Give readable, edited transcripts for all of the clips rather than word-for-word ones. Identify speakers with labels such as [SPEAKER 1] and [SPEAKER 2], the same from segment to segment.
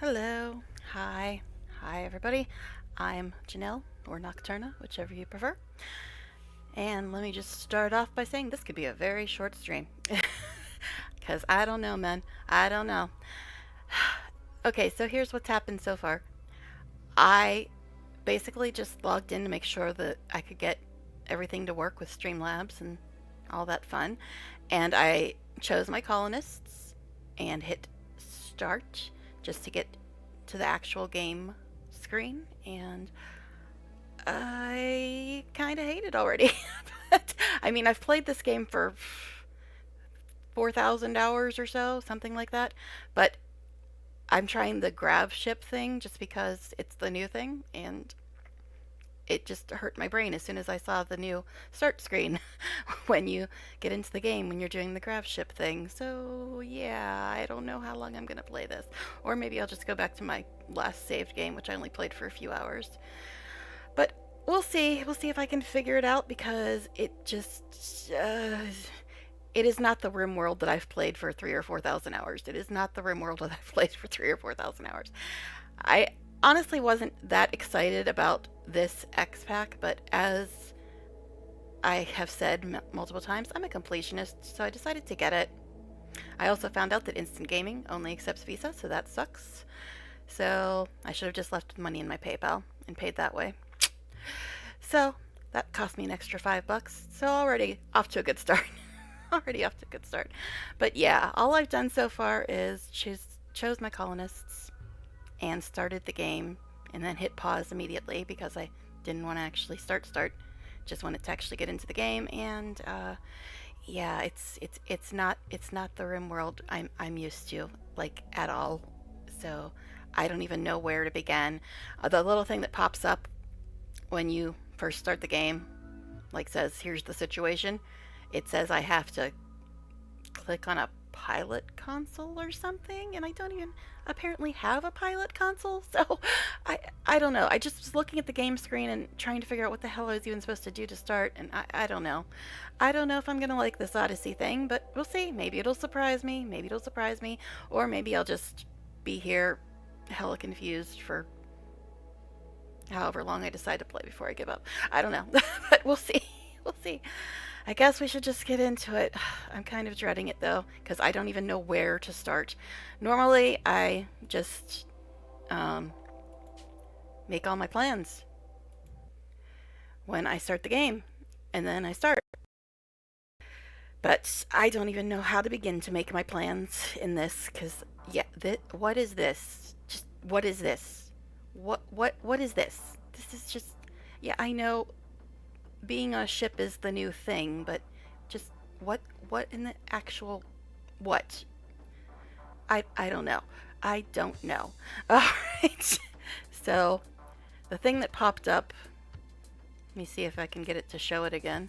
[SPEAKER 1] Hello. Hi. Hi, everybody. I'm Janelle, or Nocturna, whichever you prefer. And let me just start off by saying this could be a very short stream. Because I don't know, man. I don't know. Okay, so here's what's happened so far. I basically just logged in to make sure that I could get everything to work with Streamlabs and all that fun. And I chose my colonists and hit start just to get to the actual game screen. And I kind of hate it already. But, I mean, I've played this game for 4,000 hours or so, something like that. But I'm trying the grab ship thing just because it's the new thing, and it just hurt my brain as soon as I saw the new start screen when you get into the game when you're doing the grab ship thing. So, yeah, I don't know how long I'm going to play this. Or maybe I'll just go back to my last saved game, which I only played for a few hours. But we'll see. We'll see if I can figure it out because it just. It is not the Rimworld that I've played for 3 or 4 thousand hours. It is not the Rimworld that I've played for 3 or 4 thousand hours. I honestly wasn't that excited about this xpac, but as I have said multiple times, I'm a completionist, so I decided to get it. I also found out that instant gaming only accepts Visa, so that sucks. So I should have just left money in my PayPal and paid that way. So that cost me an extra $5. So already off to a good start. Already off to a good start. But yeah, all I've done so far is chose my colonists and started the game and then hit pause immediately because I didn't want to actually start. Just wanted to actually get into the game, and yeah, it's not the Rimworld I'm used to, like, at all. So I don't even know where to begin. The little thing that pops up when you first start the game, like, says here's the situation. It says I have to click on a pilot console or something, and I don't even apparently have a pilot console. So I don't know. I just was looking at the game screen and trying to figure out what the hell I was even supposed to do to start, and I don't know. I don't know if I'm gonna like this Odyssey thing, but we'll see. Maybe it'll surprise me. Maybe it'll surprise me, or maybe I'll just be here hella confused for however long I decide to play before I give up. I don't know. But we'll see. We'll see. I guess we should just get into it. I'm kind of dreading it though, because I don't even know where to start. Normally, I just um, make all my plans when I start the game, and then I start. But I don't even know how to begin to make my plans in this, because yeah, what is this? Just what is this? What is this? This is just, yeah, I know being a ship is the new thing, but just what what in the actual what? I don't know. I don't know. All right. So the thing that popped up. Let me see if I can get it to show it again.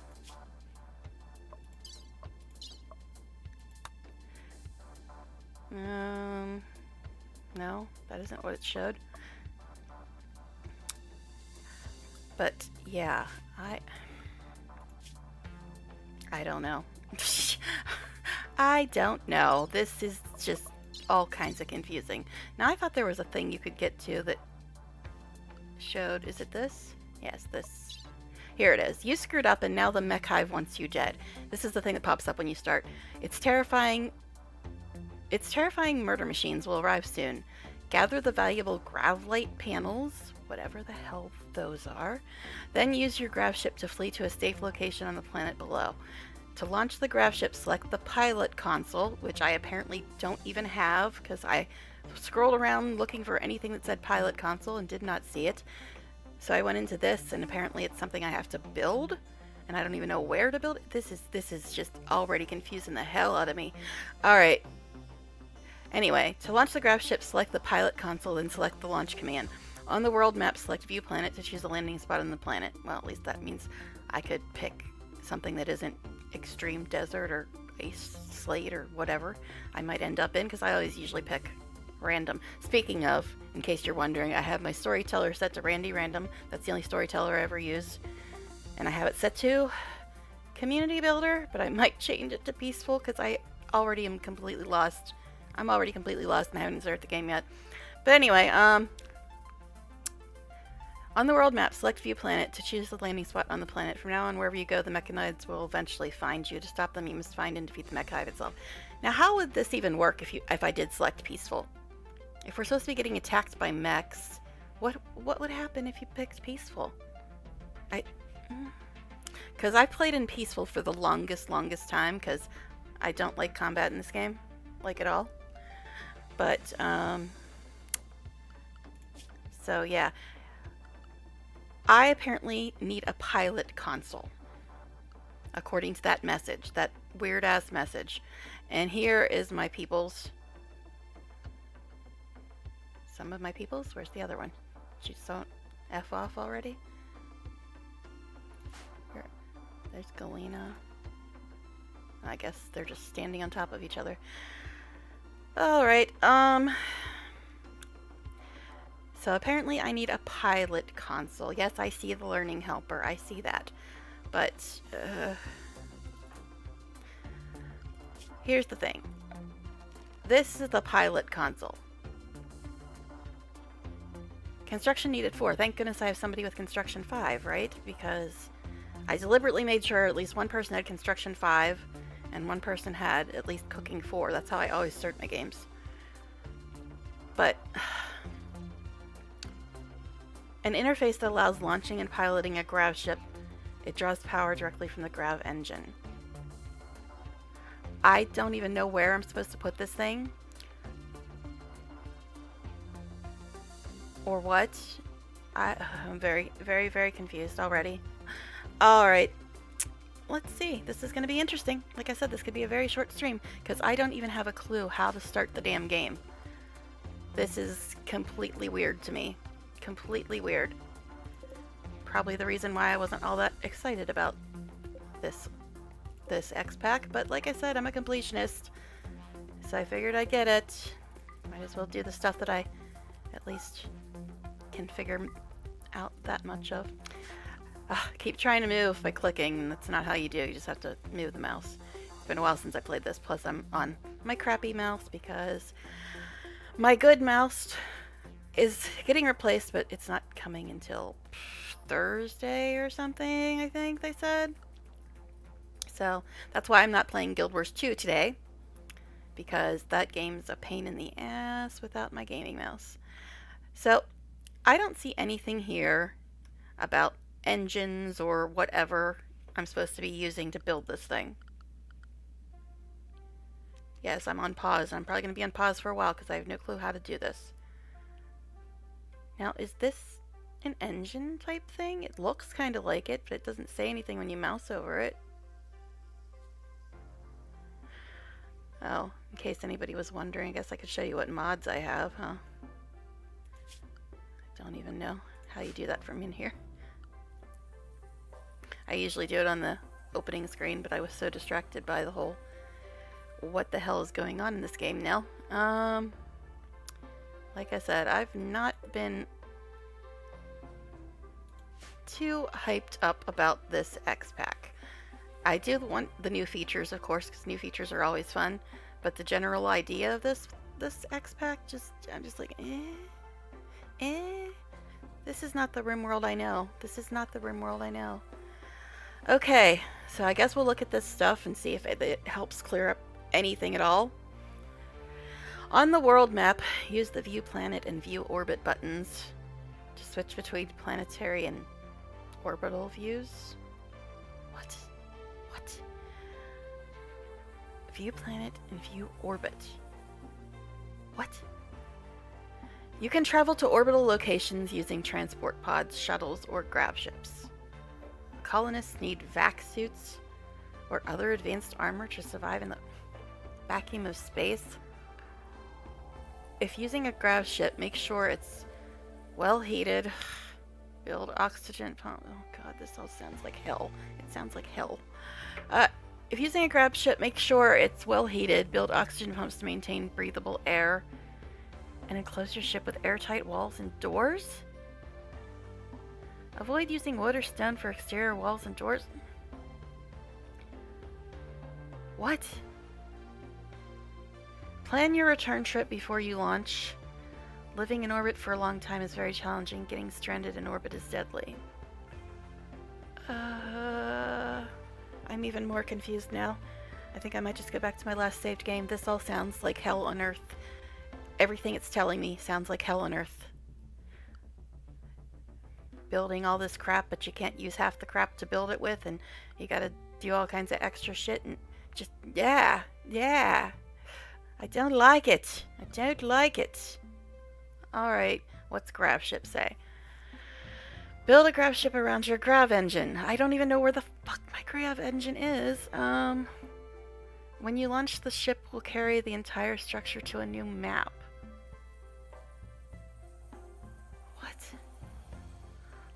[SPEAKER 1] Um, no, that isn't what it showed. But yeah, I don't know. I don't know. This is just all kinds of confusing. Now, I thought there was a thing you could get to that showed. Is it this? Yes, this. Here it is. You screwed up and now the mech hive wants you dead. This is the thing that pops up when you start. It's terrifying. Its terrifying murder machines will arrive soon. Gather the valuable gravlite panels, whatever the hell those are. Then use your grav ship to flee to a safe location on the planet below. To launch the grav ship, select the pilot console, which I apparently don't even have because I scrolled around looking for anything that said pilot console and did not see it. So I went into this, and apparently it's something I have to build, and I don't even know where to build it. This is just already confusing the hell out of me. All right. Anyway, to launch the grav ship, select the pilot console, then select the launch command. On the world map, select View Planet to choose a landing spot on the planet. Well, at least that means I could pick something that isn't extreme desert or ice slate or whatever I might end up in, because I always usually pick random. Speaking of, in case you're wondering, I have my storyteller set to Randy Random. That's the only storyteller I ever use. And I have it set to Community Builder, but I might change it to Peaceful because I already am completely lost. I'm already completely lost and I haven't started the game yet. But anyway, on the world map, select View Planet to choose the landing spot on the planet. From now on, wherever you go, the mechanids will eventually find you. To stop them, you must find and defeat the mech hive itself. Now, how would this even work if I did select Peaceful? If we're supposed to be getting attacked by mechs, what would happen if you picked Peaceful? Because I played in Peaceful for the longest time, because I don't like combat in this game, like at all. But, so yeah. I apparently need a pilot console, according to that message, that weird-ass message. And here is my peoples. Some of my peoples? Where's the other one? She's so F off already? Here. There's Galena. I guess they're just standing on top of each other. Alright, so apparently I need a pilot console. Yes, I see the learning helper. I see that. But, here's the thing. This is the pilot console. Construction needed 4. Thank goodness I have somebody with construction 5, right? Because I deliberately made sure at least one person had construction 5 and one person had at least cooking 4. That's how I always start my games. But an interface that allows launching and piloting a grav ship. It draws power directly from the grav engine. I don't even know where I'm supposed to put this thing. Or what? I'm very confused already. Alright. Let's see. This is going to be interesting. Like I said, this could be a very short stream, because I don't even have a clue how to start the damn game. This is completely weird to me. Completely weird. Probably the reason why I wasn't all that excited about this xpac, but like I said, I'm a completionist, so I figured I'd get it. Might as well do the stuff that I at least can figure out that much of. Keep trying to move by clicking, and that's not how you do. You just have to move the mouse. It's been a while since I played this, plus I'm on my crappy mouse because my good mouse is getting replaced, but it's not coming until Thursday or something, I think they said. So that's why I'm not playing Guild Wars 2 today, because that game's a pain in the ass without my gaming mouse. So I don't see anything here about engines or whatever I'm supposed to be using to build this thing. Yes, I'm on pause. I'm probably going to be on pause for a while because I have no clue how to do this. Now, is this an engine type thing? It looks kind of like it, but it doesn't say anything when you mouse over it. Oh, in case anybody was wondering, I guess I could show you what mods I have, huh? I don't even know how you do that from in here. I usually do it on the opening screen, but I was so distracted by the whole what the hell is going on in this game now. Like I said, I've not been too hyped up about this xpac. I do want the new features, of course, because new features are always fun, but the general idea of this xpac, I'm just like, this is not the Rimworld I know. This is not the Rimworld I know. Okay, so I guess we'll look at this stuff and see if it helps clear up anything at all. On the world map, use the View Planet and View Orbit buttons to switch between planetary and orbital views. What? View Planet and View Orbit. What? You can travel to orbital locations using transport pods, shuttles, or grav ships. Colonists need vac suits or other advanced armor to survive in the vacuum of space. If using a grav ship, make sure it's well heated. Build oxygen pump. Oh god, this all sounds like hell. It sounds like hell. If using a grav ship, make sure it's well heated. Build oxygen pumps to maintain breathable air. And enclose your ship with airtight walls and doors. Avoid using wood or stone for exterior walls and doors. What? Plan your return trip before you launch. Living in orbit for a long time is very challenging. Getting stranded in orbit is deadly. I'm even more confused now. I think I might just go back to my last saved game. This all sounds like hell on earth. Everything it's telling me sounds like hell on earth. Building all this crap, but you can't use half the crap to build it with, and you gotta do all kinds of extra shit, and just, yeah. I don't like it. I don't like it. Alright, what's grav ship say? Build a grav ship around your grav engine. I don't even know where the fuck my grav engine is. When you launch, the ship will carry the entire structure to a new map. What?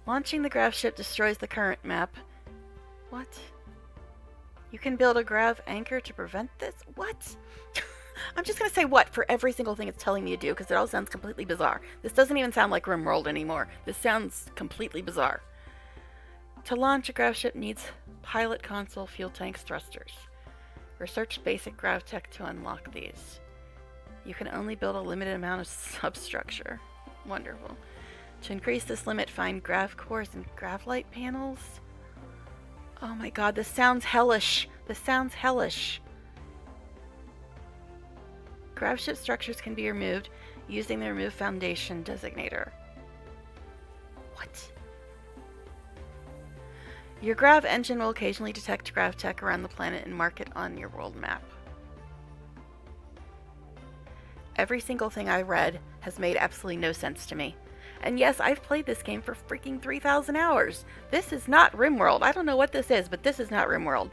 [SPEAKER 1] Launching the grav ship destroys the current map. What? You can build a grav anchor to prevent this? What? I'm just gonna say what for every single thing it's telling me to do, because it all sounds completely bizarre. This doesn't even sound like Rimworld anymore. This sounds completely bizarre. To launch, a grav ship needs pilot console, fuel tanks, thrusters. Research basic grav tech to unlock these. You can only build a limited amount of substructure. Wonderful. To increase this limit, find grav cores and grav light panels. Oh my god, this sounds hellish. This sounds hellish. Grav ship structures can be removed using the remove foundation designator. What? Your grav engine will occasionally detect grav tech around the planet and mark it on your world map. Every single thing I read has made absolutely no sense to me. And yes, I've played this game for freaking 3,000 hours. This is not Rimworld. I don't know what this is, but this is not Rimworld.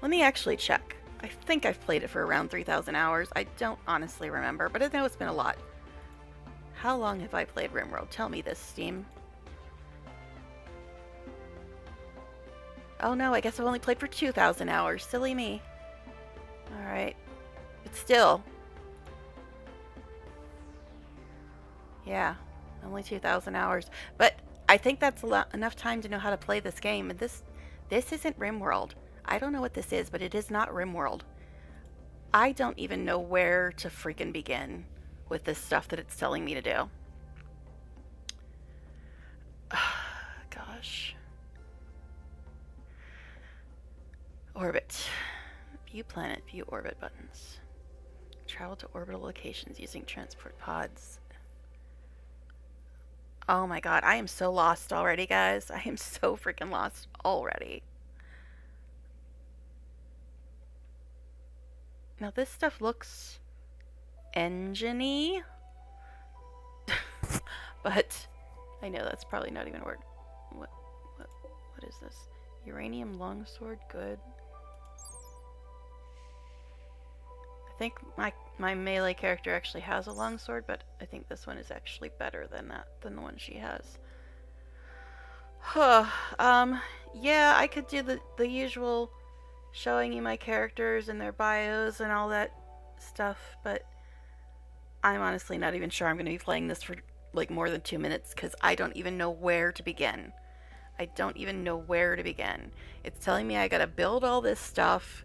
[SPEAKER 1] Let me actually check. I think I've played it for around 3,000 hours. I don't honestly remember, but I know it's been a lot. How long have I played Rimworld? Tell me this, Steam. Oh no, I guess I've only played for 2,000 hours. Silly me. Alright. But still. Yeah, only 2,000 hours. But I think that's enough time to know how to play this game. And this isn't Rimworld. I don't know what this is, but it is not Rimworld. I don't even know where to freaking begin with this stuff that it's telling me to do. Gosh. Orbit. View planet, view orbit buttons. Travel to orbital locations using transport pods. Oh my god, I am so lost already, guys. I am so freaking lost already. Now this stuff looks engine-y, but I know that's probably not even a word. What is this? Uranium longsword, good. I think my melee character actually has a longsword, but I think this one is actually better than the one she has. Yeah, I could do the usual showing you my characters and their bios and all that stuff, but I'm honestly not even sure I'm going to be playing this for like more than 2 minutes, because I don't even know where to begin. I don't even know where to begin. It's telling me I gotta build all this stuff.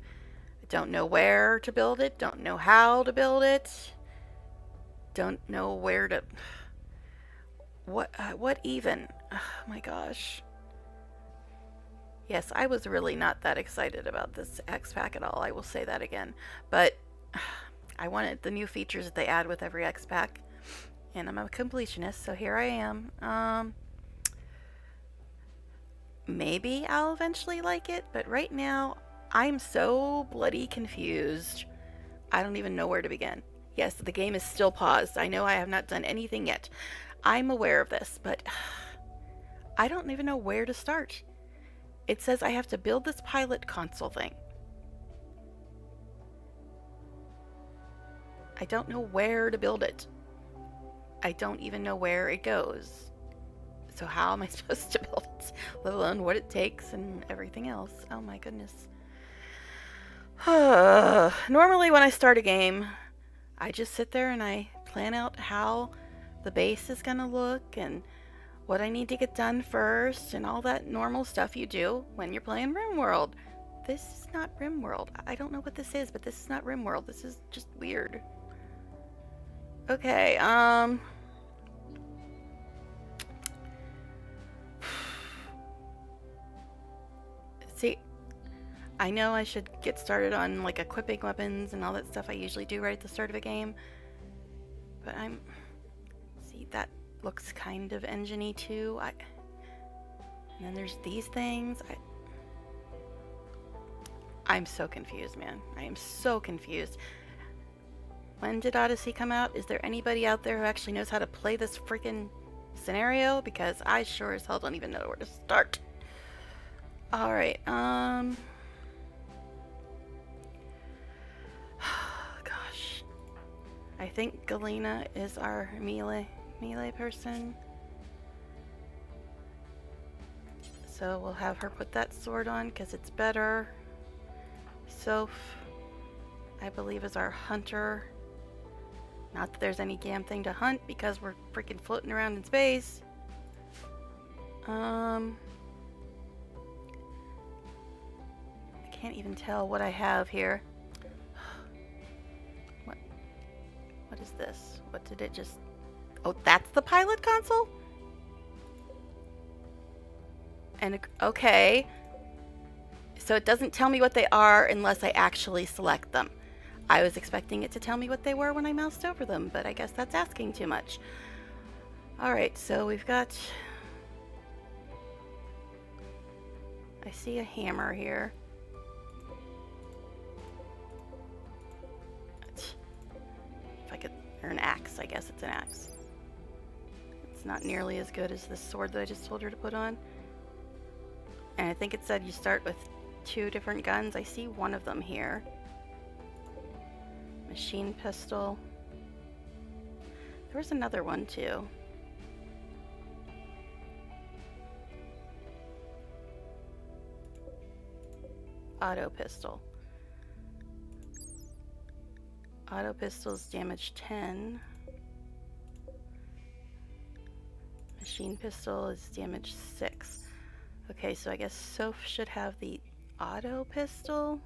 [SPEAKER 1] I don't know where to build it, don't know how to build it, don't know where to... What even? Oh my gosh. Yes, I was really not that excited about this xpac at all, I will say that again. But I wanted the new features that they add with every xpac, and I'm a completionist, so here I am. Maybe I'll eventually like it, but right now I'm so bloody confused. I don't even know where to begin. Yes, the game is still paused. I know I have not done anything yet. I'm aware of this, but I don't even know where to start. It says I have to build this pilot console thing. I don't know where to build it. I don't even know where it goes. So how am I supposed to build it? Let alone what it takes and everything else. Oh my goodness. Normally when I start a game, I just sit there and I plan out how the base is gonna look and what I need to get done first and all that normal stuff you do when you're playing Rimworld. This is not Rimworld. I don't know what this is, but this is not Rimworld. This is just weird. Okay, see, I know I should get started on like equipping weapons and all that stuff I usually do right at the start of a game, but see, that looks kind of engine-y too. And then there's these things. I'm so confused, man. I am so confused. When did Odyssey come out? Is there anybody out there who actually knows how to play this freaking scenario? Because I sure as hell don't even know where to start. Alright, gosh. I think Galena is our melee person. So we'll have her put that sword on because it's better. Soph, I believe, is our hunter. Not that there's any damn thing to hunt because we're freaking floating around in space. I can't even tell what I have here. What is this? What did it just... Oh, that's the pilot console? And okay. So it doesn't tell me what they are unless I actually select them. I was expecting it to tell me what they were when I moused over them, but I guess that's asking too much. Alright, so we've got... I see a hammer here. If I could... Or an axe, I guess it's an axe. It's not nearly as good as the sword that I just told her to put on. And I think it said you start with 2 different guns. I see one of them here. Machine pistol. There was another one too. Auto pistol. Auto pistol's damage 10. Machine pistol is damage 6. Okay, so I guess Soph should have the auto pistol.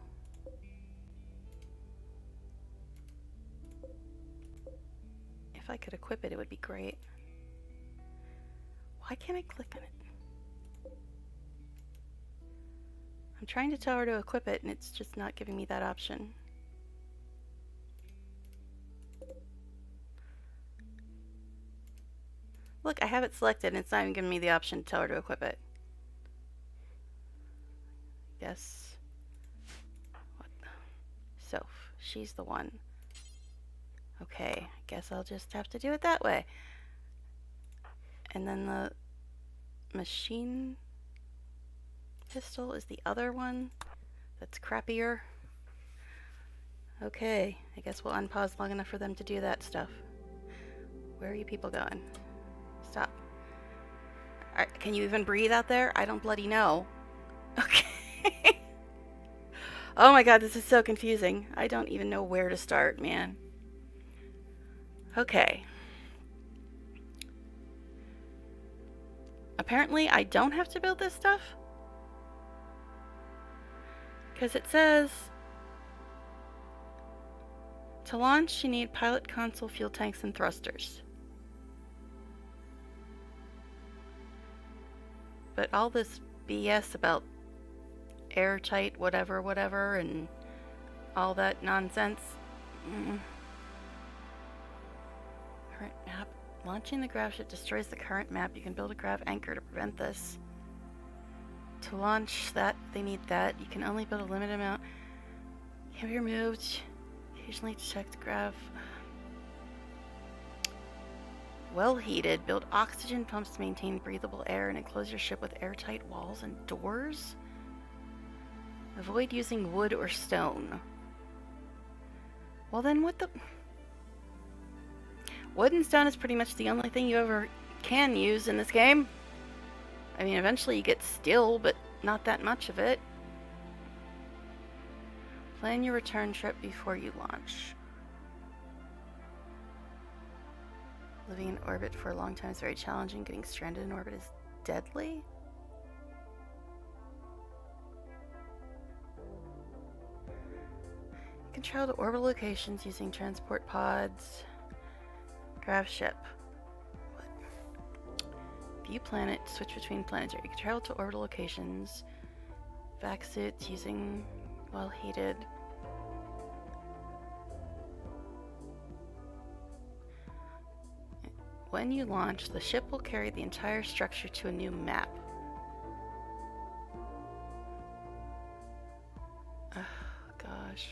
[SPEAKER 1] If I could equip it, it would be great. Why can't I click on it? I'm trying to tell her to equip it, and it's just not giving me that option. Look, I have it selected, and it's not even giving me the option to tell her to equip it. Yes. What? Soph, she's the one. Okay, I guess I'll just have to do it that way. And then the machine pistol is the other one that's crappier. Okay, I guess we'll unpause long enough for them to do that stuff. Where are you people going? Stop. Alright, can you even breathe out there? I don't bloody know. Okay. Oh my god, this is so confusing. I don't even know where to start, man. Okay. Apparently, I don't have to build this stuff. Because it says... To launch, you need pilot console, fuel tanks, and thrusters. But all this BS about airtight whatever whatever and all that nonsense. Current map. Launching the grav ship destroys the current map. You can build a grav anchor to prevent this. To launch that, they need that. You can only build a limited amount. Can be removed. Occasionally checked grav. Well heated. Build oxygen pumps to maintain breathable air and enclose your ship with airtight walls and doors. Avoid using wood or stone. Well then what the... Wood and stone is pretty much the only thing you ever can use in this game. I mean, eventually you get steel, but not that much of it. Plan your return trip before you launch. Living in orbit for a long time is very challenging. Getting stranded in orbit is deadly. You can travel to orbital locations using transport pods. Grav ship. What? View planet, switch between planetary. You can travel to orbital locations. Vac suits using well heated. When you launch, the ship will carry the entire structure to a new map. Oh, gosh.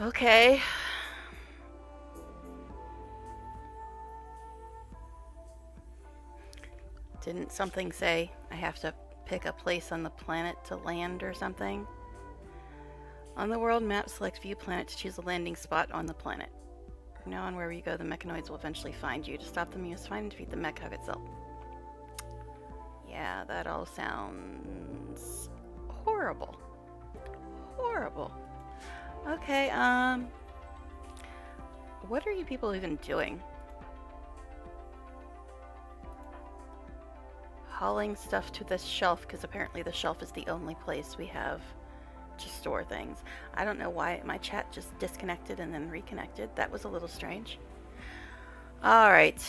[SPEAKER 1] Okay. Didn't something say I have to pick a place on the planet to land or something? On the world map, select view planet to choose a landing spot on the planet. From now on, wherever you go, the mechanoids will eventually find you. To stop them, you must find and defeat the mech hub itself. Yeah, that all sounds horrible. Horrible. Okay, what are you people even doing? Hauling stuff to this shelf, because apparently the shelf is the only place we have to store things. I don't know why my chat just disconnected and then reconnected. That was a little strange. Alright.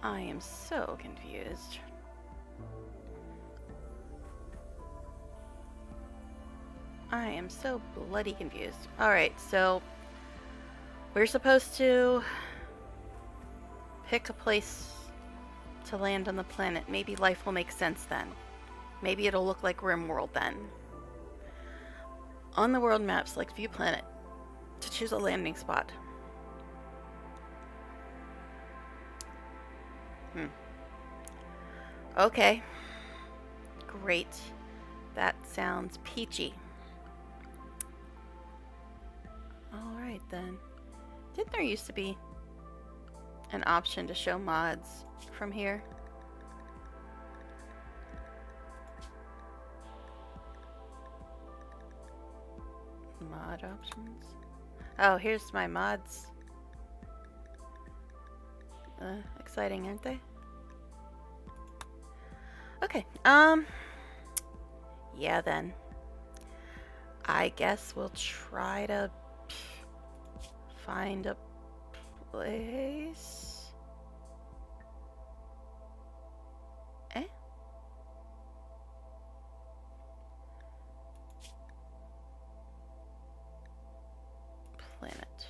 [SPEAKER 1] I am so confused. I am so bloody confused. Alright, so we're supposed to pick a place to land on the planet. Maybe life will make sense then. Maybe it'll look like Rimworld then. On the world map, select view planet to choose a landing spot. Okay. Great. That sounds peachy. Alright then. Didn't there used to be an option to show mods from here? Mod options? Oh, here's my mods. Exciting, aren't they? Okay, yeah then. I guess we'll try to find a place. Eh? Planet.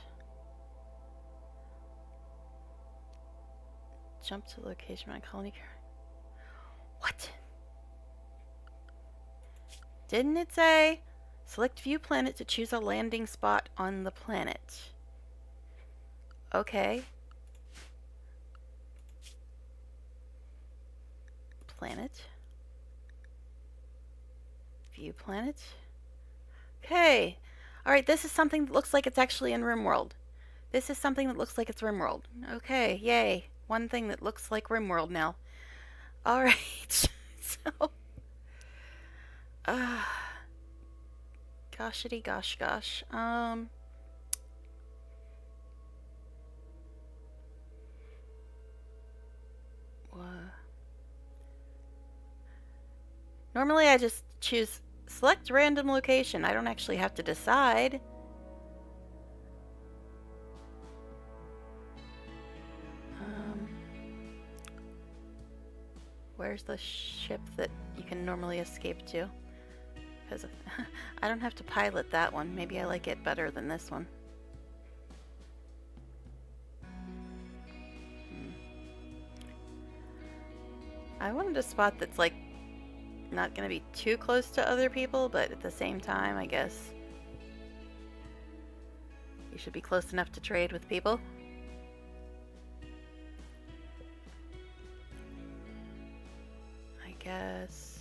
[SPEAKER 1] Jump to location my colony. What? Didn't it say select view planet to choose a landing spot on the planet? Okay. Planet. View planet. Okay. Alright, this is something that looks like it's actually in Rimworld. This is something that looks like it's Rimworld. Okay, yay. One thing that looks like Rimworld now. Alright. So. Goshity gosh gosh. Normally I just choose select random location. I don't actually have to decide. Where's the ship that you can normally escape to? Because I don't have to pilot that one. Maybe I like it better than this one. I wanted a spot that's like not gonna be too close to other people, but at the same time, I guess you should be close enough to trade with people. I guess.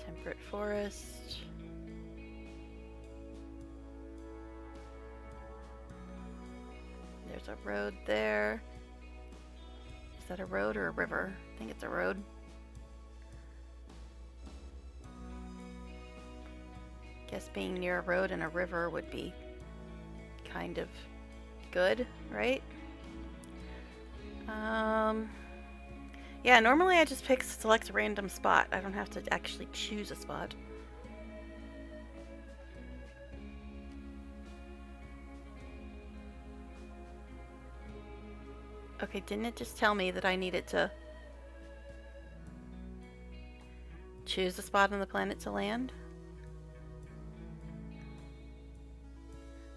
[SPEAKER 1] Temperate forest. There's a road there. Is that a road or a river? I think it's a road. Guess being near a road and a river would be kind of good, right? Um, yeah, normally I just select a random spot. I don't have to actually choose a spot. Okay, didn't it just tell me that I needed to choose a spot on the planet to land?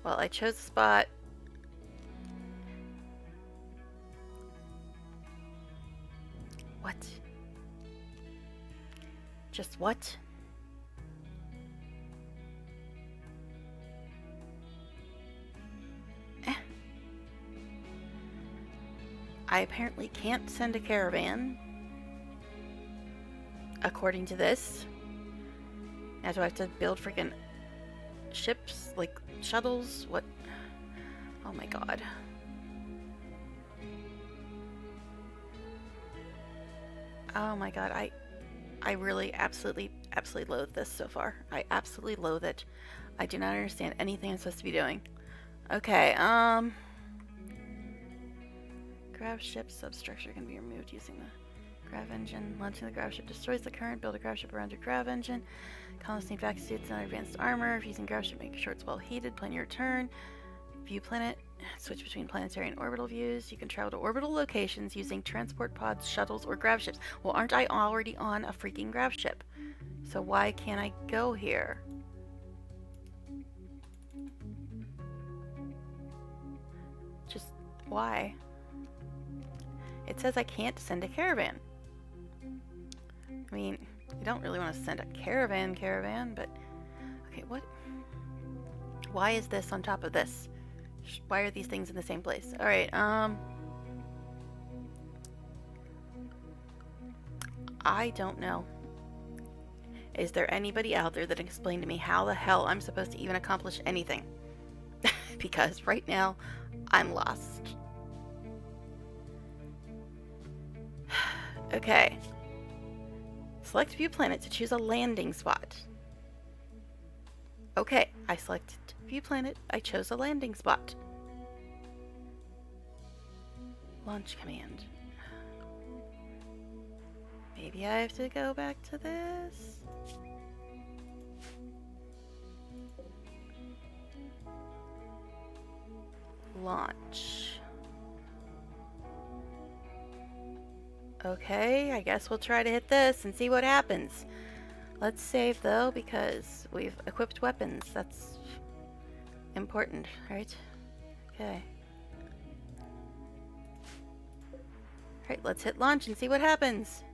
[SPEAKER 1] Well, I chose a spot. What? Just what? Eh. I apparently can't send a caravan. According to this. Now do I have to build freaking ships? Like shuttles? What? Oh my god. Oh my god, I really absolutely loathe this so far. I absolutely loathe it. I do not understand anything I'm supposed to be doing. Okay, grav ship substructure can be removed using the grav engine. Launching the grav ship destroys the current. Build a grav ship around your grav engine. Colonists need vac suits and advanced armor. If using grav ship, make sure it's well heated. Plan your turn. View planet. Switch between planetary and orbital views. You can travel to orbital locations using transport pods, shuttles, or grav ships. Well, aren't I already on a freaking grav ship? So why can't I go here? Just why? It says I can't send a caravan. I mean, you don't really want to send a caravan, but okay, what? Why is this on top of this? Why are these things in the same place? All right, I don't know. Is there anybody out there that can explain to me how the hell I'm supposed to even accomplish anything? Because right now, I'm lost. Okay. Select view planet to choose a landing spot. Okay, I selected view planet. I chose a landing spot. Launch command. Maybe I have to go back to this. Launch. Okay, I guess we'll try to hit this and see what happens. Let's save though, because we've equipped weapons. That's important, right? Okay. Alright, let's hit launch and see what happens.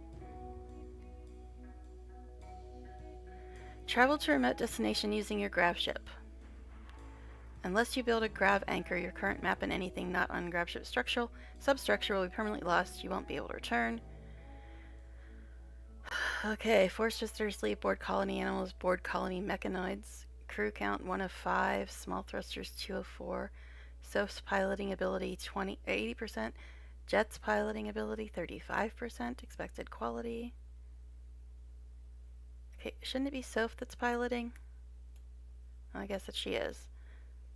[SPEAKER 1] Travel to a remote destination using your grav ship. Unless you build a grav anchor, your current map and anything not on grav ship substructure will be permanently lost. You won't be able to return. Okay, force visitors leave. Board colony animals, board colony mechanoids. Crew count 1 of 5. Small thrusters 2 of 4. Soph's piloting ability 80%. Jet's piloting ability 35%. Expected quality. Okay, shouldn't it be Soph that's piloting? Oh, I guess that she is.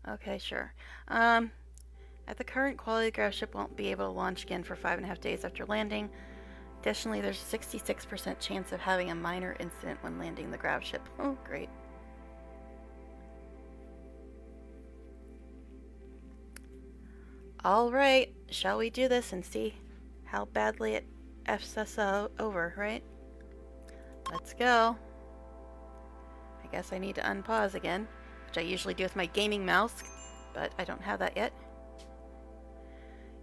[SPEAKER 1] Okay, sure. At the current quality, the grav ship won't be able to launch again for 5.5 days after landing. Additionally, there's a 66% chance of having a minor incident when landing the grav ship. Oh, great. Alright, shall we do this and see how badly it F's us over, right? Let's go. I guess I need to unpause again, which I usually do with my gaming mouse, but I don't have that yet.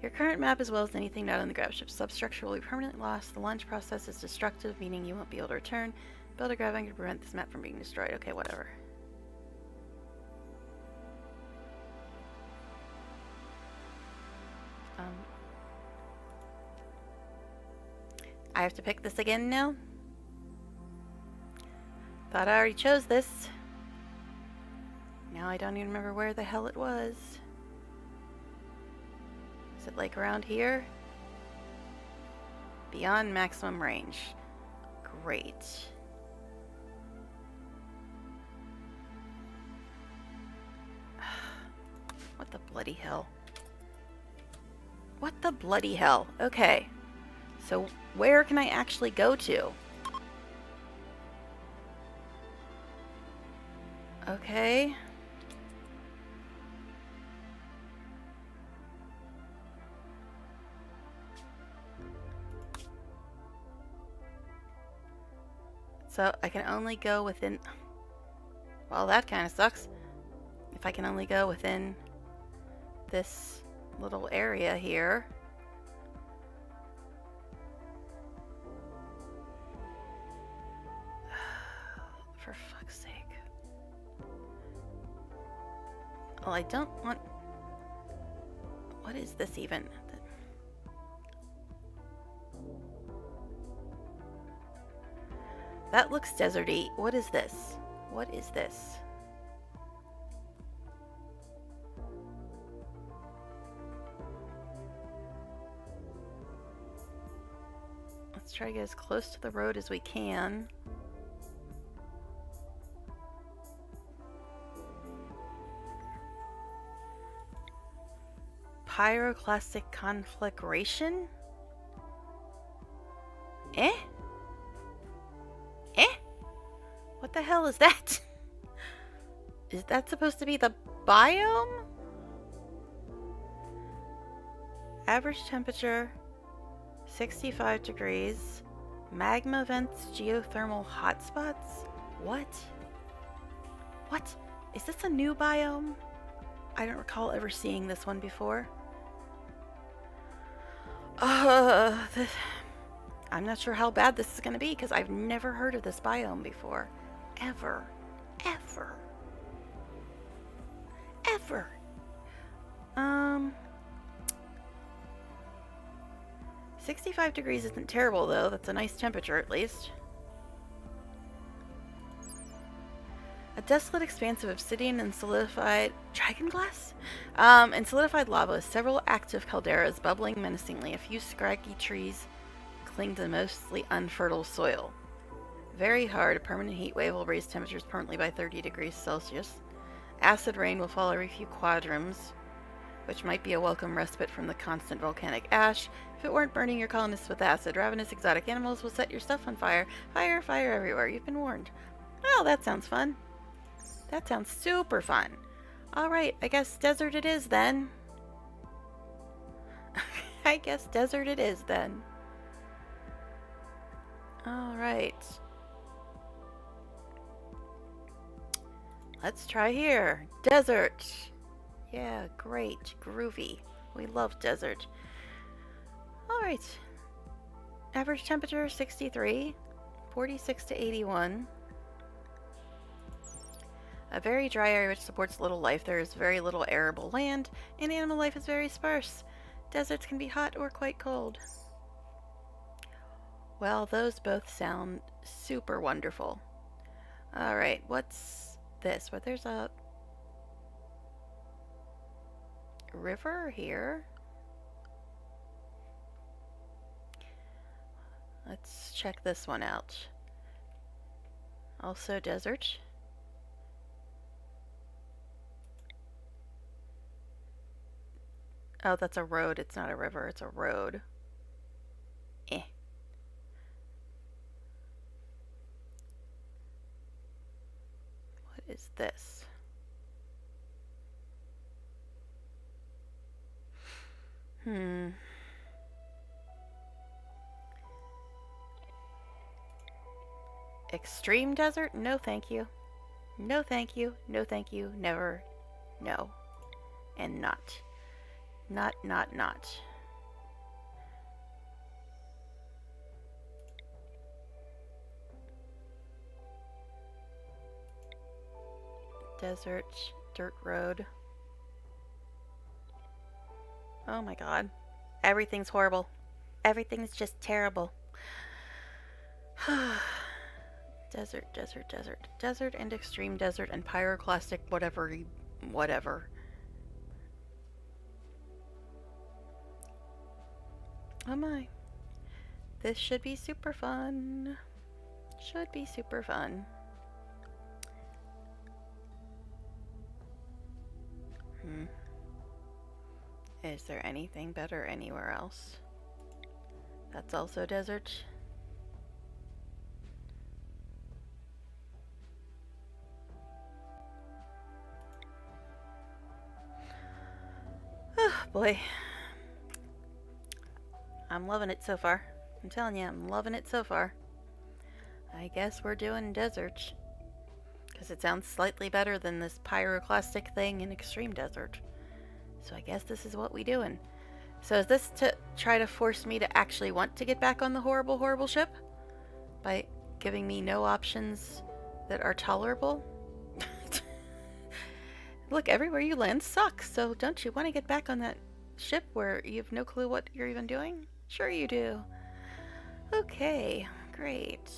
[SPEAKER 1] Your current map, as well as anything not on the grav ship substructure, will be permanently lost. The launch process is destructive, meaning you won't be able to return. Build a grav anchor to prevent this map from being destroyed. Okay, whatever. I have to pick this again now? Thought I already chose this. Now I don't even remember where the hell it was. Is it like around here? Beyond maximum range. Great. What the bloody hell? What the bloody hell? Okay. So where can I actually go to? Okay. So I can only go within... Well, that kind of sucks. If I can only go within this little area here. For fuck's sake. Well, I don't want... What is this even? That looks deserty. What is this? What is this? Let's try to get as close to the road as we can. Pyroclastic conflagration? Eh? Eh? What the hell is that? Is that supposed to be the biome? Average temperature 65 degrees. Magma vents, geothermal hotspots? What? What? Is this a new biome? I don't recall ever seeing this one before. I'm not sure how bad this is going to be because I've never heard of this biome before. Ever. Ever. Ever. 65 degrees isn't terrible though. That's a nice temperature at least. A desolate expanse of obsidian and solidified dragon glass? And solidified lava, several active calderas bubbling menacingly. A few scraggy trees cling to mostly unfertile soil. Very hard, a permanent heat wave will raise temperatures permanently by 30 degrees Celsius. Acid rain will fall every few quadrums, which might be a welcome respite from the constant volcanic ash. If it weren't burning your colonists with acid, ravenous exotic animals will set your stuff on fire. Fire, fire everywhere. You've been warned. Well, that sounds fun. That sounds super fun. Alright, I guess desert it is then. I guess desert it is then. Alright. Let's try here. Desert. Yeah, great. Groovy. We love desert. Alright. Average temperature 63. 46 to 81. A very dry area which supports little life. There is very little arable land, and animal life is very sparse. Deserts can be hot or quite cold. Well, those both sound super wonderful. Alright, what's this? Well, there's a river here. Let's check this one out. Also desert. Oh, that's a road. It's not a river. It's a road. Eh. What is this? Extreme desert? No, thank you. No, thank you. No, thank you. Never. No. And not. Not. Desert. Dirt road. Oh my god. Everything's horrible. Everything's just terrible. Desert. Desert and extreme desert and pyroclastic whatever. Oh my. This should be super fun. Should be super fun. Is there anything better anywhere else? That's also desert. Oh boy. I'm loving it so far. I'm telling you, I'm loving it so far. I guess we're doing desert. Because it sounds slightly better than this pyroclastic thing in extreme desert. So I guess this is what we doing. So is this to try to force me to actually want to get back on the horrible, horrible ship? By giving me no options that are tolerable? Look, everywhere you land sucks, so don't you want to get back on that ship where you have no clue what you're even doing? Sure you do. Okay, great.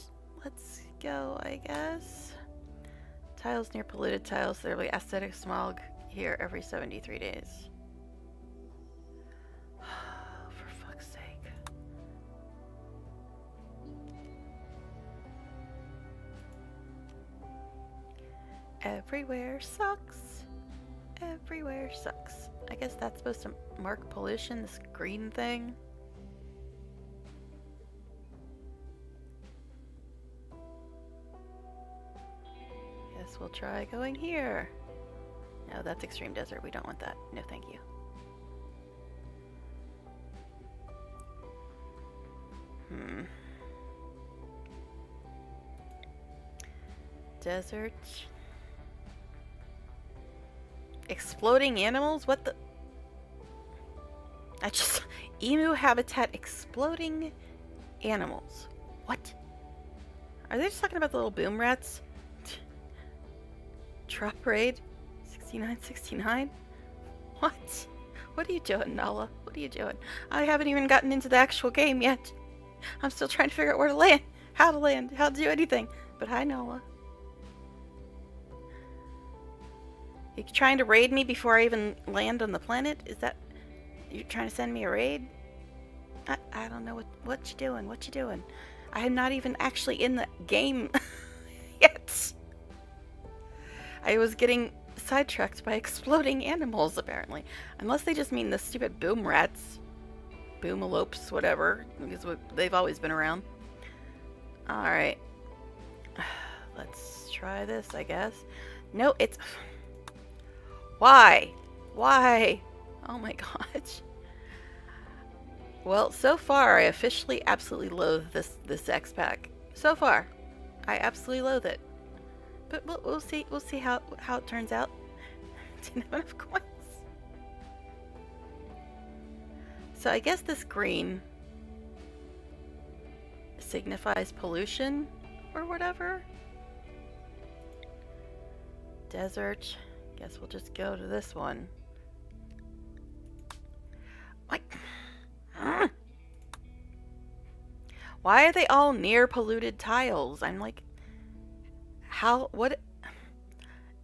[SPEAKER 1] Let's go, I guess. Tiles near polluted tiles. There will be aesthetic smog here every 73 days. For fuck's sake. Everywhere sucks. Everywhere sucks. I guess that's supposed to mark pollution, this green thing. Guess we'll try going here. No, that's extreme desert. We don't want that. No, thank you. Desert. Exploding animals? What the? I just... Emu habitat exploding animals. What? Are they just talking about the little boom rats? Drop raid? 6969? What? What are you doing, Nala? What are you doing? I haven't even gotten into the actual game yet. I'm still trying to figure out where to land. How to do anything. But hi, Nala. You trying to raid me before I even land on the planet? Is that... You're trying to send me a raid? I don't know what you doing. What you doing? I am not even actually in the game yet. I was getting sidetracked by exploding animals, apparently. Unless they just mean the stupid boom rats. Boomalopes, whatever. Because they've always been around. Alright. Let's try this, I guess. No, it's... Why? Why? Oh my gosh. Well, so far I officially absolutely loathe this xpac. So far. I absolutely loathe it. But we'll see how it turns out. Didn't have enough coins. So I guess this green signifies pollution or whatever. Desert. Guess we'll just go to this one. Why are they all near polluted tiles? I'm like,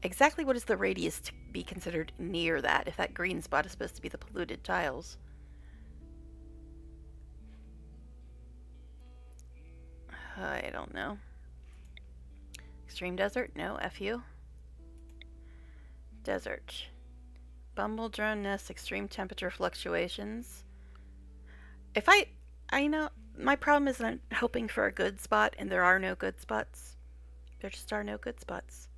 [SPEAKER 1] exactly what is the radius to be considered near that, if that green spot is supposed to be the polluted tiles? I don't know. Extreme desert? No, F you. Desert. Bumble drone nest, extreme temperature fluctuations. If I know, my problem is I'm hoping for a good spot, and there are no good spots. There just are no good spots.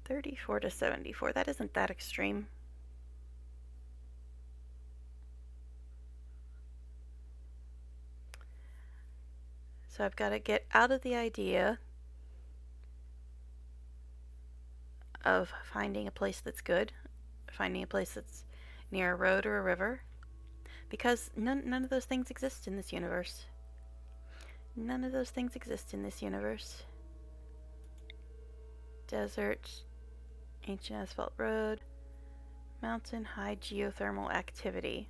[SPEAKER 1] 34 to 74, that isn't that extreme. So I've got to get out of the idea of finding a place that's good, finding a place that's near a road or a river, because none of those things exist in this universe. None of those things exist in this universe. Desert, ancient asphalt road, mountain high geothermal activity.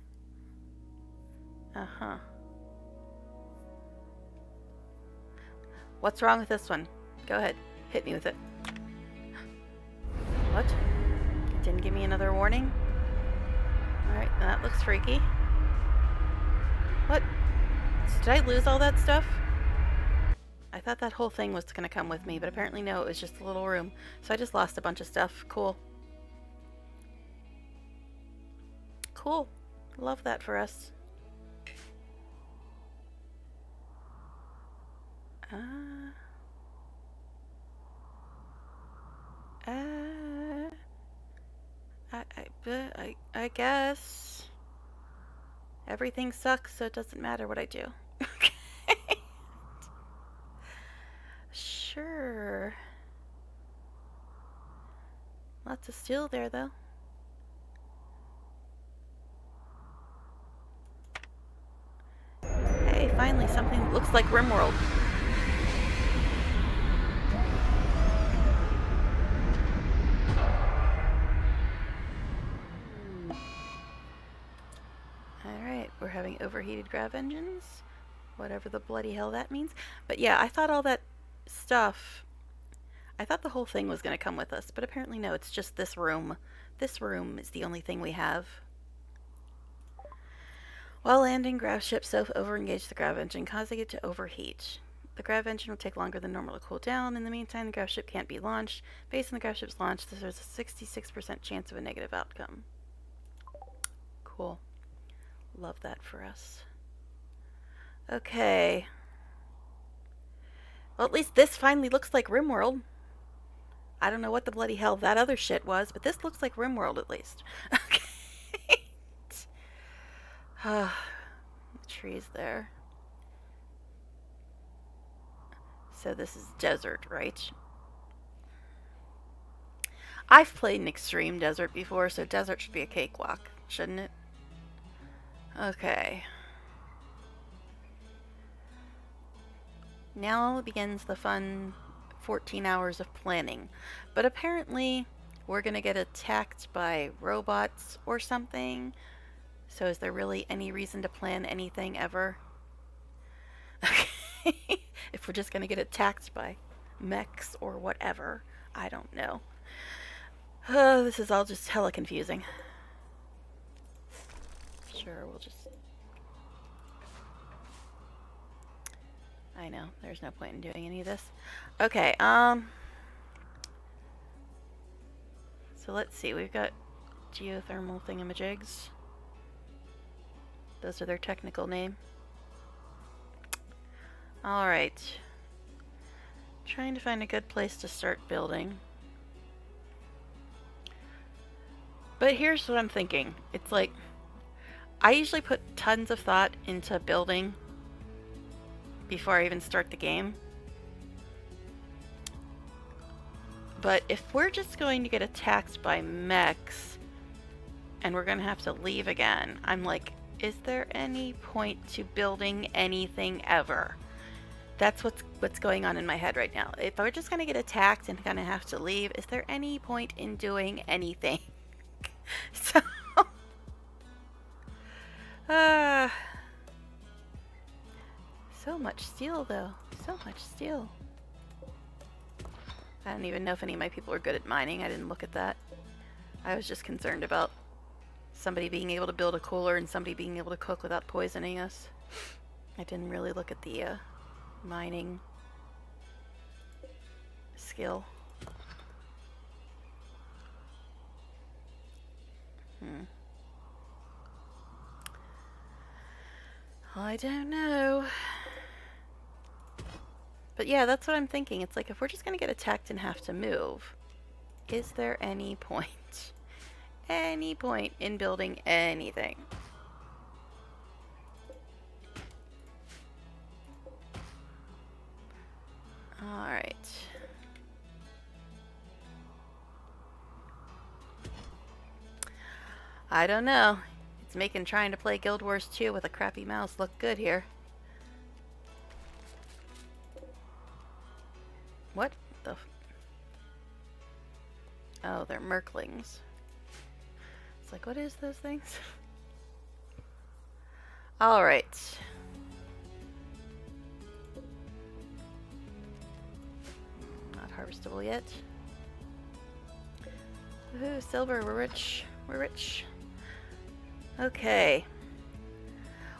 [SPEAKER 1] Uh-huh. What's wrong with this one? Go ahead, hit me with it. What? It didn't give me another warning? Alright, that looks freaky. What? Did I lose all that stuff? I thought that whole thing was gonna come with me, but apparently no, it was just a little room. So I just lost a bunch of stuff. Cool. cool. Love that for us. I guess everything sucks, so it doesn't matter what I do. Okay. Sure. Lots of steel there, though. Hey, finally something that looks like Rimworld. Alright, we're having overheated grav engines. Whatever the bloody hell that means. But yeah, I thought all that stuff... I thought the whole thing was going to come with us, but apparently no, it's just this room. This room is the only thing we have. While landing, grav ship overengaged the grav engine, causing it to overheat. The grav engine will take longer than normal to cool down. In the meantime, the grav ship can't be launched. Based on the grav ship's launch, there's a 66% chance of a negative outcome. Cool. Love that for us. Okay. Well, at least this finally looks like Rimworld. I don't know what the bloody hell that other shit was, but this looks like Rimworld at least. Okay. The trees there. So this is desert, right? I've played an extreme desert before, so desert should be a cakewalk, shouldn't it? Okay. Now begins the fun 14 hours of planning. But apparently, we're gonna get attacked by robots or something. So is there really any reason to plan anything ever? Okay. If we're just gonna get attacked by mechs or whatever, I don't know. Oh, this is all just hella confusing. Sure, we'll just... I know, there's no point in doing any of this. Okay, so let's see, we've got geothermal thingamajigs. Those are their technical name. Alright. Trying to find a good place to start building. But here's what I'm thinking. It's like, I usually put tons of thought into building before I even start the game. But if we're just going to get attacked by mechs and we're going to have to leave again, I'm like, is there any point to building anything ever? That's what's going on in my head right now. If we're just going to get attacked and going to have to leave, is there any point in doing anything? So... so much steel, though. So much steel. I don't even know if any of my people are good at mining. I didn't look at that. I was just concerned about somebody being able to build a cooler and somebody being able to cook without poisoning us. I didn't really look at the mining skill. I don't know. But yeah, that's what I'm thinking. It's like, if we're just gonna get attacked and have to move, is there any point? Any point in building anything? Alright. I don't know. It's making trying to play Guild Wars 2 with a crappy mouse look good here. What the f... Oh, they're merklings. It's like, what is those things? Alright. Not harvestable yet. Woohoo, silver, we're rich. We're rich. Okay.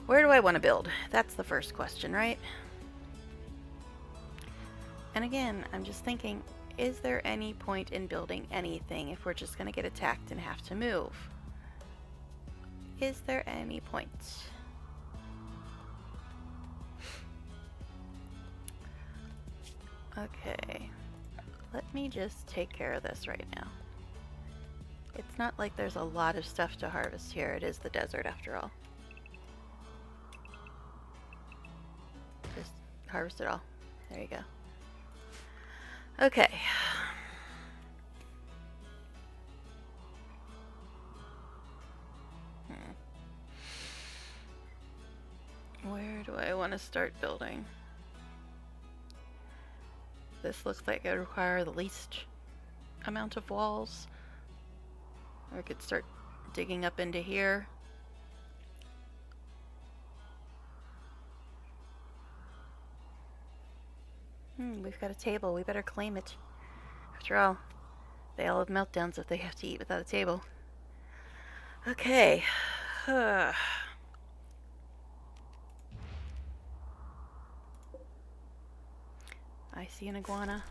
[SPEAKER 1] Where do I want to build? That's the first question, right? And again, I'm just thinking, is there any point in building anything if we're just going to get attacked and have to move? Is there any point? Okay. Let me just take care of this right now. It's not like there's a lot of stuff to harvest here. It is the desert after all. Just harvest it all. There you go. Okay. Where do I want to start building? This looks like it would require the least amount of walls. Or I could start digging up into here. We've got a table. We better claim it. After all, they all have meltdowns if they have to eat without a table. Okay. I see an iguana.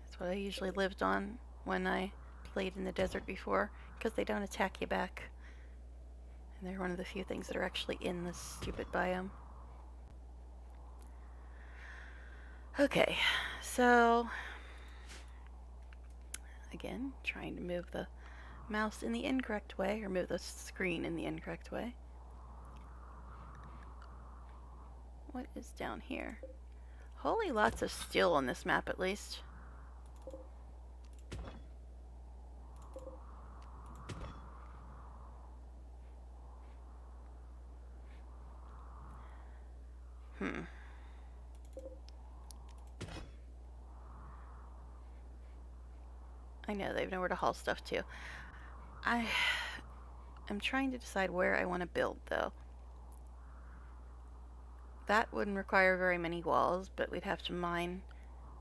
[SPEAKER 1] That's what I usually lived on when I played in the desert before, because they don't attack you back. And they're one of the few things that are actually in this stupid biome. Okay, so again, trying to move the mouse in the incorrect way, or move the screen in the incorrect way. What is down here? Holy lots of steel on this map, at least. I know, they have nowhere to haul stuff to. I'm trying to decide where I want to build, though. That wouldn't require very many walls, but we'd have to mine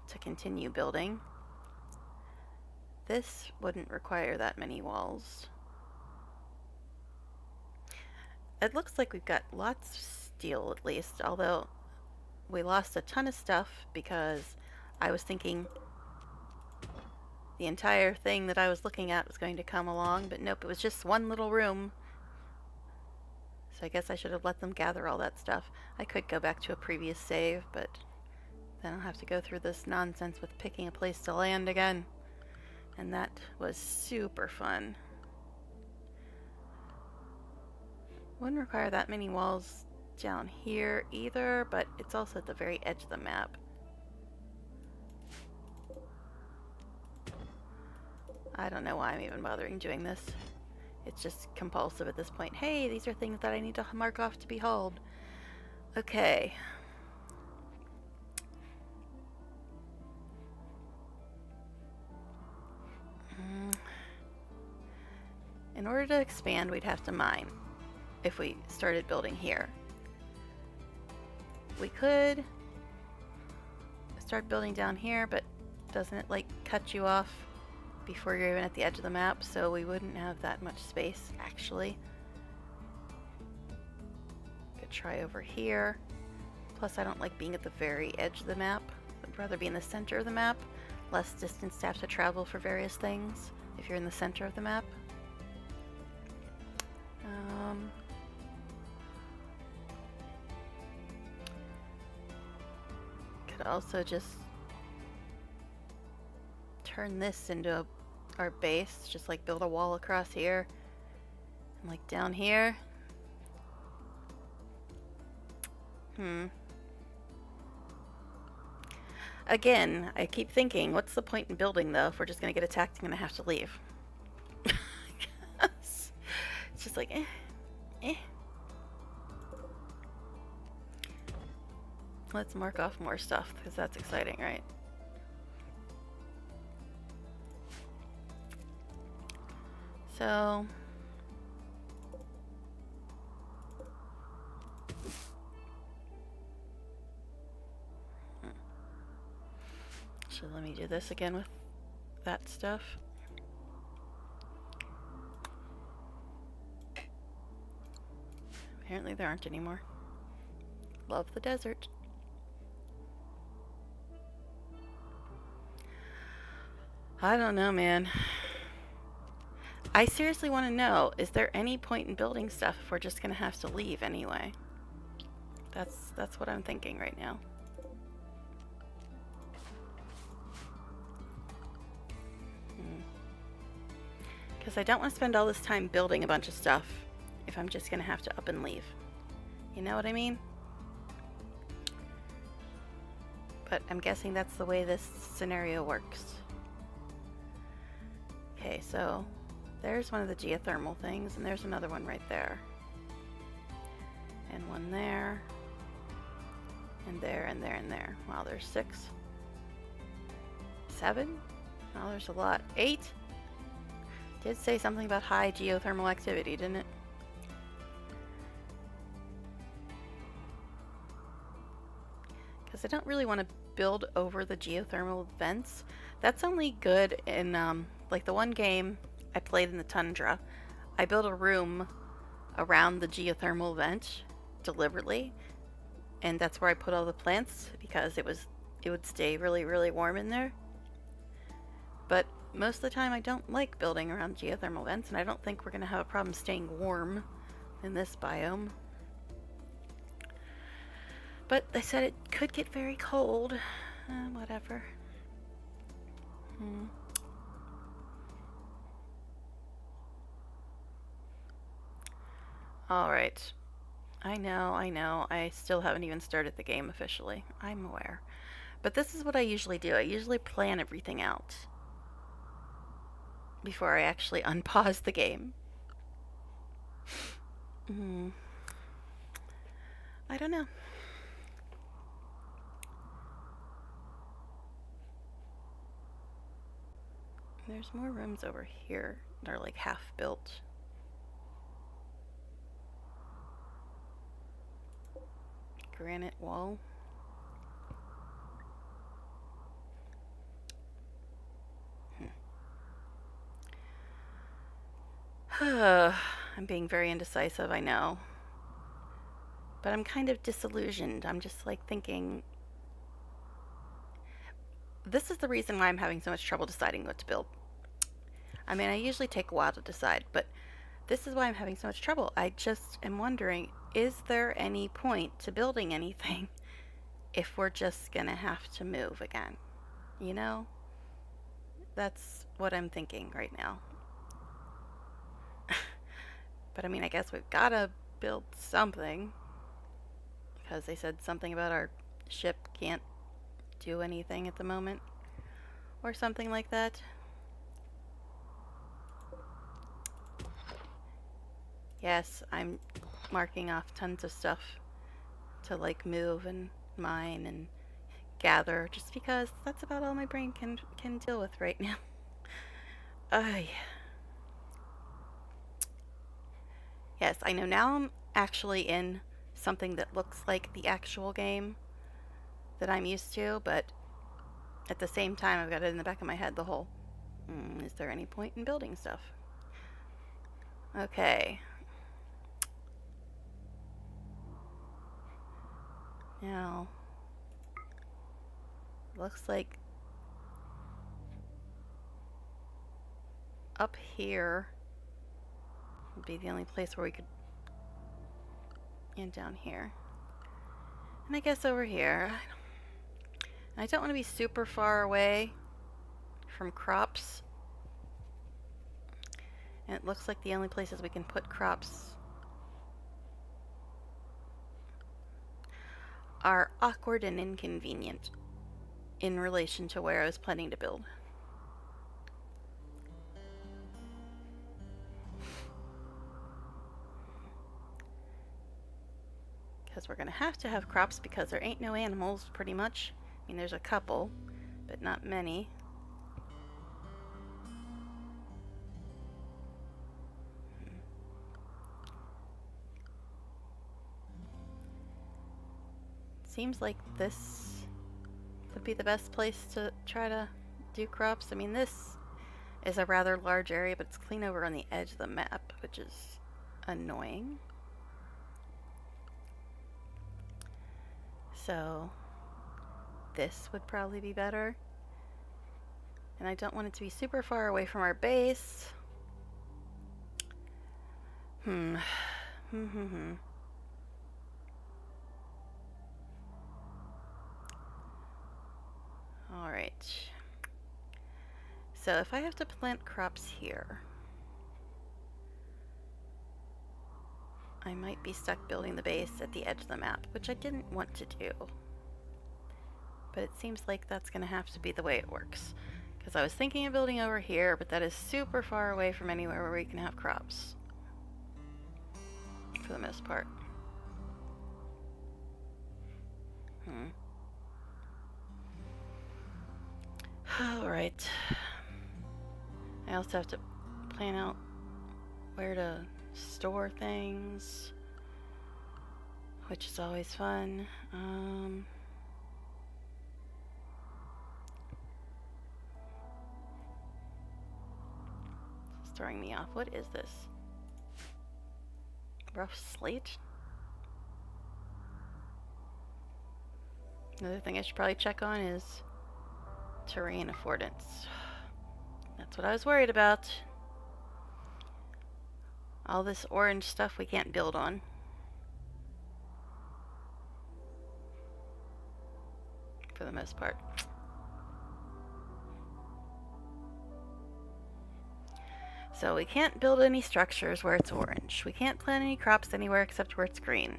[SPEAKER 1] to continue building. This wouldn't require that many walls. It looks like we've got lots of steel, at least, although we lost a ton of stuff because I was thinking the entire thing that I was looking at was going to come along, but nope, it was just one little room. So I guess I should have let them gather all that stuff. I could go back to a previous save, but then I'll have to go through this nonsense with picking a place to land again. And that was super fun. Wouldn't require that many walls down here either, but it's also at the very edge of the map. I don't know why I'm even bothering doing this. It's just compulsive at this point. Hey, these are things that I need to mark off to be hauled. Okay. In order to expand, we'd have to mine if we started building here. We could start building down here, but doesn't it like cut you off before you're even at the edge of the map, so we wouldn't have that much space actually. Could try over here. Plus I don't like being at the very edge of the map. I'd rather be in the center of the map. Less distance to have to travel for various things if you're in the center of the map. Could also just turn this into our base, just like build a wall across here and like down here. Again, I keep thinking, what's the point in building though if we're just gonna get attacked and gonna have to leave? It's just like eh. Let's mark off more stuff because that's exciting, right? So let me do this again with that stuff. Apparently there aren't any more. Love the desert. I don't know, man. I seriously want to know, is there any point in building stuff if we're just going to have to leave anyway? That's what I'm thinking right now. Because I don't want to spend all this time building a bunch of stuff if I'm just going to have to up and leave. You know what I mean? But I'm guessing that's the way this scenario works. Okay, so there's one of the geothermal things, and there's another one right there. And one there. And there, and there, and there. Wow, there's 6. 7? Oh, there's a lot. 8? Did say something about high geothermal activity, didn't it? Because I don't really want to build over the geothermal vents. That's only good in, like the one game I played in the tundra. I built a room around the geothermal vent deliberately, and that's where I put all the plants because it would stay really, really warm in there. But most of the time I don't like building around geothermal vents, and I don't think we're going to have a problem staying warm in this biome. But they said it could get very cold. Whatever. Alright. I know. I still haven't even started the game officially. I'm aware. But this is what I usually do. I usually plan everything out before I actually unpause the game. I don't know. There's more rooms over here that are like half built. Granite wall. I'm being very indecisive, I know. But I'm kind of disillusioned. I'm just like thinking, this is the reason why I'm having so much trouble deciding what to build. I mean, I usually take a while to decide, but this is why I'm having so much trouble. I just am wondering, is there any point to building anything if we're just gonna have to move again? You know? That's what I'm thinking right now. But I mean, I guess we've gotta build something. Because they said something about our ship can't do anything at the moment. Or something like that. Yes, I'm marking off tons of stuff to like move and mine and gather, just because that's about all my brain can deal with right now. Yes, I know now I'm actually in something that looks like the actual game that I'm used to, but at the same time I've got it in the back of my head the whole, is there any point in building stuff? Okay. Now, looks like up here would be the only place where we could, and down here. And I guess over here. I don't want to be super far away from crops. And it looks like the only places we can put crops are awkward and inconvenient in relation to where I was planning to build. Because we're going to have crops because there ain't no animals, pretty much. I mean, there's a couple, but not many. Seems like this would be the best place to try to do crops. I mean, this is a rather large area, but it's clean over on the edge of the map, which is annoying. So this would probably be better. And I don't want it to be super far away from our base. Hmm. All right. So if I have to plant crops here, I might be stuck building the base at the edge of the map, which I didn't want to do. But it seems like that's going to have to be the way it works. Because I was thinking of building over here, but that is super far away from anywhere where we can have crops. For the most part. Alright. I also have to plan out where to store things, which is always fun. It's throwing me off. What is this? Rough slate? Another thing I should probably check on is terrain affordance. That's what I was worried about. All this orange stuff we can't build on. For the most part. So we can't build any structures where it's orange. We can't plant any crops anywhere except where it's green.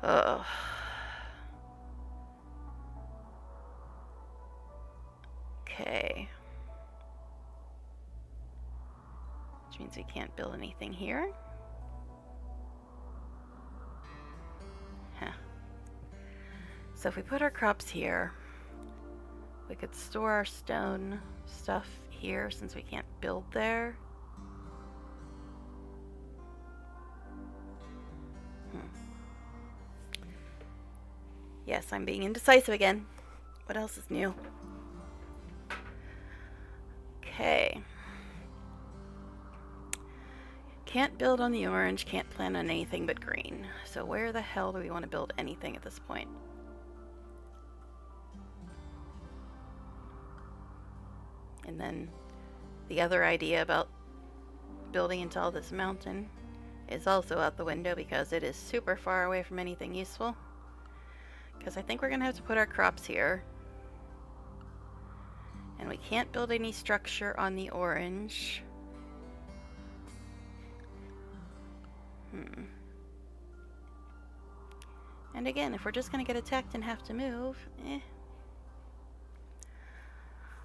[SPEAKER 1] Ugh. Okay. Which means we can't build anything here. Huh. So if we put our crops here, we could store our stone stuff here since we can't build there. Yes, I'm being indecisive again. What else is new? Okay. Can't build on the orange, can't plant on anything but green. So where the hell do we want to build anything at this point? And then the other idea about building into all this mountain is also out the window because it is super far away from anything useful. Because I think we're going to have to put our crops here. And we can't build any structure on the orange. And again, if we're just going to get attacked and have to move,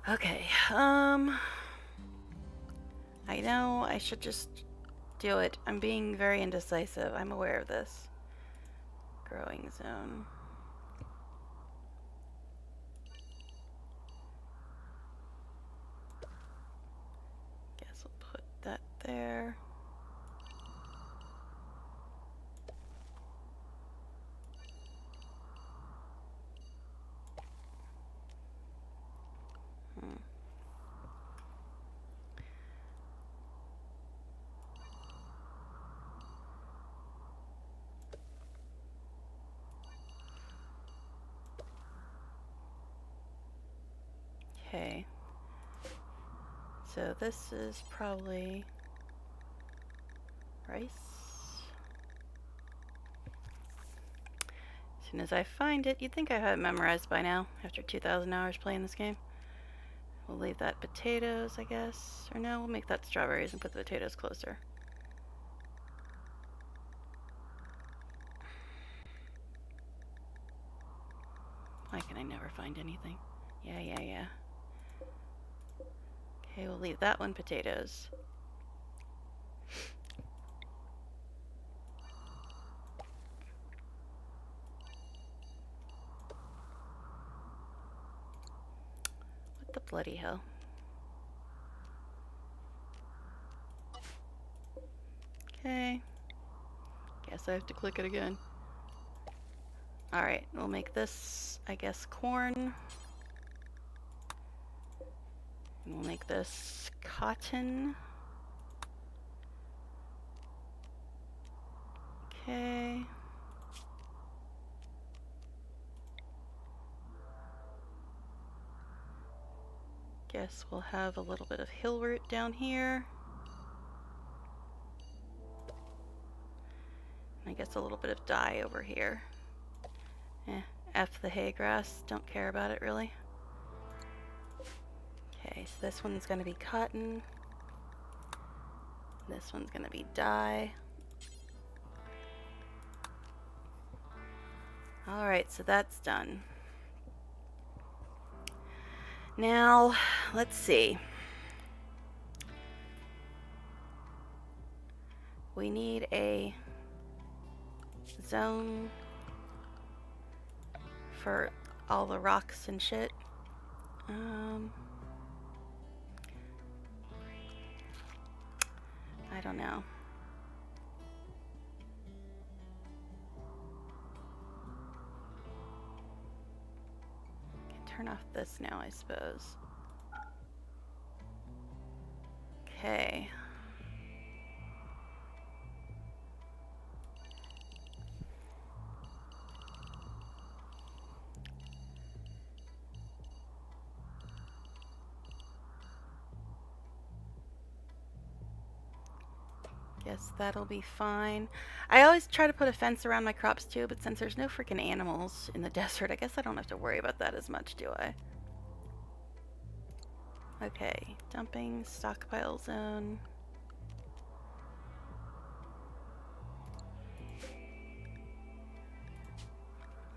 [SPEAKER 1] Okay, I know I should just do it. I'm being very indecisive. I'm aware of this. Growing zone. Guess we'll put that there. Okay. So this is probably rice. As soon as I find it, you'd think I have it memorized by now, after 2,000 hours playing this game. We'll leave that potatoes, I guess. Or no, we'll make that strawberries and put the potatoes closer. Why can I never find anything? Yeah. Okay, we'll leave that one potatoes. What the bloody hell? Okay. Guess I have to click it again. Alright, we'll make this, I guess, corn. And we'll make this cotton. Okay. Guess we'll have a little bit of hill root down here. I guess a little bit of dye over here. F the hay grass. Don't care about it really. Okay, so this one's going to be cotton. This one's going to be dye. Alright, so that's done. Now, let's see. We need a zone for all the rocks and shit. I don't know. Can turn off this now, I suppose. Okay. Guess that'll be fine. I always try to put a fence around my crops too, but since there's no freaking animals in the desert, I guess I don't have to worry about that as much, do I? Okay, dumping, stockpile zone.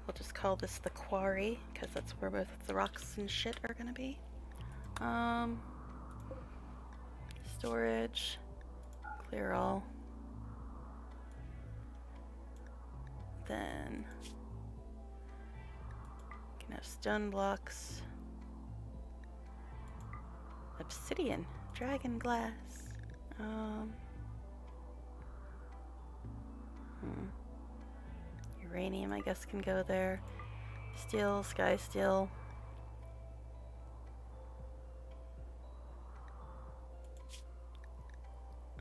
[SPEAKER 1] We'll just call this the quarry, because that's where both the rocks and shit are gonna be. Storage. Clear all. Then can have stone blocks. Obsidian. Dragon glass. Uranium, I guess, can go there. Steel, sky steel.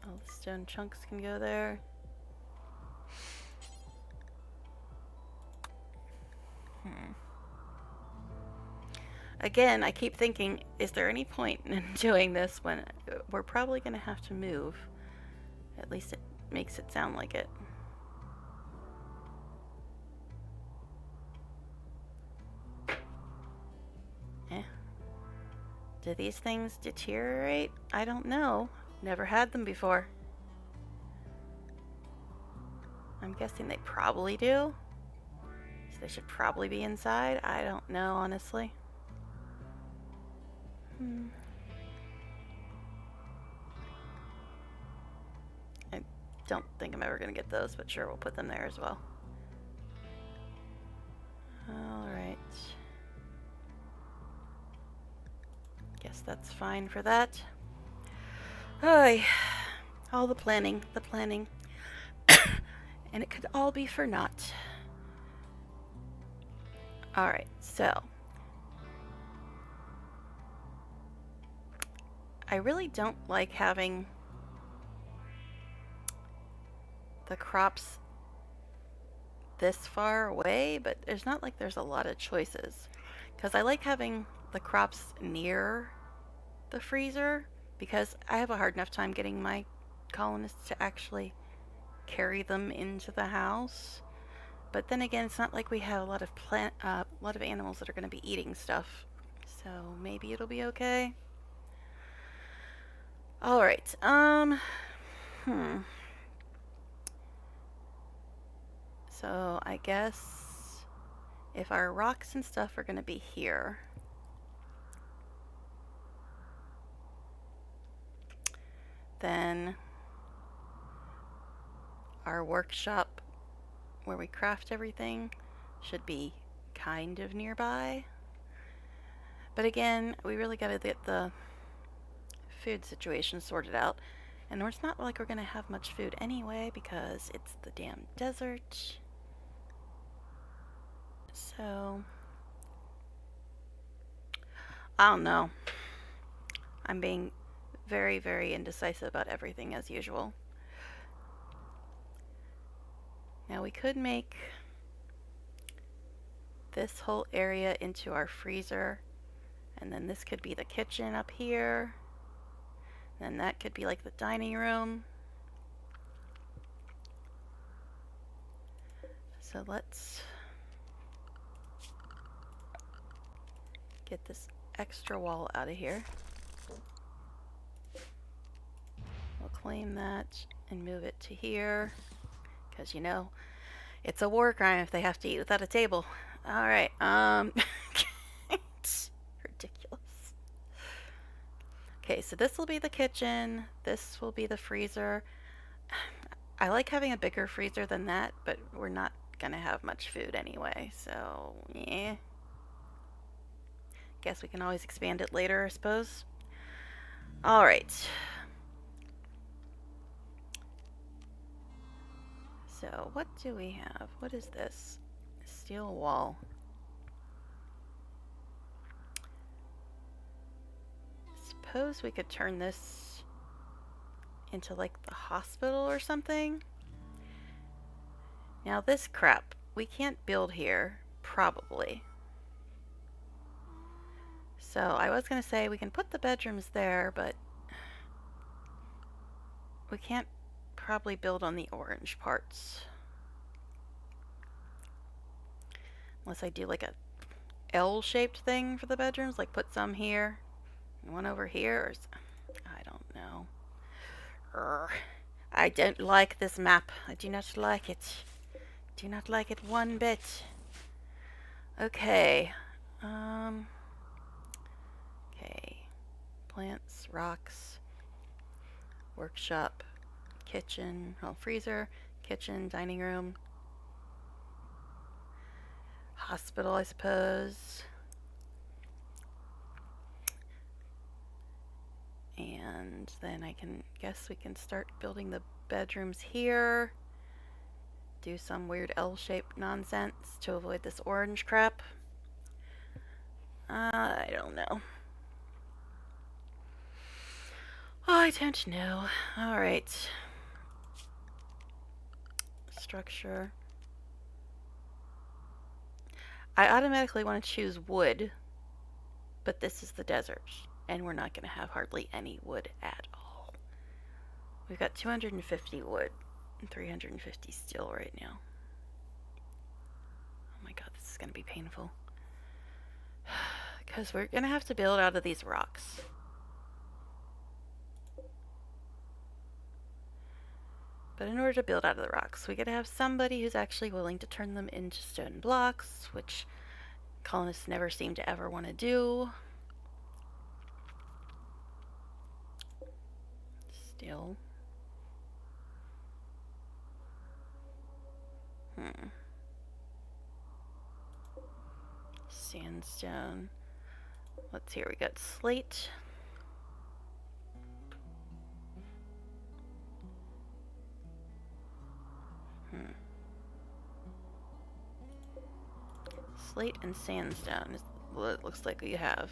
[SPEAKER 1] All the stone chunks can go there. Again, I keep thinking, is there any point in doing this when we're probably going to have to move? At least it makes it sound like it. Do these things deteriorate? I don't know. Never had them before. I'm guessing they probably do. So they should probably be inside. I don't know, honestly. I don't think I'm ever going to get those, but sure, we'll put them there as well. Alright. Guess that's fine for that. Oy. All the planning. And it could all be for naught. Alright, so I really don't like having the crops this far away, but it's not like there's a lot of choices. Because I like having the crops near the freezer, because I have a hard enough time getting my colonists to actually carry them into the house. But then again, it's not like we have a lot of animals that are going to be eating stuff, so maybe it'll be okay. All right. So I guess if our rocks and stuff are going to be here, then our workshop where we craft everything should be kind of nearby. But again, we really got to get the food situation sorted out. And it's not like we're going to have much food anyway because it's the damn desert. So, I don't know. I'm being very, very indecisive about everything as usual. Now we could make this whole area into our freezer, and then this could be the kitchen up here. Then that could be like the dining room. So let's get this extra wall out of here. We'll claim that and move it to here, because you know, it's a war crime if they have to eat without a table. Alright, it's ridiculous. Okay, so this will be the kitchen, this will be the freezer. I like having a bigger freezer than that, but we're not gonna have much food anyway, so yeah. Guess we can always expand it later, I suppose. Alright. So, what do we have? What is this? Steel wall. Suppose we could turn this into like the hospital or something. Now this crap, we can't build here, probably. So I was gonna say we can put the bedrooms there, but we can't probably build on the orange parts. Unless I do like a L-shaped thing for the bedrooms, like put some here and one over here, or I don't know. I don't like this map. I do not like it. Do not like it one bit. Okay. Okay. Plants, rocks, workshop, kitchen, well, freezer, kitchen, dining room, hospital, I suppose. And then I can guess we can start building the bedrooms here. Do some weird L-shaped nonsense to avoid this orange crap. I don't know. I don't know. Alright. Structure. I automatically want to choose wood, but this is the desert, and we're not going to have hardly any wood at all. We've got 250 wood and 350 steel right now. Oh my god, this is going to be painful. Because we're going to have to build out of these rocks. But in order to build out of the rocks, we gotta have somebody who's actually willing to turn them into stone blocks, which colonists never seem to ever want to do. Still. Sandstone. Let's see, we got slate. Slate and sandstone is what it looks like we have.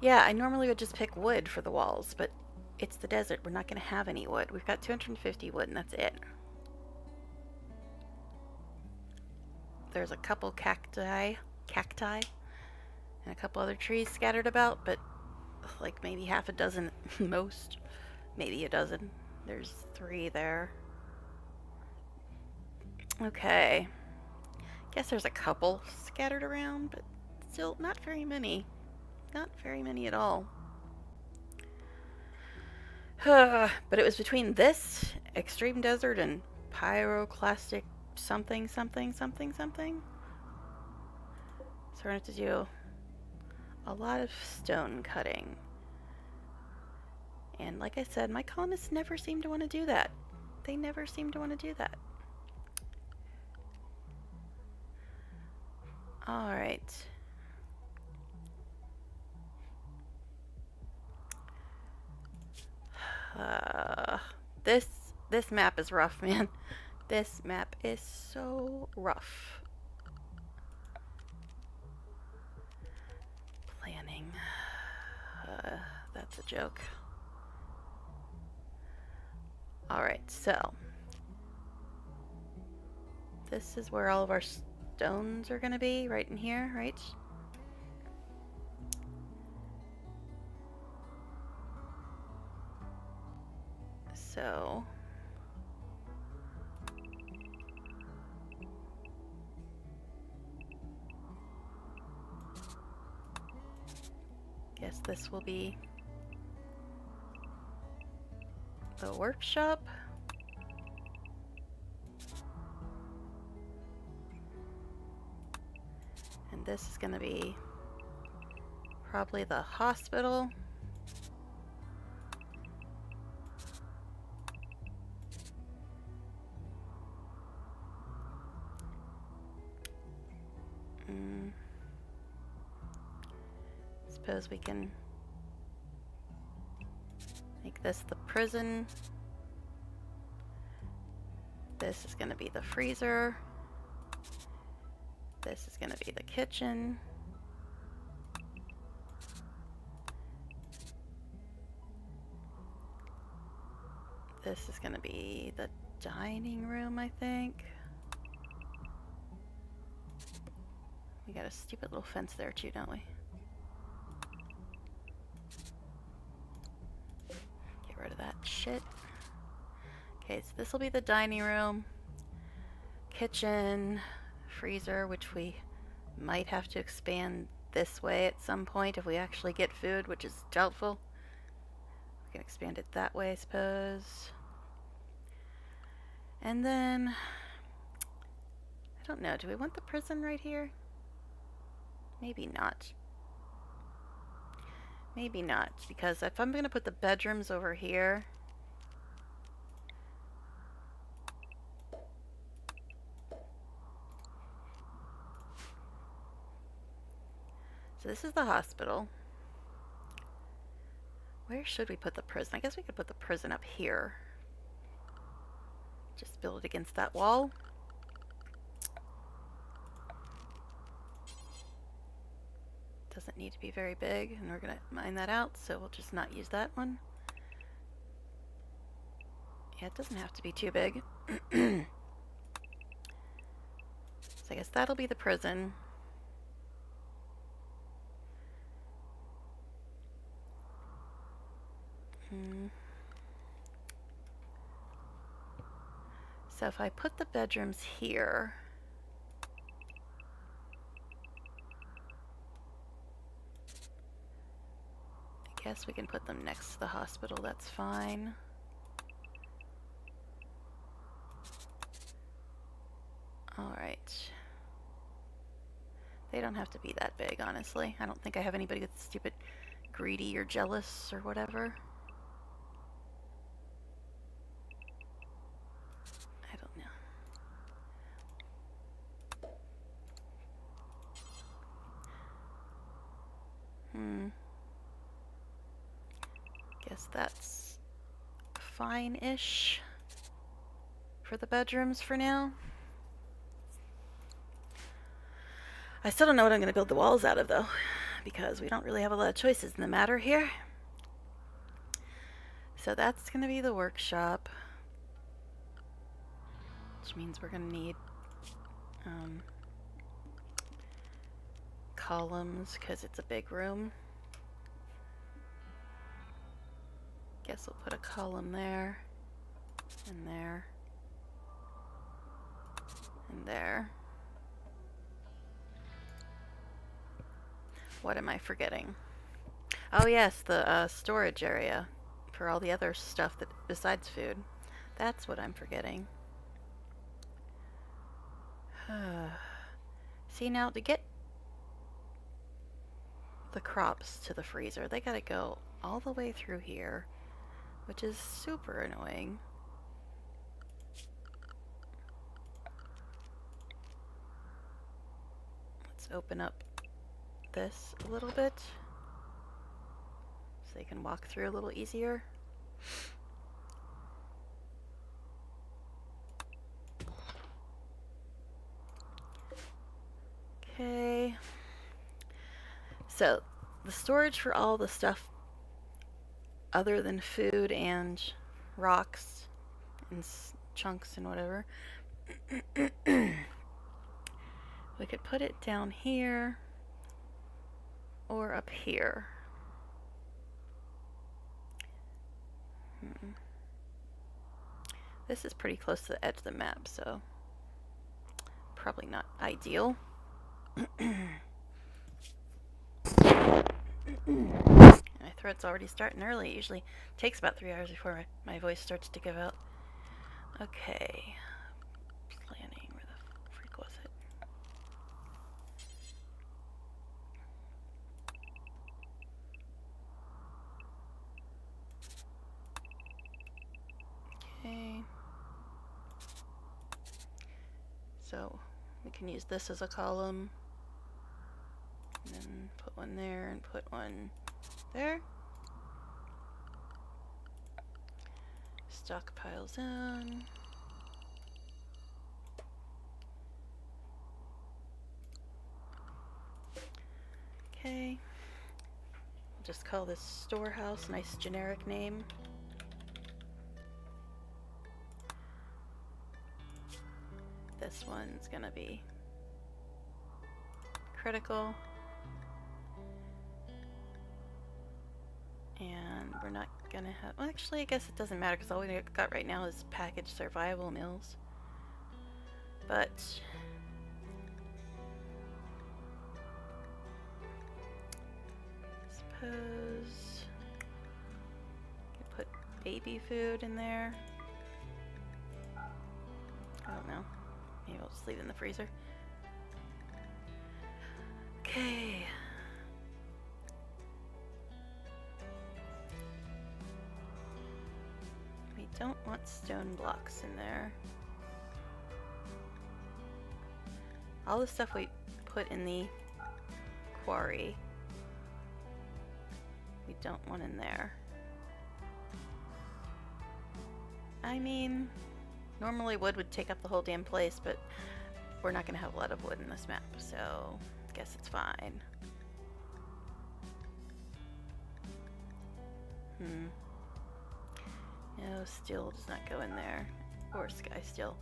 [SPEAKER 1] Yeah, I normally would just pick wood for the walls, but it's the desert. We're not going to have any wood. We've got 250 wood, and that's it. There's a couple cacti, and a couple other trees scattered about, but like maybe half a dozen at most. Maybe a dozen. There's 3 there. Okay. Guess there's a couple scattered around, but still not very many. Not very many at all. But it was between this extreme desert and pyroclastic something. So we're gonna have to do a lot of stone cutting. And like I said, my colonists never seem to want to do that. They never seem to want to do that. Alright. This map is rough, man. This map is so rough. Planning. That's a joke. Alright, so this is where all of our stones are gonna be, right in here, right? So guess this will be the workshop. And this is going to be probably the hospital. Suppose we can make this the prison. This is going to be the freezer. This is going to be the kitchen. This is going to be the dining room, I think. We got a stupid little fence there too, don't we? Get rid of that shit. Okay, so this will be the dining room, kitchen, freezer, which we might have to expand this way at some point if we actually get food, which is doubtful. We can expand it that way, I suppose. And then, I don't know, do we want the prison right here? Maybe not. Maybe not, because if I'm going to put the bedrooms over here, so this is the hospital. Where should we put the prison? I guess we could put the prison up here. Just build it against that wall. Doesn't need to be very big, and we're going to mine that out, so we'll just not use that one. Yeah, it doesn't have to be too big. So I guess that'll be the prison. So if I put the bedrooms here, I guess we can put them next to the hospital, that's fine. Alright. They don't have to be that big, honestly. I don't think I have anybody that's stupid greedy or jealous or whatever. I don't know. Guess that's fine-ish for the bedrooms for now. I still don't know what I'm going to build the walls out of, though, because we don't really have a lot of choices in the matter here. So that's going to be the workshop, which means we're going to need columns because it's a big room. Guess we'll put a column there, and there, and there. What am I forgetting? Oh yes, the storage area for all the other stuff that besides food. That's what I'm forgetting. See, now to get the crops to the freezer, they gotta go all the way through here, which is super annoying. Let's open up this a little bit so they can walk through a little easier. Okay. So, the storage for all the stuff other than food and rocks and chunks and whatever, we could put it down here or up here. This is pretty close to the edge of the map, so probably not ideal. My throat's already starting early. It usually takes about 3 hours before my voice starts to give out. Okay. Planning. Where the freak was it? Okay. So we can use this as a column. And then put one there and put one there. Stockpile zone. Okay. I'll just call this storehouse, nice generic name. This one's gonna be critical. And we're not gonna have, well, actually I guess it doesn't matter because all we got right now is packaged survival meals. But suppose I put baby food in there. I don't know. Maybe I'll just leave it in the freezer. Okay. We don't want stone blocks in there. All the stuff we put in the quarry, we don't want in there. I mean, normally wood would take up the whole damn place, but we're not gonna have a lot of wood in this map, so I guess it's fine. No, steel does not go in there. Or sky steel.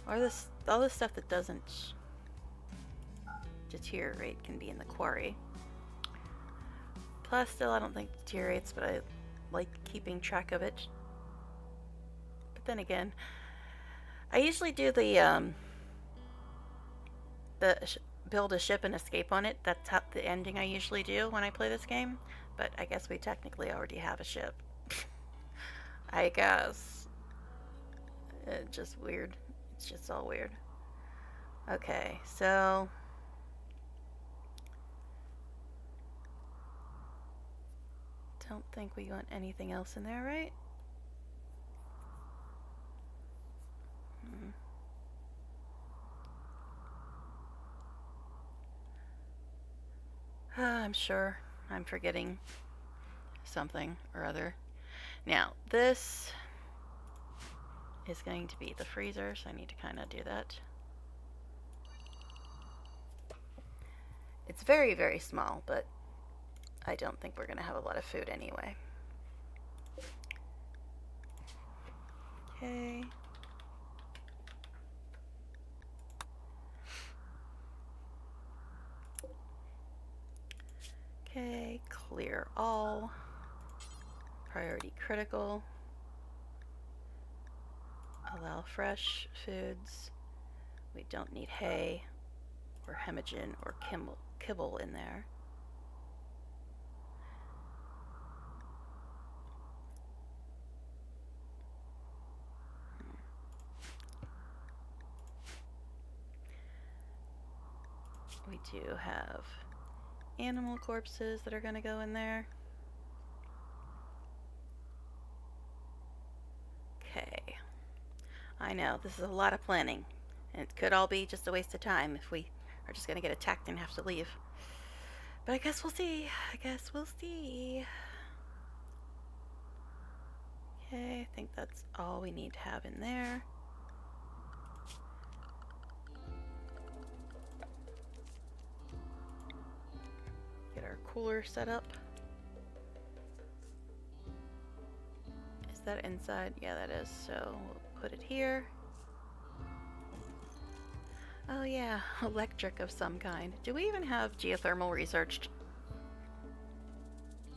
[SPEAKER 1] Or this, all the stuff that doesn't deteriorate can be in the quarry. Plasteel I don't think deteriorates, but I like keeping track of it. But then again, I usually do the build a ship and escape on it. That's how, the ending I usually do when I play this game. But I guess we technically already have a ship. I guess. It's just weird. It's just all weird. Okay, so don't think we want anything else in there, right? I'm sure I'm forgetting something or other. Now, this is going to be the freezer, so I need to kind of do that. It's very, very small, but I don't think we're going to have a lot of food anyway. Okay. Okay, clear all. Priority critical. Allow fresh foods. We don't need hay or hemagen or kibble in there. We do have animal corpses that are going to go in there. Okay. I know, this is a lot of planning. And it could all be just a waste of time if we are just going to get attacked and have to leave. But I guess we'll see. I guess we'll see. Okay, I think that's all we need to have in there. Get our cooler set up. Is that inside? Yeah, that is. So we'll put it here. Oh yeah, electric of some kind. Do we even have geothermal researched?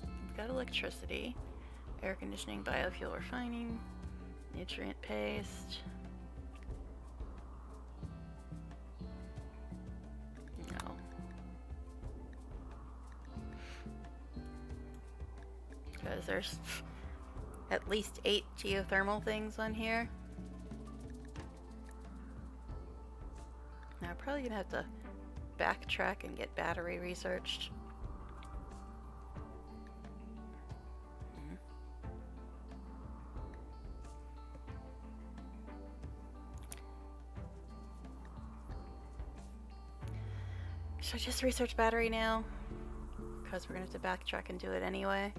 [SPEAKER 1] We've got electricity, air conditioning, biofuel refining. Nutrient paste. No. Because there's at least 8 geothermal things on here. Now I'm probably gonna have to backtrack and get battery researched. Should I just research battery now? Because we're gonna have to backtrack and do it anyway.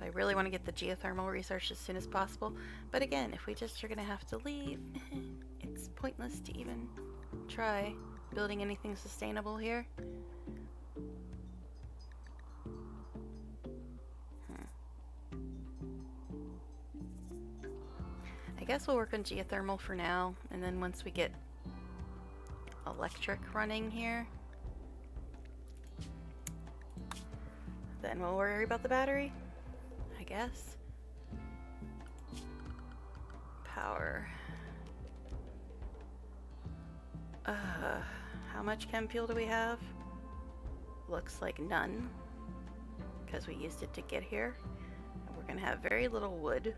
[SPEAKER 1] I really want to get the geothermal research as soon as possible. But again, if we just are gonna have to leave, it's pointless to even try building anything sustainable here. I guess we'll work on geothermal for now, and then once we get electric running here, then we'll worry about the battery, I guess. Power. How much chem fuel do we have? Looks like none, because we used it to get here. And we're gonna have very little wood.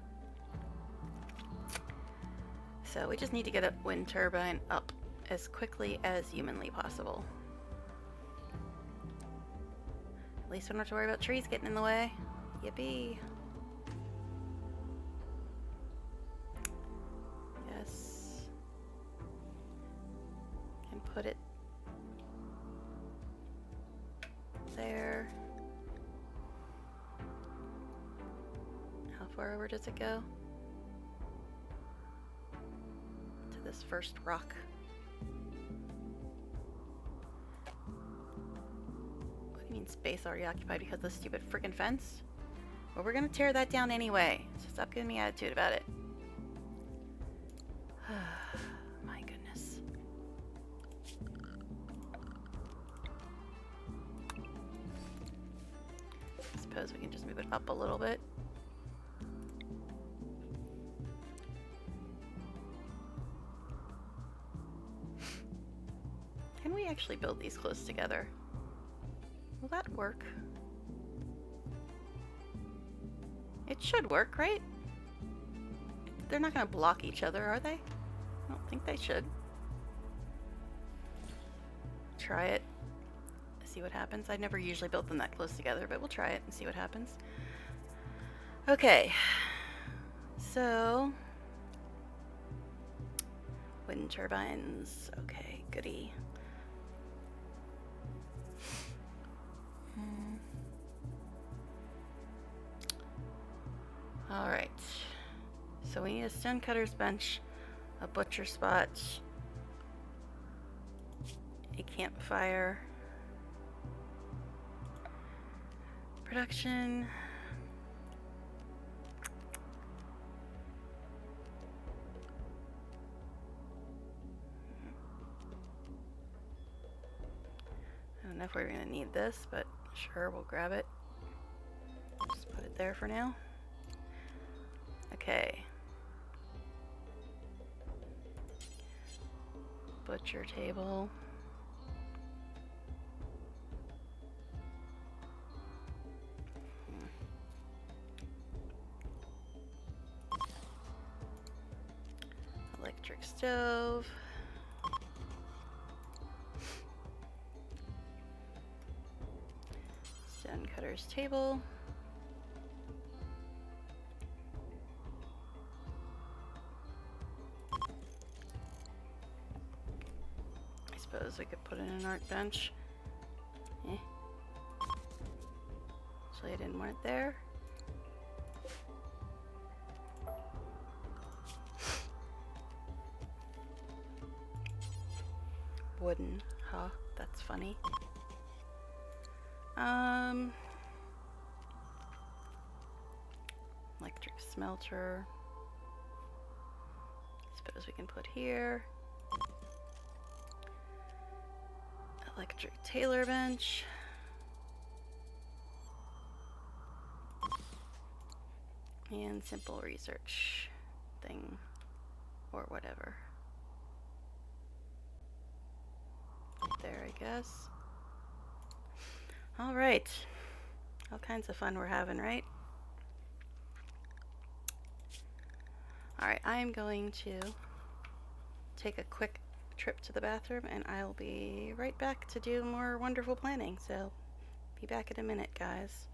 [SPEAKER 1] So we just need to get a wind turbine up as quickly as humanly possible. At least we don't have to worry about trees getting in the way. Yippee. Yes. Can put it there. How far over does it go? To this first rock. What do you mean space already occupied because of the stupid freaking fence? Well, we're gonna tear that down anyway, so stop giving me attitude about it. My goodness. I suppose we can just move it up a little bit. Can we actually build these close together? Will that work? It should work, right? They're not going to block each other, are they? I don't think they should. Try it. See what happens. I've never usually built them that close together, but we'll try it and see what happens. Okay. So, wind turbines. Okay, goody. Alright, so we need a stonecutter's bench, a butcher spot, a campfire, production, I don't know if we're going to need this, but sure, we'll grab it. Just put it there for now. Okay. Butcher table. Electric stove. Stonecutter's table. Suppose we could put in an art bench. Actually, I didn't want it there. Wooden, huh? That's funny. Electric smelter. Suppose we can put here. Electric tailor bench. And simple research. thing or whatever. Right there, I guess. All right. All kinds of fun we're having, right? All right, I'm going to take a quick trip to the bathroom, and I'll be right back to do more wonderful planning. So, be back in a minute, guys.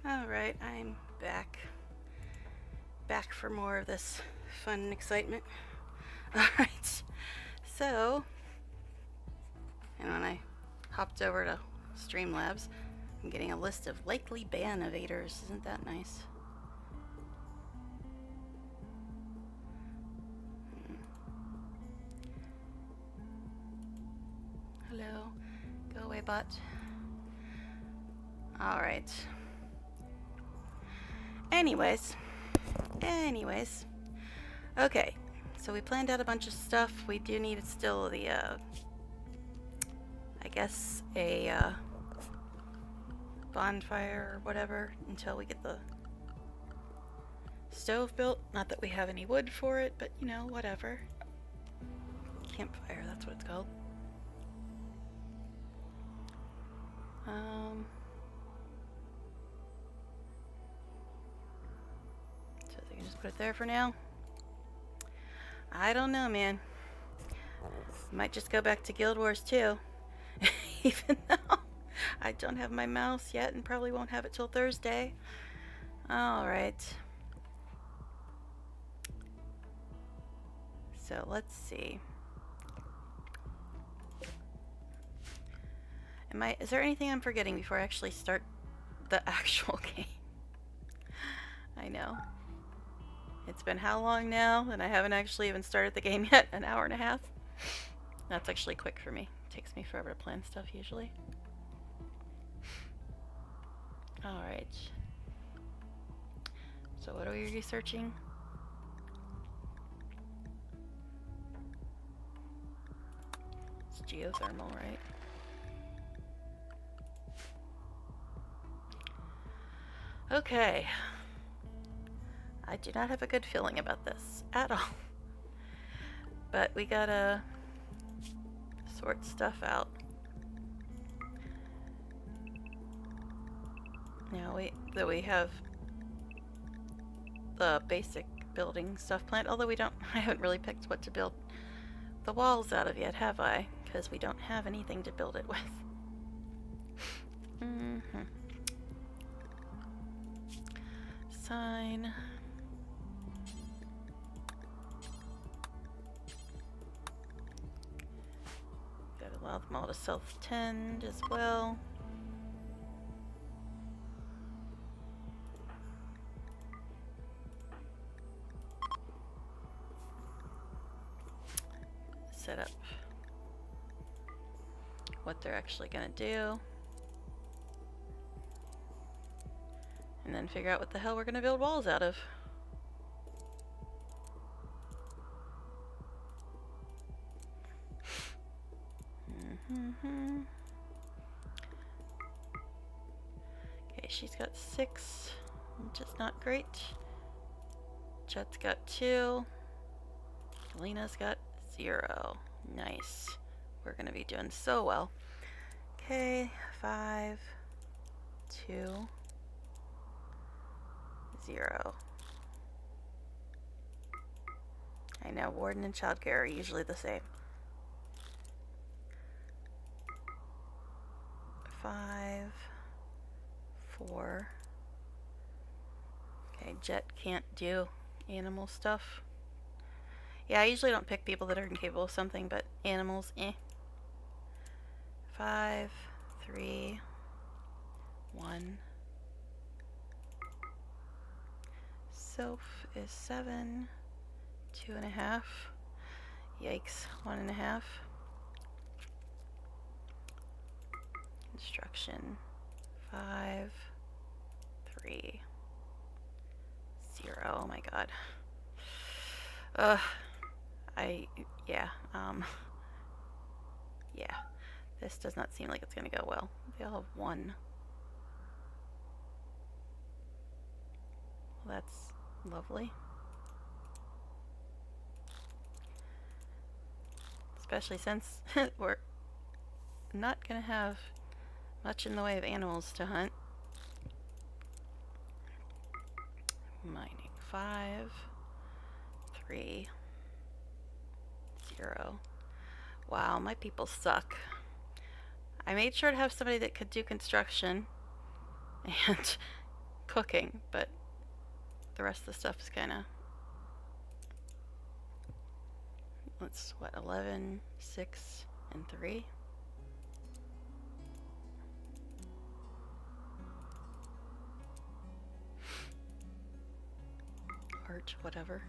[SPEAKER 1] All right, I'm back. Back for more of this fun and excitement. All right, so, and when I hopped over to Streamlabs, I'm getting a list of likely ban evaders. Isn't that nice? Hello. Go away, bot. Alright. Anyways. Okay. So we planned out a bunch of stuff. We do need still the, I guess, a, bonfire or whatever until we get the stove built. Not that we have any wood for it, but, you know, whatever. Campfire, that's what it's called. So they can just put it there for now. I don't know, man. Might just go back to Guild Wars 2. Even though I don't have my mouse yet and probably won't have it till Thursday. Alright. So let's see. Is there anything I'm forgetting before I actually start the actual game? I know. It's been how long now? And I haven't actually even started the game yet. An hour and a half? That's actually quick for me. It takes me forever to plan stuff usually. Alright. So what are we researching? It's geothermal, right? Okay. I do not have a good feeling about this at all. But we gotta sort stuff out. Now we have the basic building stuff planned, although I haven't really picked what to build the walls out of yet, have I? Because we don't have anything to build it with. Sign. Gotta allow them all to self-tend as well. Set up what they're actually gonna do. And then figure out what the hell we're gonna build walls out of. Okay, she's got 6, which is not great. Chet's got 2. Lena's got 0. Nice. We're gonna be doing so well. Okay, 5, 2, 0. I know, warden and childcare are usually the same. 5, 4. Okay, Jet can't do animal stuff. Yeah, I usually don't pick people that are incapable of something, but animals, eh. 5, 3, 1. Soph is 7, 2.5. Yikes, 1.5. Construction, 5, 3, 0. Oh my god. Yeah. Yeah. This does not seem like it's gonna go well. They all have 1. Well, that's lovely. Especially since we're not gonna have much in the way of animals to hunt. Mining, 5, 3, 0. Wow, my people suck. I made sure to have somebody that could do construction and cooking, but the rest of the stuff is kind of... Let's, 11, 6, and 3? Art, whatever.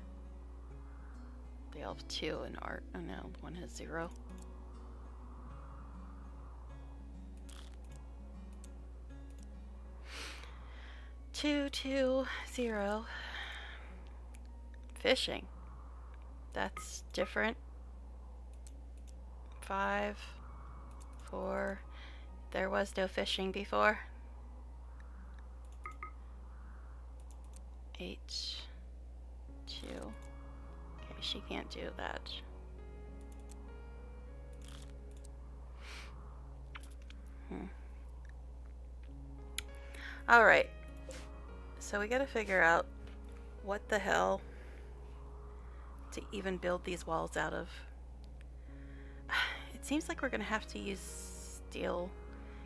[SPEAKER 1] They all have 2 in art. Oh no, one has 0. Two, 2, 0. Fishing. That's different. 5, 4. There was no fishing before. 8, 2. Okay, she can't do that. Alright. So we gotta figure out what the hell to even build these walls out of. It seems like we're gonna have to use steel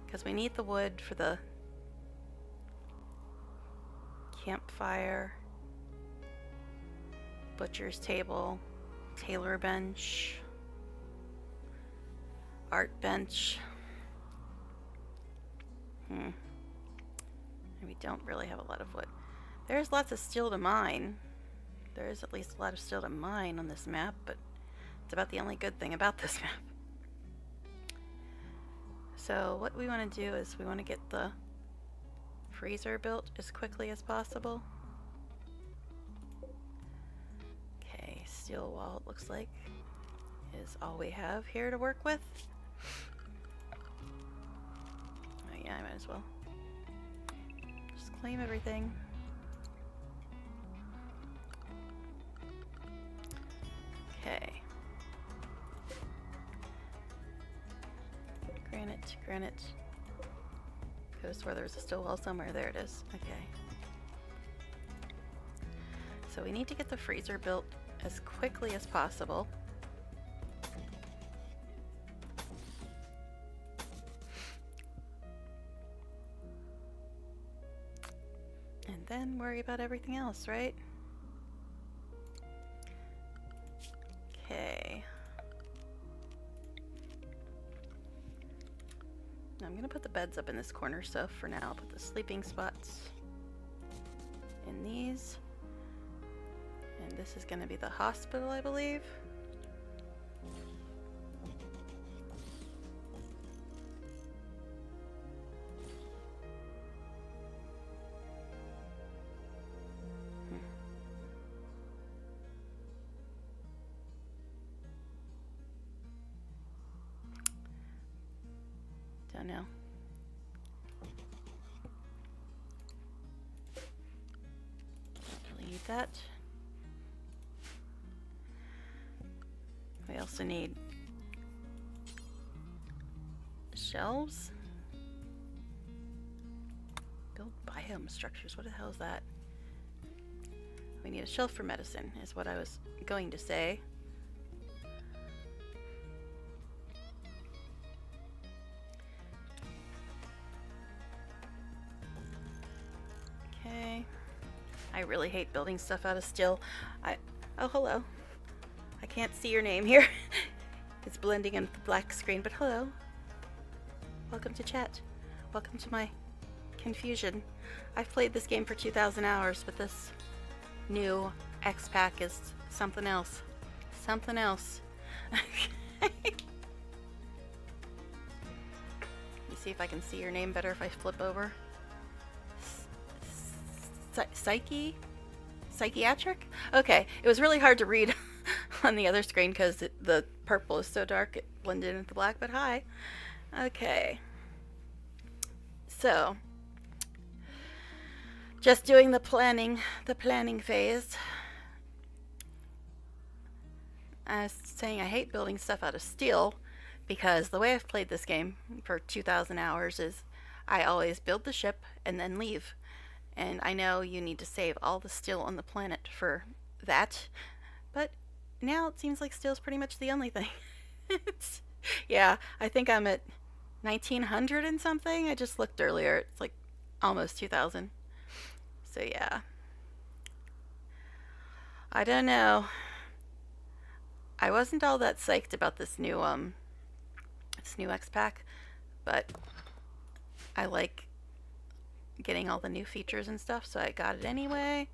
[SPEAKER 1] because we need the wood for the campfire, butcher's table, tailor bench, art bench. And we don't really have a lot of wood. There's lots of steel to mine. There is at least a lot of steel to mine on this map, but it's about the only good thing about this map. So what we want to do is we want to get the freezer built as quickly as possible. Okay, steel wall it looks like is all we have here to work with. Oh yeah, I might as well just claim everything. Okay. Granite, granite, Could have swore there was a still wall somewhere. There it is. Okay. So we need to get the freezer built as quickly as possible. And then worry about everything else, right? Okay. I'm gonna put the beds up in this corner, so for now I'll put the sleeping spots in these. And this is gonna be the hospital, I believe. Don't know. Don't really need that. We also need shelves. Build biome structures. What the hell is that? We need a shelf for medicine, is what I was going to say. Okay. I really hate building stuff out of steel. Oh, hello. I can't see your name here. It's blending in the black screen, but hello. Welcome to chat. Welcome to my confusion. I've played this game for 2,000 hours, but this new xpac is something else. Something else. Let me see if I can see your name better if I flip over. Psychiatric? Okay, it was really hard to read on the other screen because the purple is so dark it blended in with the black, but hi. Okay. So, just doing the planning phase. I was saying I hate building stuff out of steel because the way I've played this game for 2,000 hours is I always build the ship and then leave. And I know you need to save all the steel on the planet for that, but now it seems like steel's pretty much the only thing. Yeah, I think I'm at 1900 and something. I just looked earlier. It's like almost 2000. So yeah. I don't know. I wasn't all that psyched about this new xpac, but I like getting all the new features and stuff, so I got it anyway.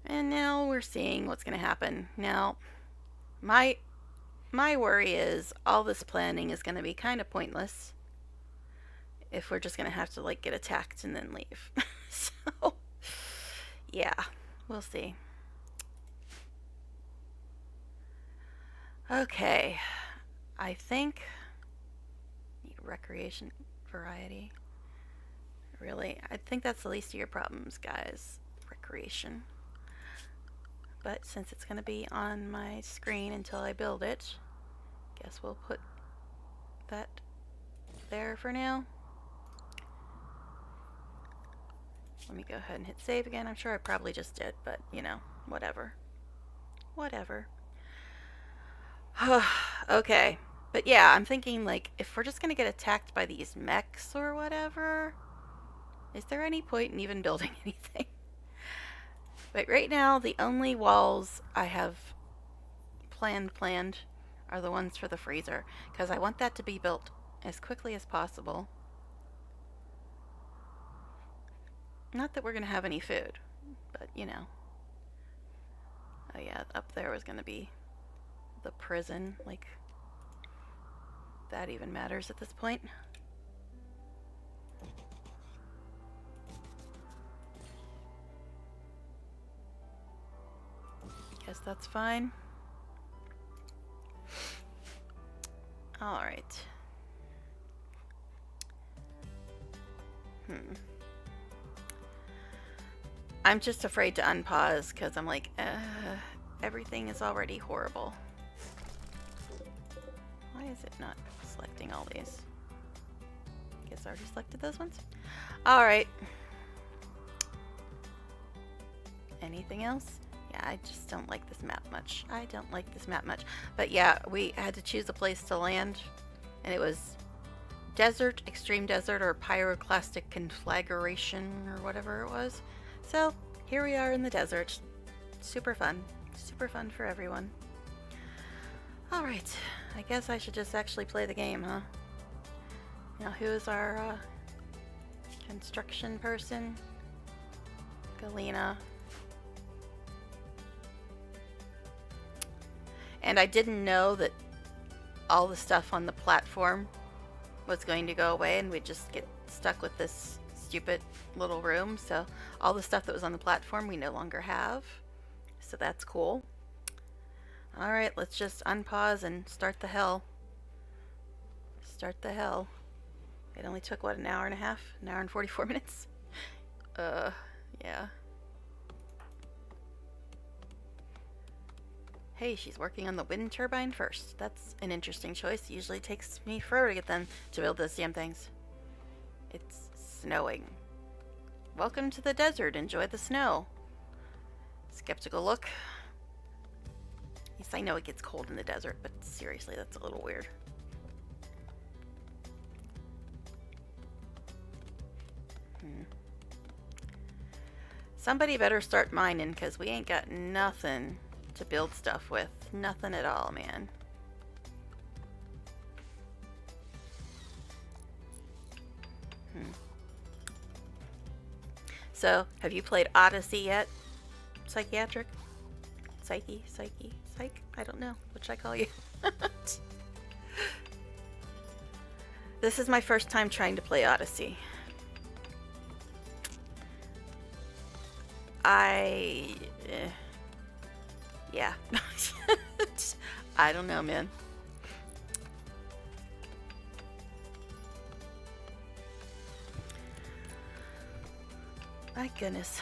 [SPEAKER 1] And now we're seeing what's going to happen. Now, my worry is all this planning is going to be kind of pointless if we're just going to have to like get attacked and then leave. So, yeah, we'll see. Okay, I think need recreation variety. Really, I think that's the least of your problems, guys. Recreation. But since it's going to be on my screen until I build it, guess we'll put that there for now. Let me go ahead and hit save again. I'm sure I probably just did, but you know, whatever. Whatever. Okay. But yeah, I'm thinking like if we're just going to get attacked by these mechs or whatever, is there any point in even building anything? But right now, the only walls I have planned are the ones for the freezer, because I want that to be built as quickly as possible. Not that we're going to have any food, but you know. Oh yeah, up there was going to be the prison, like that even matters at this point. Guess that's fine. Alright. I'm just afraid to unpause because I'm like, everything is already horrible. Why is it not selecting all these? Guess I already selected those ones. Alright. Anything else? Yeah, I just don't like this map much. I don't like this map much. But yeah, we had to choose a place to land, and it was desert, extreme desert, or pyroclastic conflagration, or whatever it was. So here we are in the desert. Super fun. Super fun for everyone. Alright, I guess I should just actually play the game, huh? Now, who's our construction person? Galena. And I didn't know that all the stuff on the platform was going to go away and we'd just get stuck with this stupid little room. So all the stuff that was on the platform we no longer have. So that's cool. Alright, let's just unpause and start the hell. Start the hell. It only took, what, an hour and a half? An hour and 44 minutes? Yeah. Hey, she's working on the wind turbine first. That's an interesting choice. It usually takes me forever to get them to build those damn things. It's snowing. Welcome to the desert. Enjoy the snow. Skeptical look. Yes, I know it gets cold in the desert, but seriously, that's a little weird. Somebody better start mining, because we ain't got nothing to build stuff with. Nothing at all, man. So, have you played Odyssey yet? Psychiatric? Psych? I don't know. What should I call you? This is my first time trying to play Odyssey. Yeah. I don't know, man. My goodness.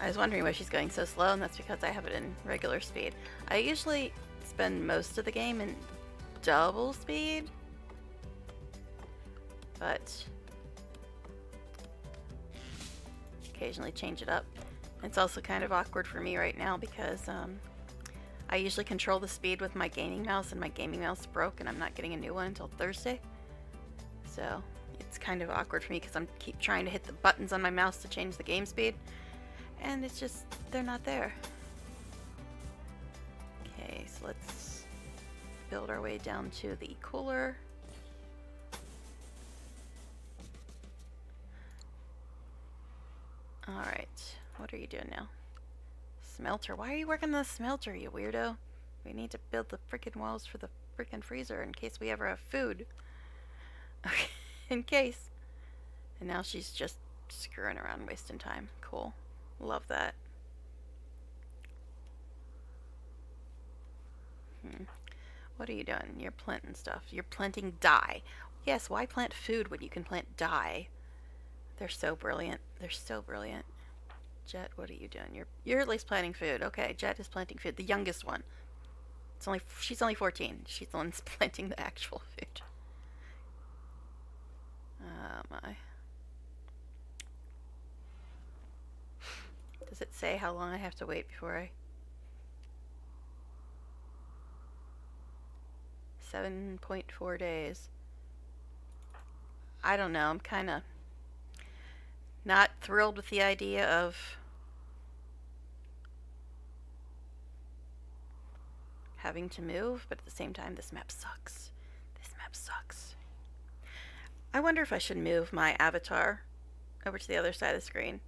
[SPEAKER 1] I was wondering why she's going so slow, and that's because I have it in regular speed. I usually spend most of the game in double speed, but occasionally change it up. It's also kind of awkward for me right now because I usually control the speed with my gaming mouse, and my gaming mouse broke, and I'm not getting a new one until Thursday. So it's kind of awkward for me because I'm keep trying to hit the buttons on my mouse to change the game speed, and it's just, they're not there. Okay, so let's build our way down to the cooler. Alright, what are you doing now? Smelter. Why are you working on the smelter, you weirdo? We need to build the frickin' walls for the frickin' freezer in case we ever have food. Okay, in case. And now she's just screwing around, wasting time. Cool. Love that. What are you doing? You're planting stuff. You're planting dye. Yes, why plant food when you can plant dye? They're so brilliant. They're so brilliant. Jet, what are you doing? You're at least planting food. Okay, Jet is planting food. The youngest one. She's only 14. She's the one that's planting the actual food. Oh my. Does it say how long I have to wait before I... 7.4 days. I don't know. I'm kind of not thrilled with the idea of having to move, but at the same time, this map sucks. This map sucks. I wonder if I should move my avatar over to the other side of the screen,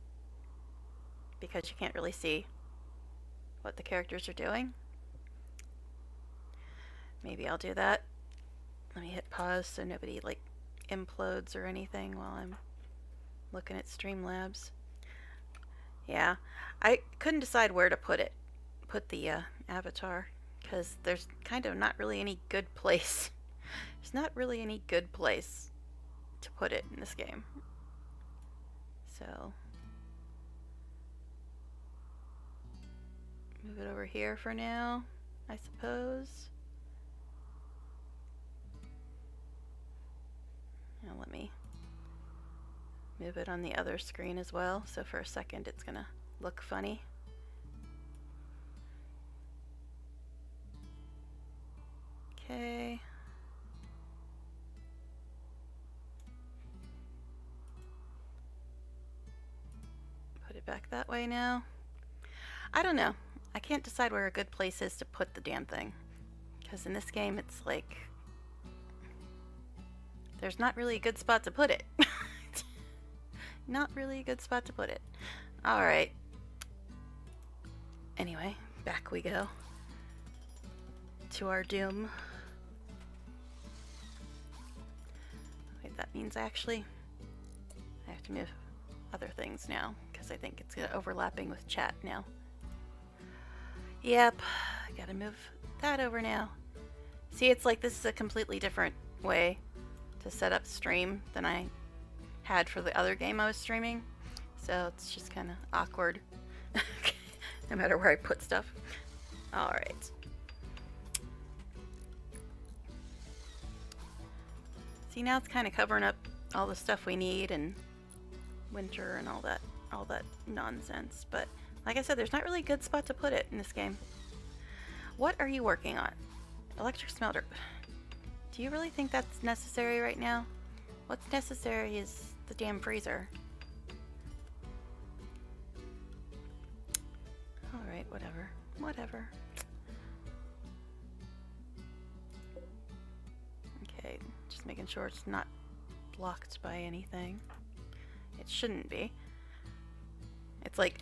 [SPEAKER 1] because you can't really see what the characters are doing. Maybe I'll do that. Let me hit pause so nobody like implodes or anything while I'm looking at Streamlabs. Yeah, I couldn't decide where to put the avatar, because there's kind of not really any good place. There's not really any good place to put it in this game. So move it over here for now, I suppose. Now let me Move it on the other screen as well, so for a second it's gonna look funny. Okay. Put it back that way now. I don't know. I can't decide where a good place is to put the damn thing. Because in this game it's like there's not really a good spot to put it. Not really a good spot to put it. Alright. Anyway, back we go. To our doom. Wait, that means actually I have to move other things now, because I think it's overlapping with chat now. Yep, I gotta move that over now. See, it's like this is a completely different way to set up stream than I had for the other game I was streaming. So it's just kind of awkward no matter where I put stuff. Alright. See, now it's kind of covering up all the stuff we need and winter and all that nonsense. But like I said, there's not really a good spot to put it in this game. What are you working on? Electric smelter. Do you really think that's necessary right now? What's necessary is the damn freezer. Alright, whatever. Whatever. Okay, just making sure it's not blocked by anything. It shouldn't be. It's like,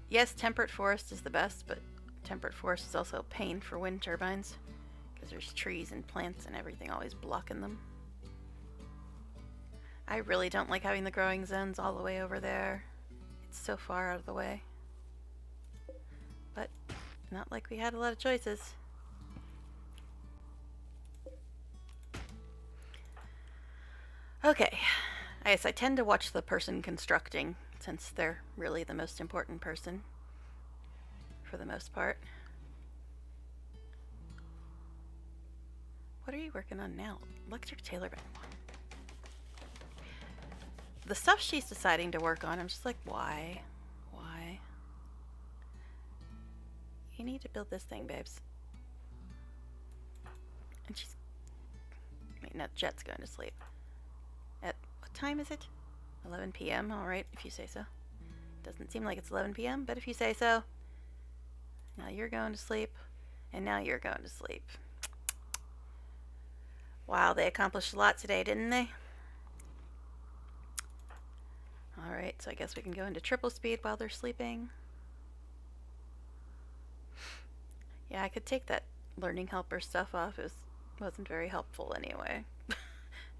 [SPEAKER 1] yes, temperate forest is the best, but temperate forest is also a pain for wind turbines because there's trees and plants and everything always blocking them. I really don't like having the growing zones all the way over there. It's so far out of the way. But not like we had a lot of choices. Okay, I guess I tend to watch the person constructing since they're really the most important person for the most part. What are you working on now? Electric tailor bench. The stuff she's deciding to work on, I'm just like, why? Why? You need to build this thing, babes. And she's... Wait, no, Jet's going to sleep. At what time is it? 11 p.m. Alright, if you say so. Doesn't seem like it's 11 p.m., but if you say so. Now you're going to sleep, and now you're going to sleep. Wow, they accomplished a lot today, didn't they? Alright, so I guess we can go into triple speed while they're sleeping. Yeah, I could take that learning helper stuff off. It wasn't very helpful anyway.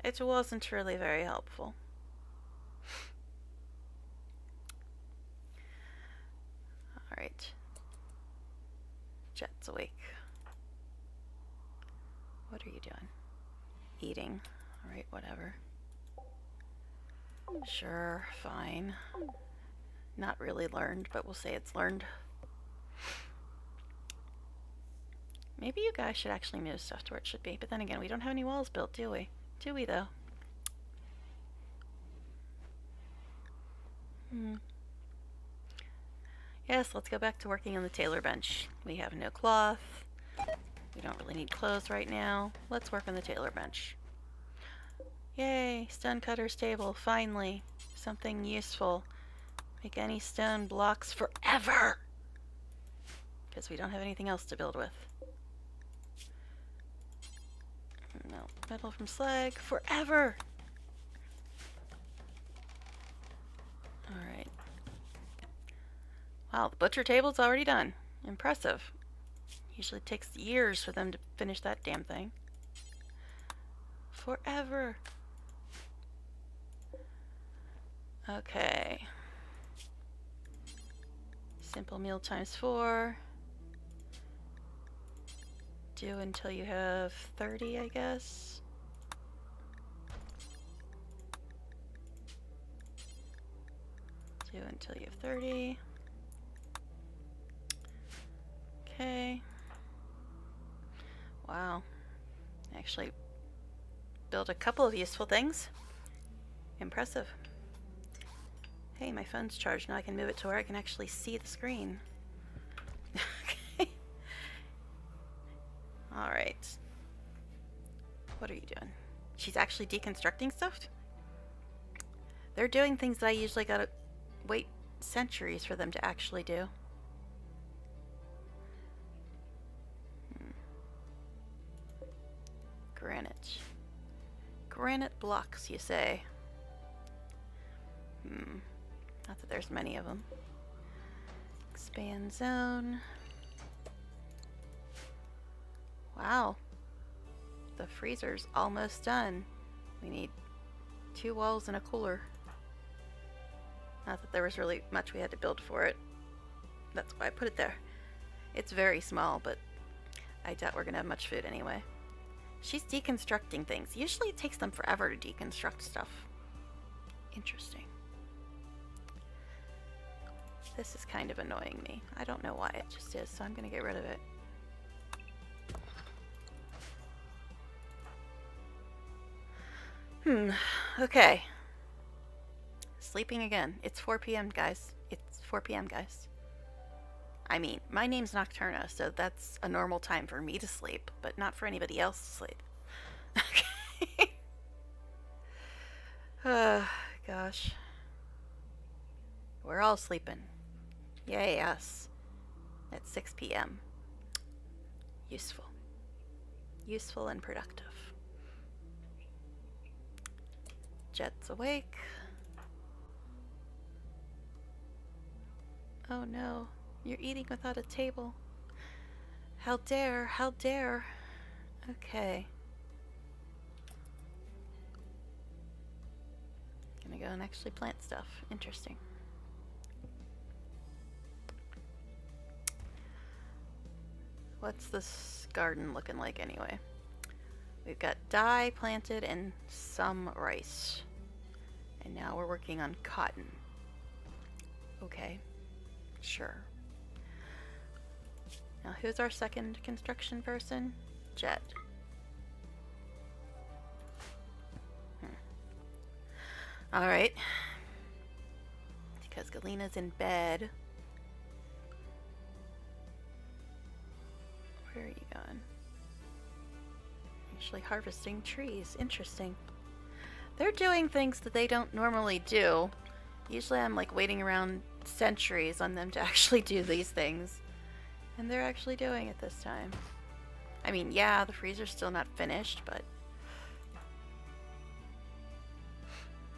[SPEAKER 1] It wasn't really very helpful. Alright. Jet's awake. What are you doing? Eating. Alright, whatever. Sure, fine. Not really learned, but we'll say it's learned. Maybe you guys should actually move stuff to where it should be. But then again, we don't have any walls built, do we? Do we, though? Yes, let's go back to working on the tailor bench. We have no cloth. We don't really need clothes right now. Let's work on the tailor bench. Yay, stone cutter's table, finally. Something useful. Make any stone blocks forever! Because we don't have anything else to build with. No, metal from slag, forever! Alright. Wow, the butcher table's already done. Impressive. Usually takes years for them to finish that damn thing. Forever. Okay. Simple meal times 4. Do until you have 30, I guess. Do until you have 30. Okay. Wow. Actually built a couple of useful things. Impressive. Hey, my phone's charged. Now I can move it to where I can actually see the screen. Okay. Alright. What are you doing? She's actually deconstructing stuff? They're doing things that I usually gotta wait centuries for them to actually do. Granite. Granite blocks, you say? Not that there's many of them. Expand zone. Wow. The freezer's almost done. We need 2 walls and a cooler. Not that there was really much we had to build for it. That's why I put it there. It's very small, but I doubt we're gonna have much food anyway. She's deconstructing things. Usually it takes them forever to deconstruct stuff. Interesting. This is kind of annoying me. I don't know why, it just is, so I'm gonna get rid of it. Okay. Sleeping again. It's 4 p.m., guys. It's 4 p.m., guys. I mean, my name's Nocturna, so that's a normal time for me to sleep, but not for anybody else to sleep. Okay. Gosh. We're all sleeping. Yay, us. At 6 p.m. Useful. Useful and productive. Jet's awake. Oh no, you're eating without a table. How dare, how dare. Okay. Gonna go and actually plant stuff. Interesting. What's this garden looking like anyway? We've got dye planted and some rice. And now we're working on cotton. Okay. Sure. Now who's our second construction person? Jet. Alright. Because Galena's in bed. Where are you going? Actually harvesting trees. Interesting. They're doing things that they don't normally do. Usually I'm like waiting around centuries on them to actually do these things. And they're actually doing it this time. I mean, yeah, the freezer's still not finished, but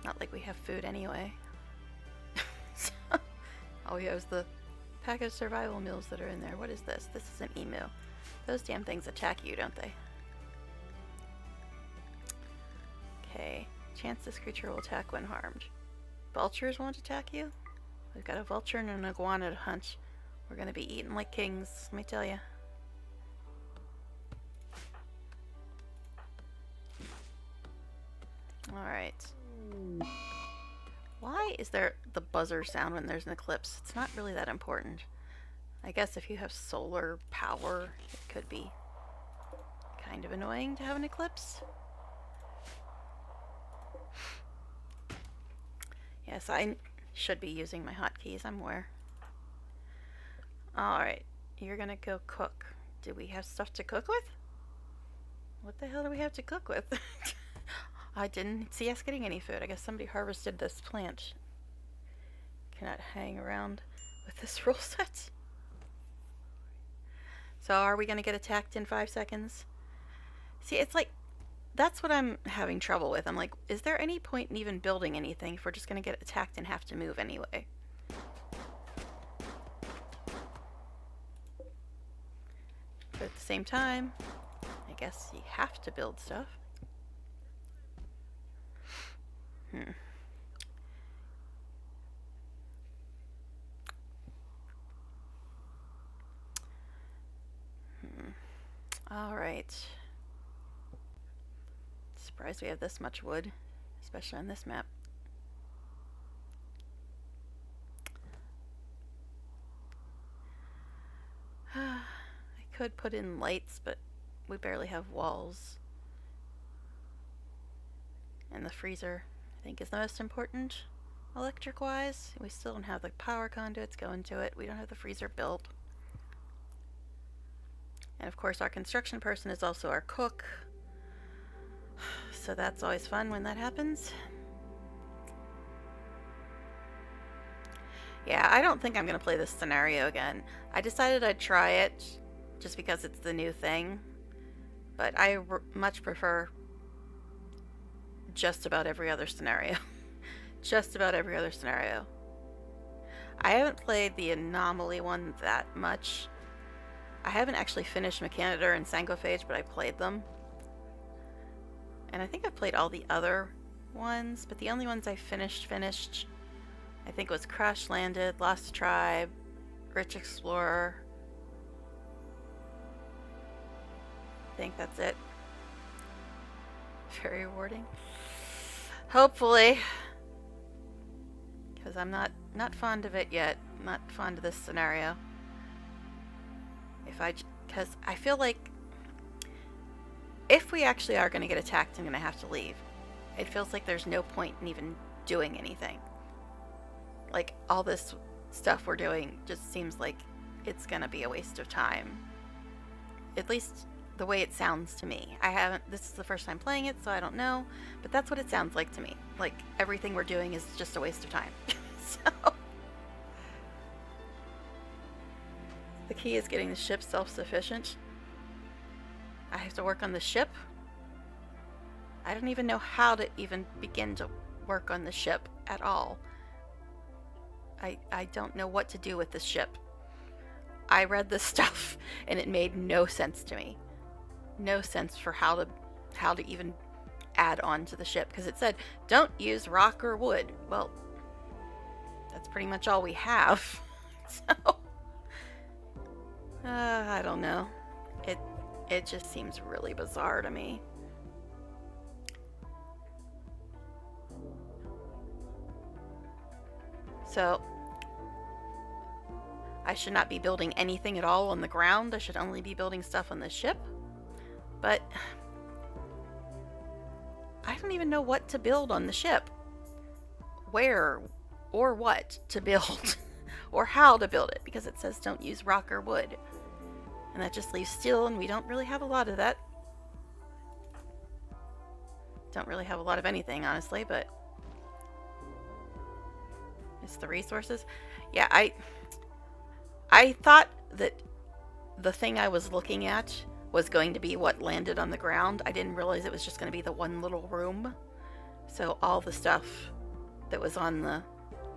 [SPEAKER 1] not like we have food anyway. So, all we have is the pack of survival meals that are in there. What is this? This is an emu. Those damn things attack you, don't they? Okay. Chance this creature will attack when harmed. Vultures won't attack you? We've got a vulture and an iguana to hunt. We're gonna be eating like kings, let me tell you. Alright. Why is there the buzzer sound when there's an eclipse? It's not really that important. I guess if you have solar power, it could be kind of annoying to have an eclipse. Yes, I should be using my hotkeys, I'm aware. Alright, you're gonna go cook. Do we have stuff to cook with? What the hell do we have to cook with? I didn't see us getting any food. I guess somebody harvested this plant. Cannot hang around with this rule set. So are we gonna get attacked in 5 seconds? See, it's like, that's what I'm having trouble with. I'm like, is there any point in even building anything if we're just gonna get attacked and have to move anyway? But at the same time, I guess you have to build stuff. Alright. Surprised we have this much wood, especially on this map. I could put in lights, but we barely have walls. And the freezer, I think, is the most important. electric-wise. We still don't have the power conduits going to it. We don't have the freezer built. And of course, our construction person is also our cook. So that's always fun when that happens. Yeah, I don't think I'm going to play this scenario again. I decided I'd try it just because it's the new thing. But I much prefer just about every other scenario. Just about every other scenario. I haven't played the anomaly one that much. I haven't actually finished Mechanitor and Sangophage, but I played them. And I think I've played all the other ones, but the only ones I finished, I think was Crash Landed, Lost Tribe, Rich Explorer. I think that's it. Very rewarding. Hopefully. Because I'm not fond of it yet. I'm not fond of this scenario. Because I feel like if we actually are going to get attacked, I'm going to have to leave. It feels like there's no point in even doing anything. Like, all this stuff we're doing just seems like it's going to be a waste of time. At least the way it sounds to me. This is the first time playing it, so I don't know, but that's what it sounds like to me. Like, everything we're doing is just a waste of time. So, the key is getting the ship self-sufficient. I have to work on the ship. I don't even know how to even begin to work on the ship at all. I don't know what to do with the ship. I read this stuff and it made no sense to me. No sense for how to even add on to the ship, because it said don't use rock or wood. Well, that's pretty much all we have. So I don't know. It just seems really bizarre to me. So I should not be building anything at all on the ground. I should only be building stuff on the ship. But I don't even know what to build on the ship. Where or what to build. Or how to build it, because it says don't use rock or wood. And that just leaves steel, and we don't really have a lot of that. Don't really have a lot of anything, honestly, but it's the resources. Yeah, I thought that the thing I was looking at was going to be what landed on the ground. I didn't realize it was just going to be the one little room. So all the stuff that was on the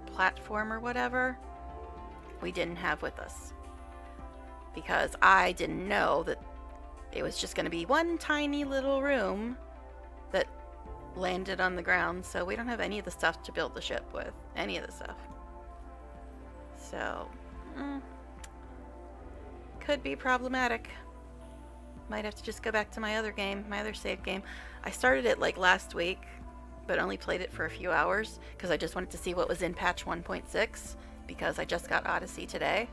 [SPEAKER 1] platform or whatever, we didn't have with us. Because I didn't know that it was just going to be one tiny little room that landed on the ground. So we don't have any of the stuff to build the ship with. Any of the stuff. So, could be problematic. Might have to just go back to my other game, my other save game. I started it like last week, but only played it for a few hours because I just wanted to see what was in patch 1.6 because I just got Odyssey today.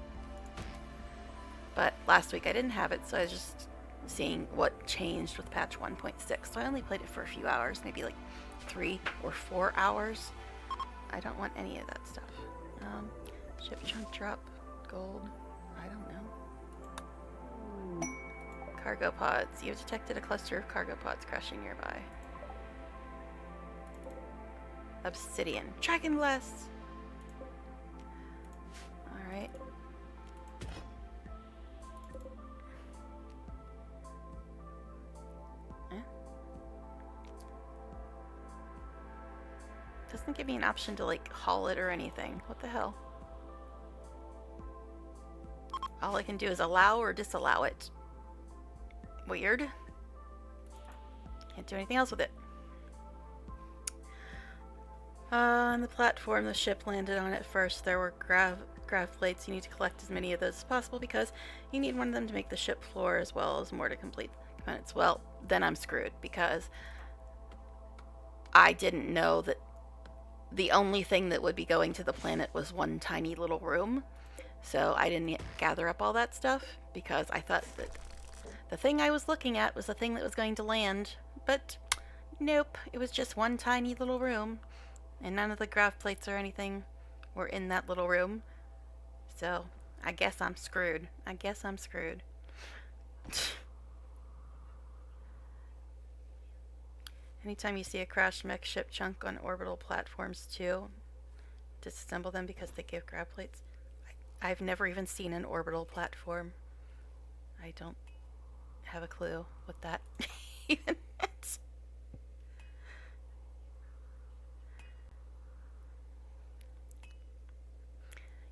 [SPEAKER 1] But last week I didn't have it, so I was just seeing what changed with patch 1.6. So I only played it for a few hours, maybe like 3 or 4 hours. I don't want any of that stuff. Ship chunk drop, gold, I don't know. Cargo pods. You have detected a cluster of cargo pods crashing nearby. Obsidian. Dragon glass! Alright. Doesn't give me an option to like haul it or anything. What the hell? All I can do is allow or disallow it. Weird. Can't do anything else with it. On the platform the ship landed on at first, there were grav plates. You need to collect as many of those as possible because you need one of them to make the ship floor as well as more to complete the components. Well, then I'm screwed because I didn't know that the only thing that would be going to the planet was one tiny little room. So I didn't gather up all that stuff because I thought that the thing I was looking at was the thing that was going to land. But nope, it was just one tiny little room. And none of the grav plates or anything were in that little room. So I guess I'm screwed. I guess I'm screwed. Anytime you see a crashed mech ship chunk on orbital platforms too, disassemble them because they give grab plates. I've never even seen an orbital platform. I don't have a clue what that even is.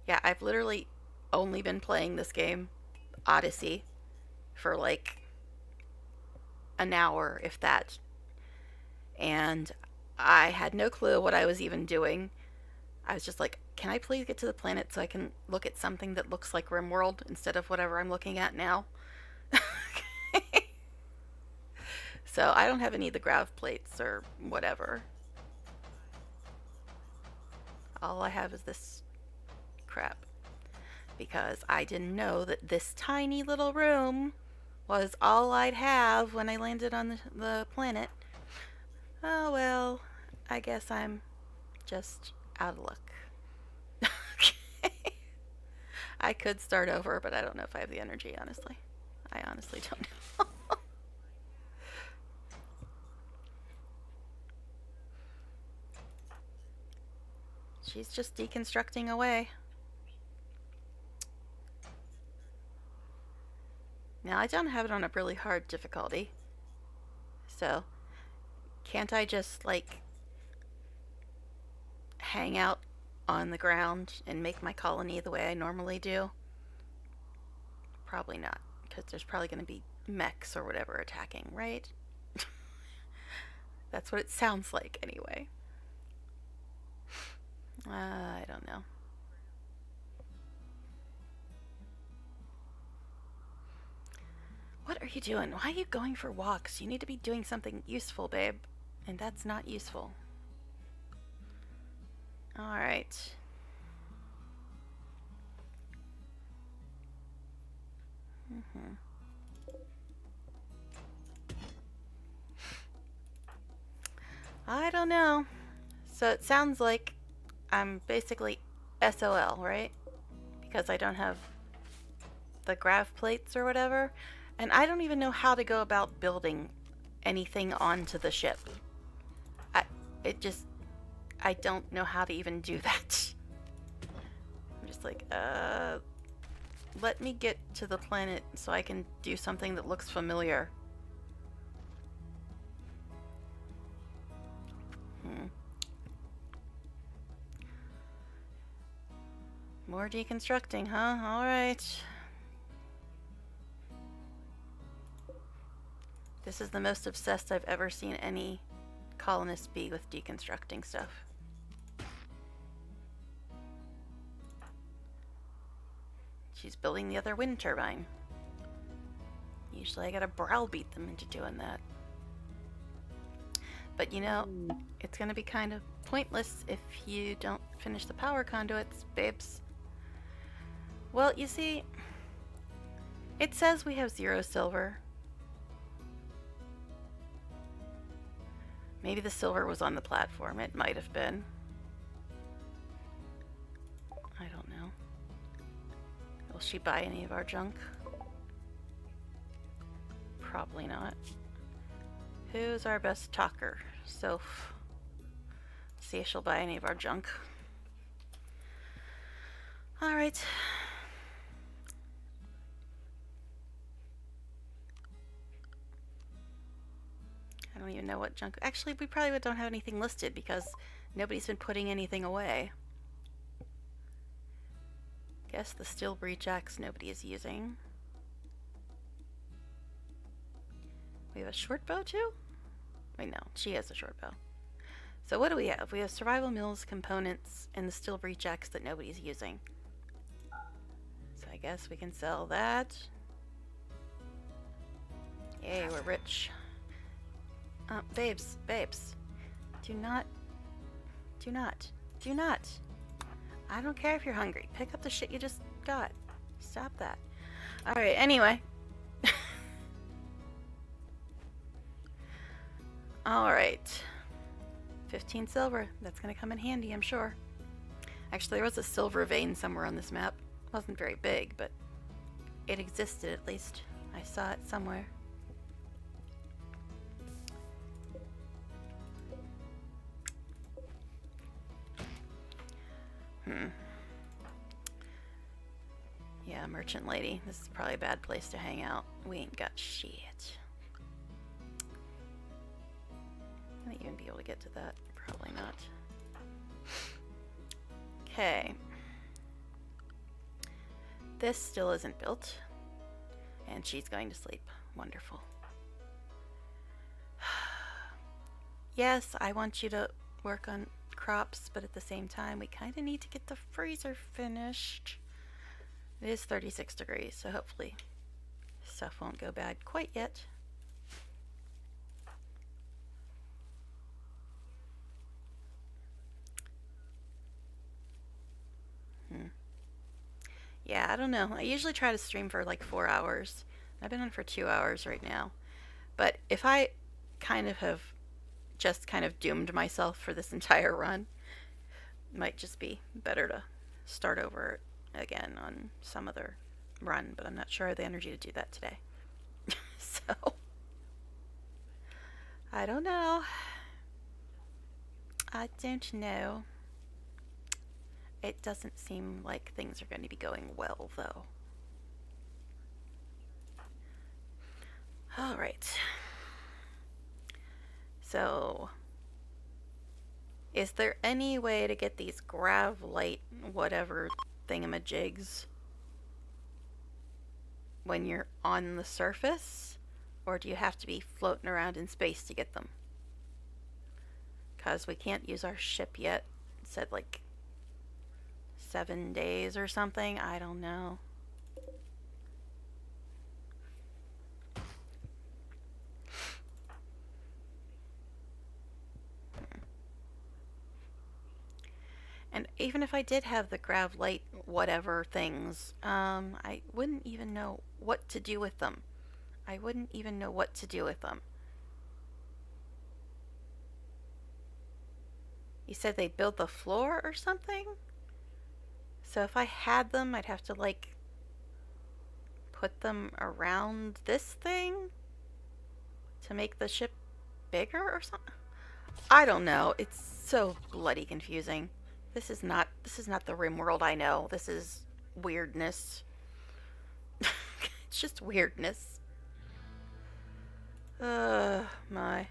[SPEAKER 1] Yeah, I've literally only been playing this game, Odyssey, for like an hour, if that. And I had no clue what I was even doing. I was just like, can I please get to the planet so I can look at something that looks like Rimworld instead of whatever I'm looking at now? So I don't have any of the grav plates or whatever. All I have is this crap. Because I didn't know that this tiny little room was all I'd have when I landed on the planet. Oh well, I guess I'm just out of luck. I could start over, but I don't know if I have the energy, honestly. I honestly don't know. She's just deconstructing away. Now, I don't have it on a really hard difficulty. So, can't I just, like, hang out on the ground and make my colony the way I normally do? Probably not, because there's probably going to be mechs or whatever attacking, right? That's what it sounds like, anyway. I don't know. What are you doing? Why are you going for walks? You need to be doing something useful, babe. And that's not useful. Alright. I don't know. So it sounds like I'm basically SOL, right? Because I don't have the grav plates or whatever. And I don't even know how to go about building anything onto the ship. I don't know how to even do that. I'm just like, let me get to the planet so I can do something that looks familiar. More deconstructing, huh? Alright. This is the most obsessed I've ever seen any colonist be with deconstructing stuff. She's building the other wind turbine. Usually I gotta browbeat them into doing that. But you know, it's gonna be kind of pointless if you don't finish the power conduits, babes. Well, you see, it says we have 0 silver. Maybe the silver was on the platform. It might have been. I don't know. Will she buy any of our junk? Probably not. Who's our best talker? Soph. See if she'll buy any of our junk. Alright. I don't even know what junk. Actually, we probably don't have anything listed because nobody's been putting anything away. Guess the steel breach axe nobody is using. We have a short bow too? Wait, no, she has a short bow. So what do we have? We have survival mills, components, and the steel breach axe that nobody's using. So I guess we can sell that. Yay, we're rich. Babes, do not. I don't care if you're hungry. Pick up the shit you just got. Stop that. Alright, anyway. Alright. 15 silver. That's gonna come in handy, I'm sure. Actually, there was a silver vein somewhere on this map. It wasn't very big, but it existed at least. I saw it somewhere. Yeah, merchant lady. This is probably a bad place to hang out. We ain't got shit. Might even be able to get to that. Probably not. Okay. This still isn't built. And she's going to sleep. Wonderful. Yes, I want you to work on crops, but at the same time, we kind of need to get the freezer finished. It is 36 degrees, so hopefully stuff won't go bad quite yet. Yeah, I don't know. I usually try to stream for like 4 hours. I've been on for 2 hours right now. But if I kind of have just kind of doomed myself for this entire run, it might just be better to start over again on some other run, but I'm not sure I have the energy to do that today. So, I don't know. I don't know. It doesn't seem like things are going to be going well, though. Alright. So, is there any way to get these grav-light whatever thingamajigs when you're on the surface? Or do you have to be floating around in space to get them? Because we can't use our ship yet. It said like 7 days or something. I don't know. And even if I did have the grav light whatever things, I wouldn't even know what to do with them. I wouldn't even know what to do with them. You said they build the floor or something? So if I had them, I'd have to like put them around this thing to make the ship bigger or something? I don't know. It's so bloody confusing. This is not the Rimworld I know. This is weirdness. It's just weirdness. My.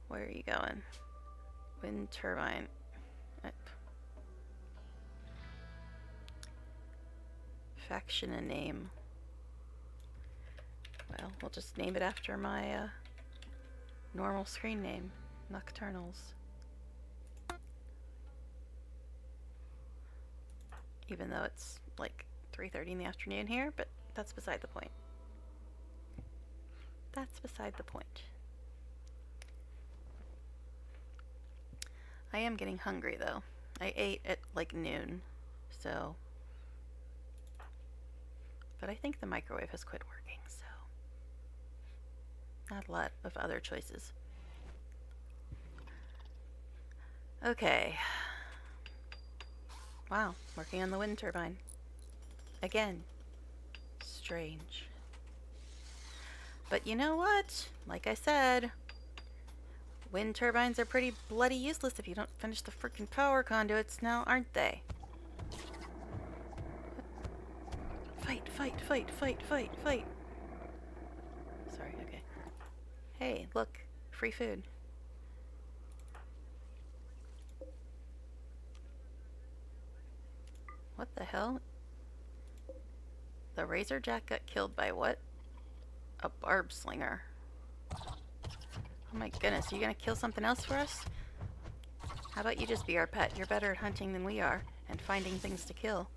[SPEAKER 1] Where are you going? Wind turbine. Up. Faction and name. Well, we'll just name it after my normal screen name, Nocturnals. Even though it's like 3:30 in the afternoon here, but that's beside the point. That's beside the point. I am getting hungry though. I ate at like noon, so. But I think the microwave has quit working, so. Not a lot of other choices. Okay. Wow, working on the wind turbine. Again. Strange. But you know what? Like I said, wind turbines are pretty bloody useless if you don't finish the freaking power conduits now, aren't they? Fight, fight, fight, fight, fight, fight. Sorry, okay. Hey, look. Free food. What the hell? The Razorjack got killed by what? A barb slinger. Oh my goodness, are you gonna kill something else for us? How about you just be our pet? You're better at hunting than we are, and finding things to kill.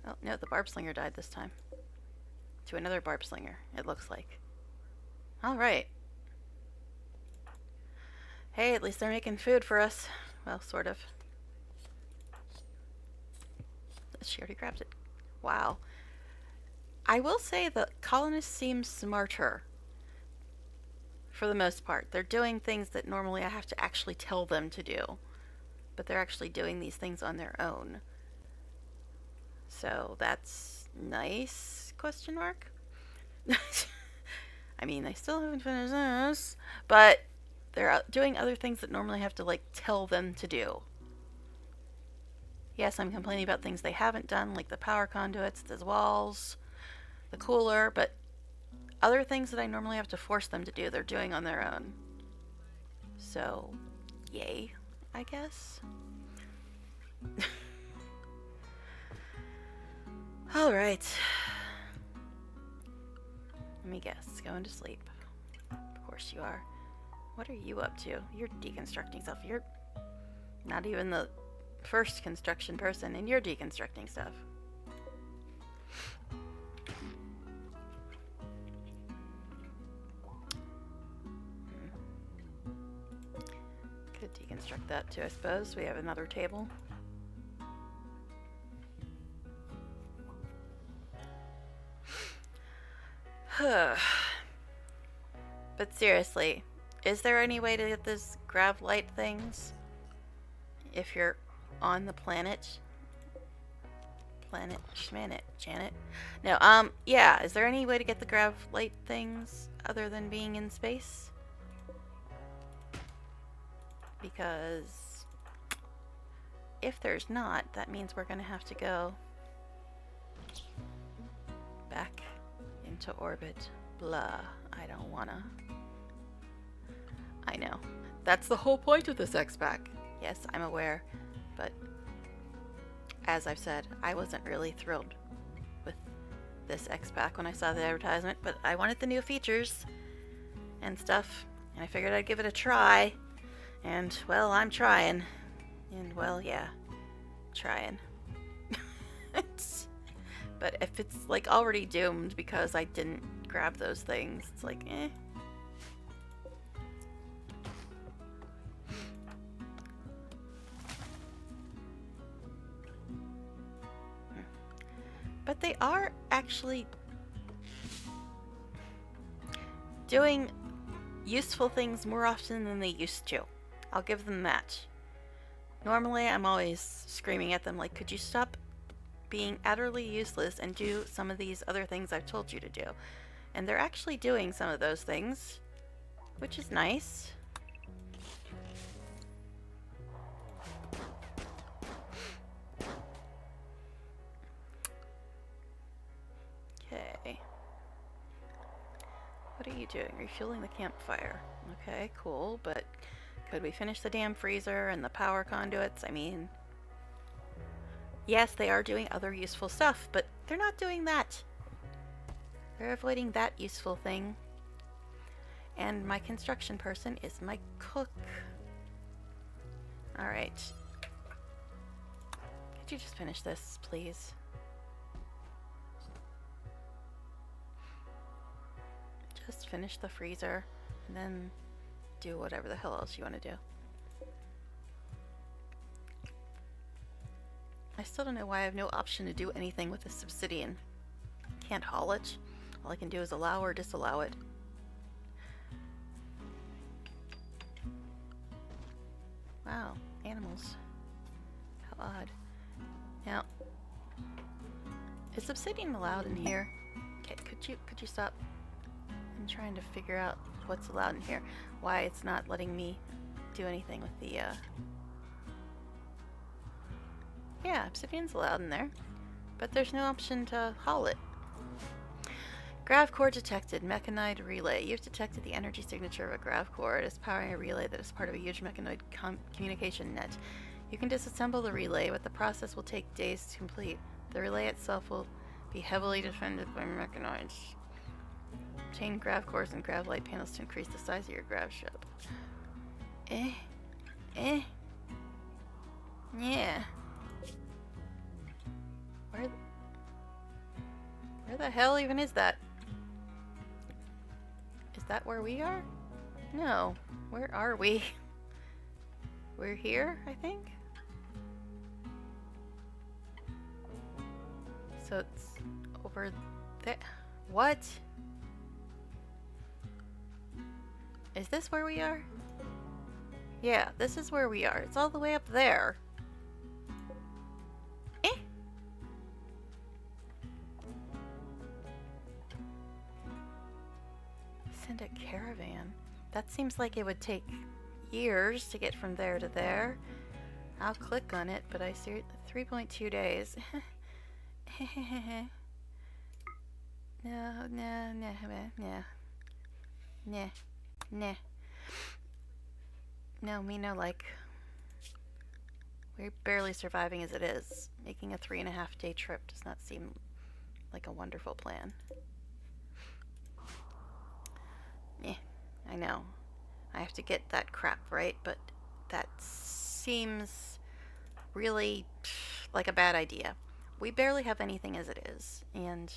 [SPEAKER 1] Oh, no, the barb slinger died this time. To another barb slinger, it looks like. Alright. Hey, at least they're making food for us. Well, sort of. She already grabbed it. Wow. I will say the colonists seem smarter for the most part. They're doing things that normally I have to actually tell them to do, but they're actually doing these things on their own. So that's nice, question mark. I mean, they still haven't finished this, but they're doing other things that normally I have to, like, tell them to do. Yes, I'm complaining about things they haven't done, like the power conduits, the walls, the cooler, but other things that I normally have to force them to do, they're doing on their own. So, yay, I guess. Alright. Let me guess. Going to sleep. Of course you are. What are you up to? You're deconstructing stuff. You're not even the first construction person, and you're deconstructing stuff. Could deconstruct that too, I suppose. We have another table. But seriously, is there any way to get those grav light things if you're on the planet? Planet Schmanet, Janet. No, yeah, is there any way to get the grav light things other than being in space? Because if there's not, that means we're gonna have to go back into orbit. Blah. I don't wanna. I know. That's the whole point of this xpac. Yes, I'm aware, but as I've said, I wasn't really thrilled with this xpac when I saw the advertisement, but I wanted the new features and stuff, and I figured I'd give it a try, and, well, I'm trying. And, well, yeah, trying. But if it's, like, already doomed because I didn't grab those things, it's like, eh. But they are actually doing useful things more often than they used to. I'll give them that. Normally, I'm always screaming at them like, could you stop being utterly useless and do some of these other things I've told you to do? And they're actually doing some of those things, which is nice. Okay. What are you doing? Refueling the campfire. Okay, cool, but could we finish the damn freezer and the power conduits? I mean, yes, they are doing other useful stuff, but they're not doing that. They're avoiding that useful thing. And my construction person is my cook. Alright. Could you just finish this, please? Just finish the freezer, and then do whatever the hell else you want to do. I still don't know why I have no option to do anything with this obsidian. Can't haul it. All I can do is allow or disallow it. Wow, animals. How odd. Now, is obsidian allowed in here? Okay, could you stop? I'm trying to figure out what's allowed in here. Why it's not letting me do anything with the, Yeah, obsidian's allowed in there, but there's no option to haul it. Grav core detected. Mechanide relay. You've detected the energy signature of a grav core. It is powering a relay that is part of a huge mechanoid communication net. You can disassemble the relay, but the process will take days to complete. The relay itself will be heavily defended by mechanoids. Obtain grav cores and grav light panels to increase the size of your grav ship. Yeah. Where the hell even is that? Is that where we are? No. Where are we? We're here, I think? So it's over there. What? Is this where we are? Yeah, this is where we are. It's all the way up there. Eh? Send a caravan. That seems like it would take years to get from there to there. I'll click on it, but I see 3.2 days. No, no, no, no. Nah, nah. No, me no like. We're barely surviving as it is. Making a 3.5-day trip does not seem like a wonderful plan. Yeah, I know. I have to get that crap right, but that seems really like a bad idea. We barely have anything as it is, and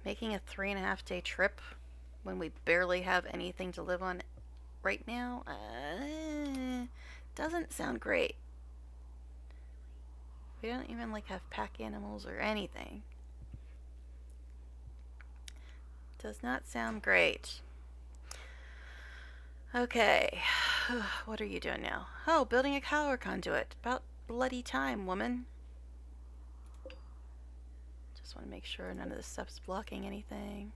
[SPEAKER 1] making a 3.5-day trip when we barely have anything to live on right now doesn't sound great. We don't even like have pack animals or anything. Does not sound great. Okay, what are you doing now? Oh, building a power conduit. About bloody time, woman. Just want to make sure none of this stuff's blocking anything.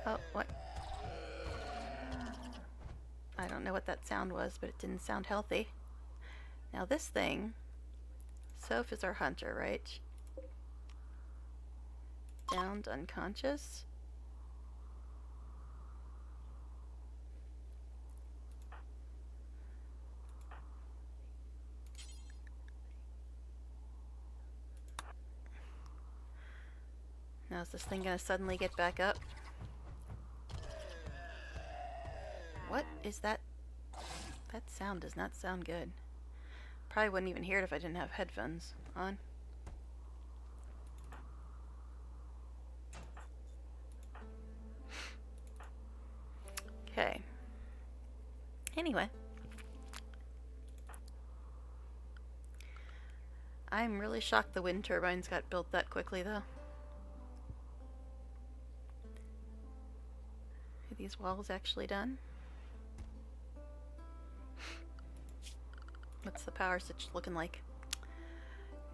[SPEAKER 1] Oh, what? I don't know what that sound was, but it didn't sound healthy. Now this thing, Soph is our hunter, right? Downed unconscious. Now is this thing gonna suddenly get back up? What is that? That sound does not sound good. Probably wouldn't even hear it if I didn't have headphones on. Okay. Anyway. I'm really shocked the wind turbines got built that quickly, though. Are these walls actually done? What's the power switch looking like?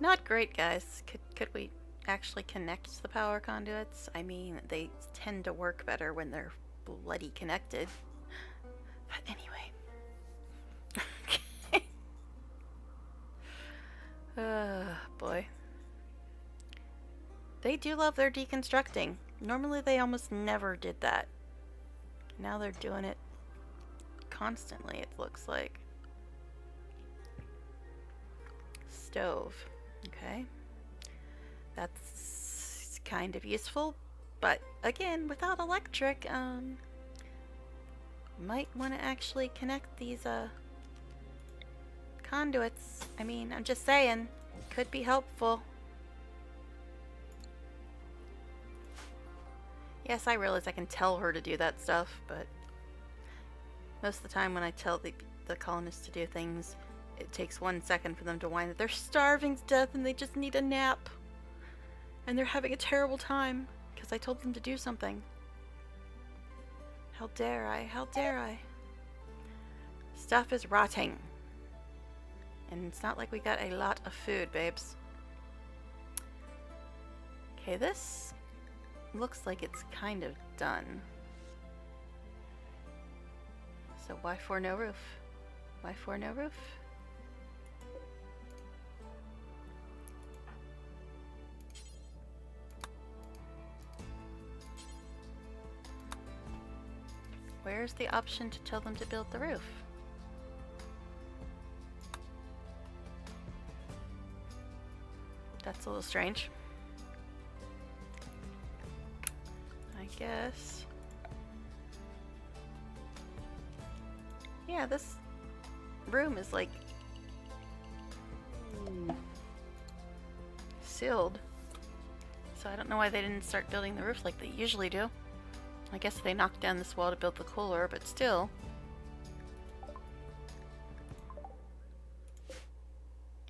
[SPEAKER 1] Not great, guys. Could we actually connect the power conduits? I mean, they tend to work better when they're bloody connected. But anyway. Boy. They do love their deconstructing. Normally they almost never did that. Now they're doing it constantly, it looks like. Stove. Okay. That's kind of useful, but again, without electric, might want to actually connect these, conduits. I mean, I'm just saying, could be helpful. Yes, I realize I can tell her to do that stuff, but most of the time when I tell the colonists to do things, it takes 1 second for them to whine that they're starving to death and they just need a nap. And they're having a terrible time because I told them to do something. How dare I? How dare I? Stuff is rotting. And it's not like we got a lot of food, babes. Okay, this looks like it's kind of done. So why for no roof? Why for no roof? Where's the option to tell them to build the roof? That's a little strange. I guess. Yeah, this room is like sealed. So I don't know why they didn't start building the roof like they usually do. I guess they knocked down this wall to build the cooler, but still.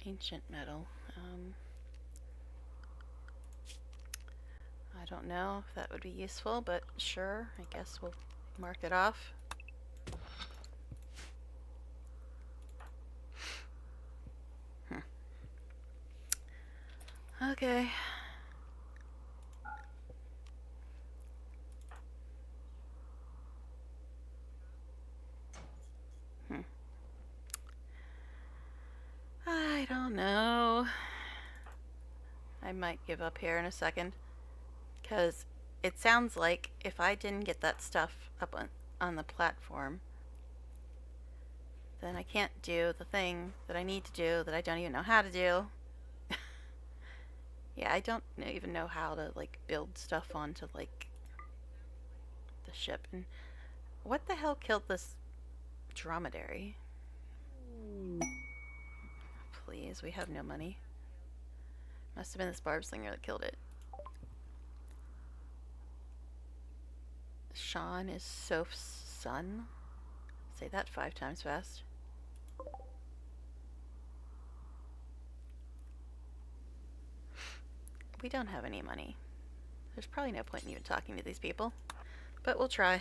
[SPEAKER 1] Ancient metal. don't know if that would be useful, but sure, I guess we'll mark it off. Okay. I don't know. I might give up here in a second. Because it sounds like if I didn't get that stuff up on the platform, then I can't do the thing that I need to do that I don't even know how to do. Yeah, I don't even know how to, like, build stuff onto, like, the ship. And what the hell killed this dromedary? Please, we have no money. Must have been this barb slinger that killed it. Sean is Soph's son? Say that 5 times fast. We don't have any money. There's probably no point in even talking to these people. But we'll try.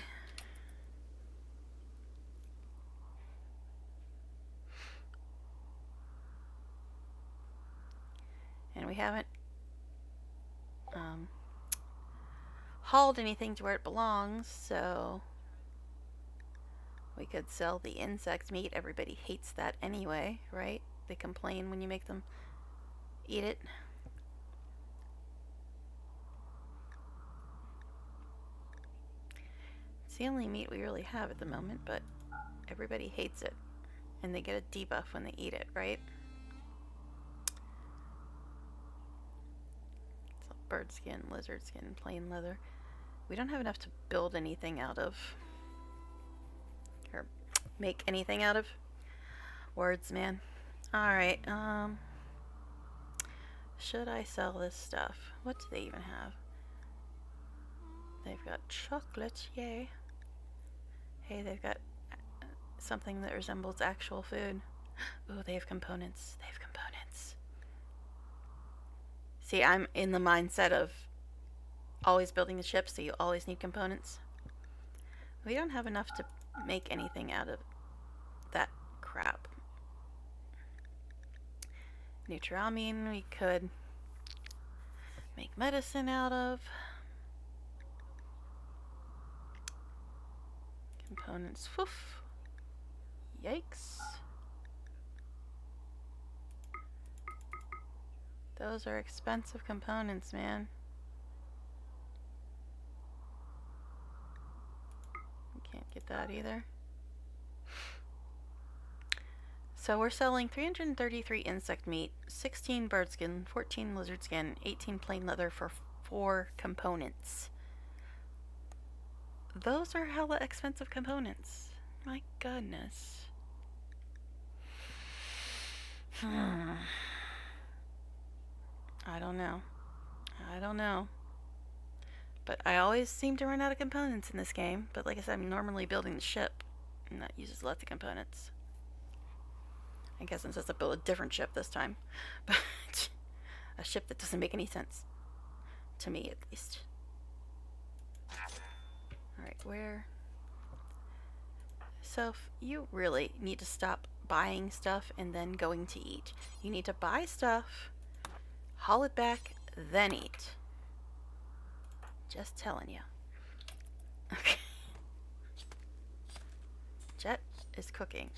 [SPEAKER 1] And we haven't hauled anything to where it belongs, so we could sell the insect meat. Everybody hates that anyway, right? They complain when you make them eat it. It's the only meat we really have at the moment, but everybody hates it. And they get a debuff when they eat it, right? So bird skin, lizard skin, plain leather. We don't have enough to build anything out of. Or make anything out of. Words, man. Alright, should I sell this stuff? What do they even have? They've got chocolate, yay. Hey, they've got something that resembles actual food. Ooh, they have components. They have components. See, I'm in the mindset of always building the ship, so you always need components. We don't have enough to make anything out of that crap. Nutramine we could make medicine out of. Components, woof. Yikes. Those are expensive components, man. Can't get that either. So we're selling 333 insect meat, 16 bird skin, 14 lizard skin, 18 plain leather for 4 components. Those are hella expensive components. My goodness. I don't know. I don't know. But I always seem to run out of components in this game. But like I said, I'm normally building the ship, and that uses lots of components. I guess I'm supposed to build a different ship this time. But a ship that doesn't make any sense. To me, at least. Alright, where? So, you really need to stop buying stuff and then going to eat. You need to buy stuff, haul it back, then eat. Just telling you. Okay. Jet is cooking.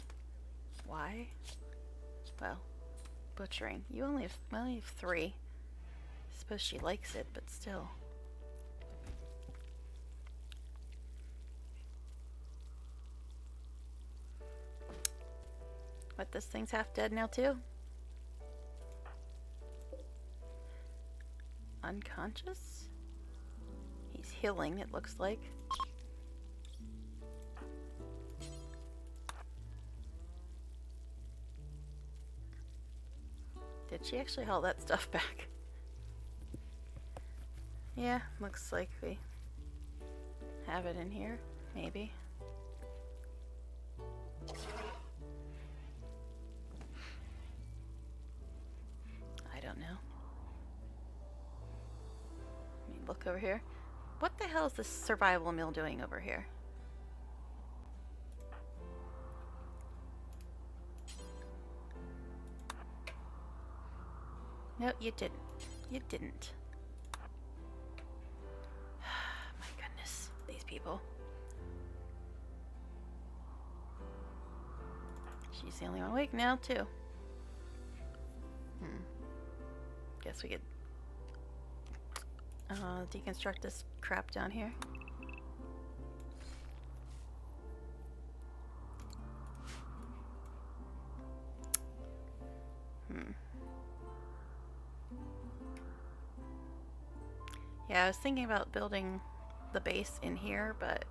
[SPEAKER 1] Why? Well, butchering. You only have 3. I suppose she likes it, but still. What, this thing's half dead now too? Unconscious? He's healing, it looks like. Did she actually haul that stuff back? Yeah, looks like we have it in here, maybe. I don't know. I mean, look over here. What the hell is this survival meal doing over here? No, you didn't. You didn't. My goodness, these people. She's the only one awake now, too. Guess we could deconstruct this crap down here. Yeah, I was thinking about building the base in here, but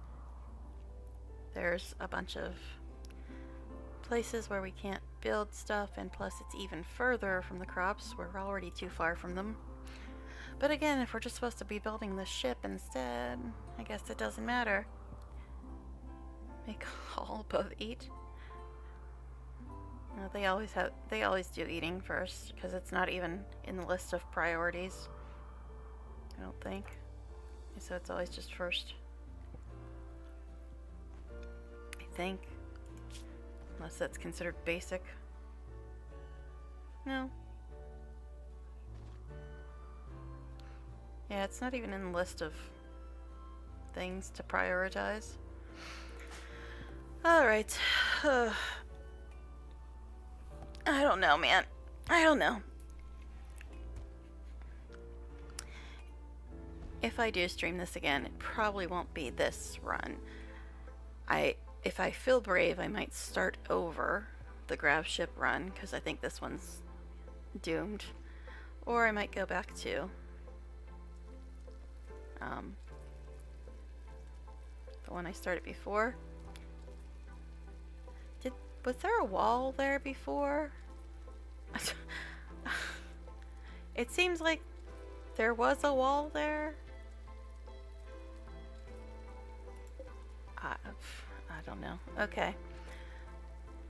[SPEAKER 1] there's a bunch of places where we can't build stuff, and plus it's even further from the crops. We're already too far from them. But again, if we're just supposed to be building the ship instead, I guess it doesn't matter. Make all both eat. No, they always do eating first, because it's not even in the list of priorities. I don't think. So it's always just first. I think. Unless that's considered basic. No. Yeah, it's not even in the list of things to prioritize. Alright. I don't know, man. I don't know. If I do stream this again, it probably won't be this run. If I feel brave, I might start over the grav ship run, because I think this one's doomed. Or I might go back to the one I started before. Was there a wall there before? It seems like there was a wall there. I don't know. Okay.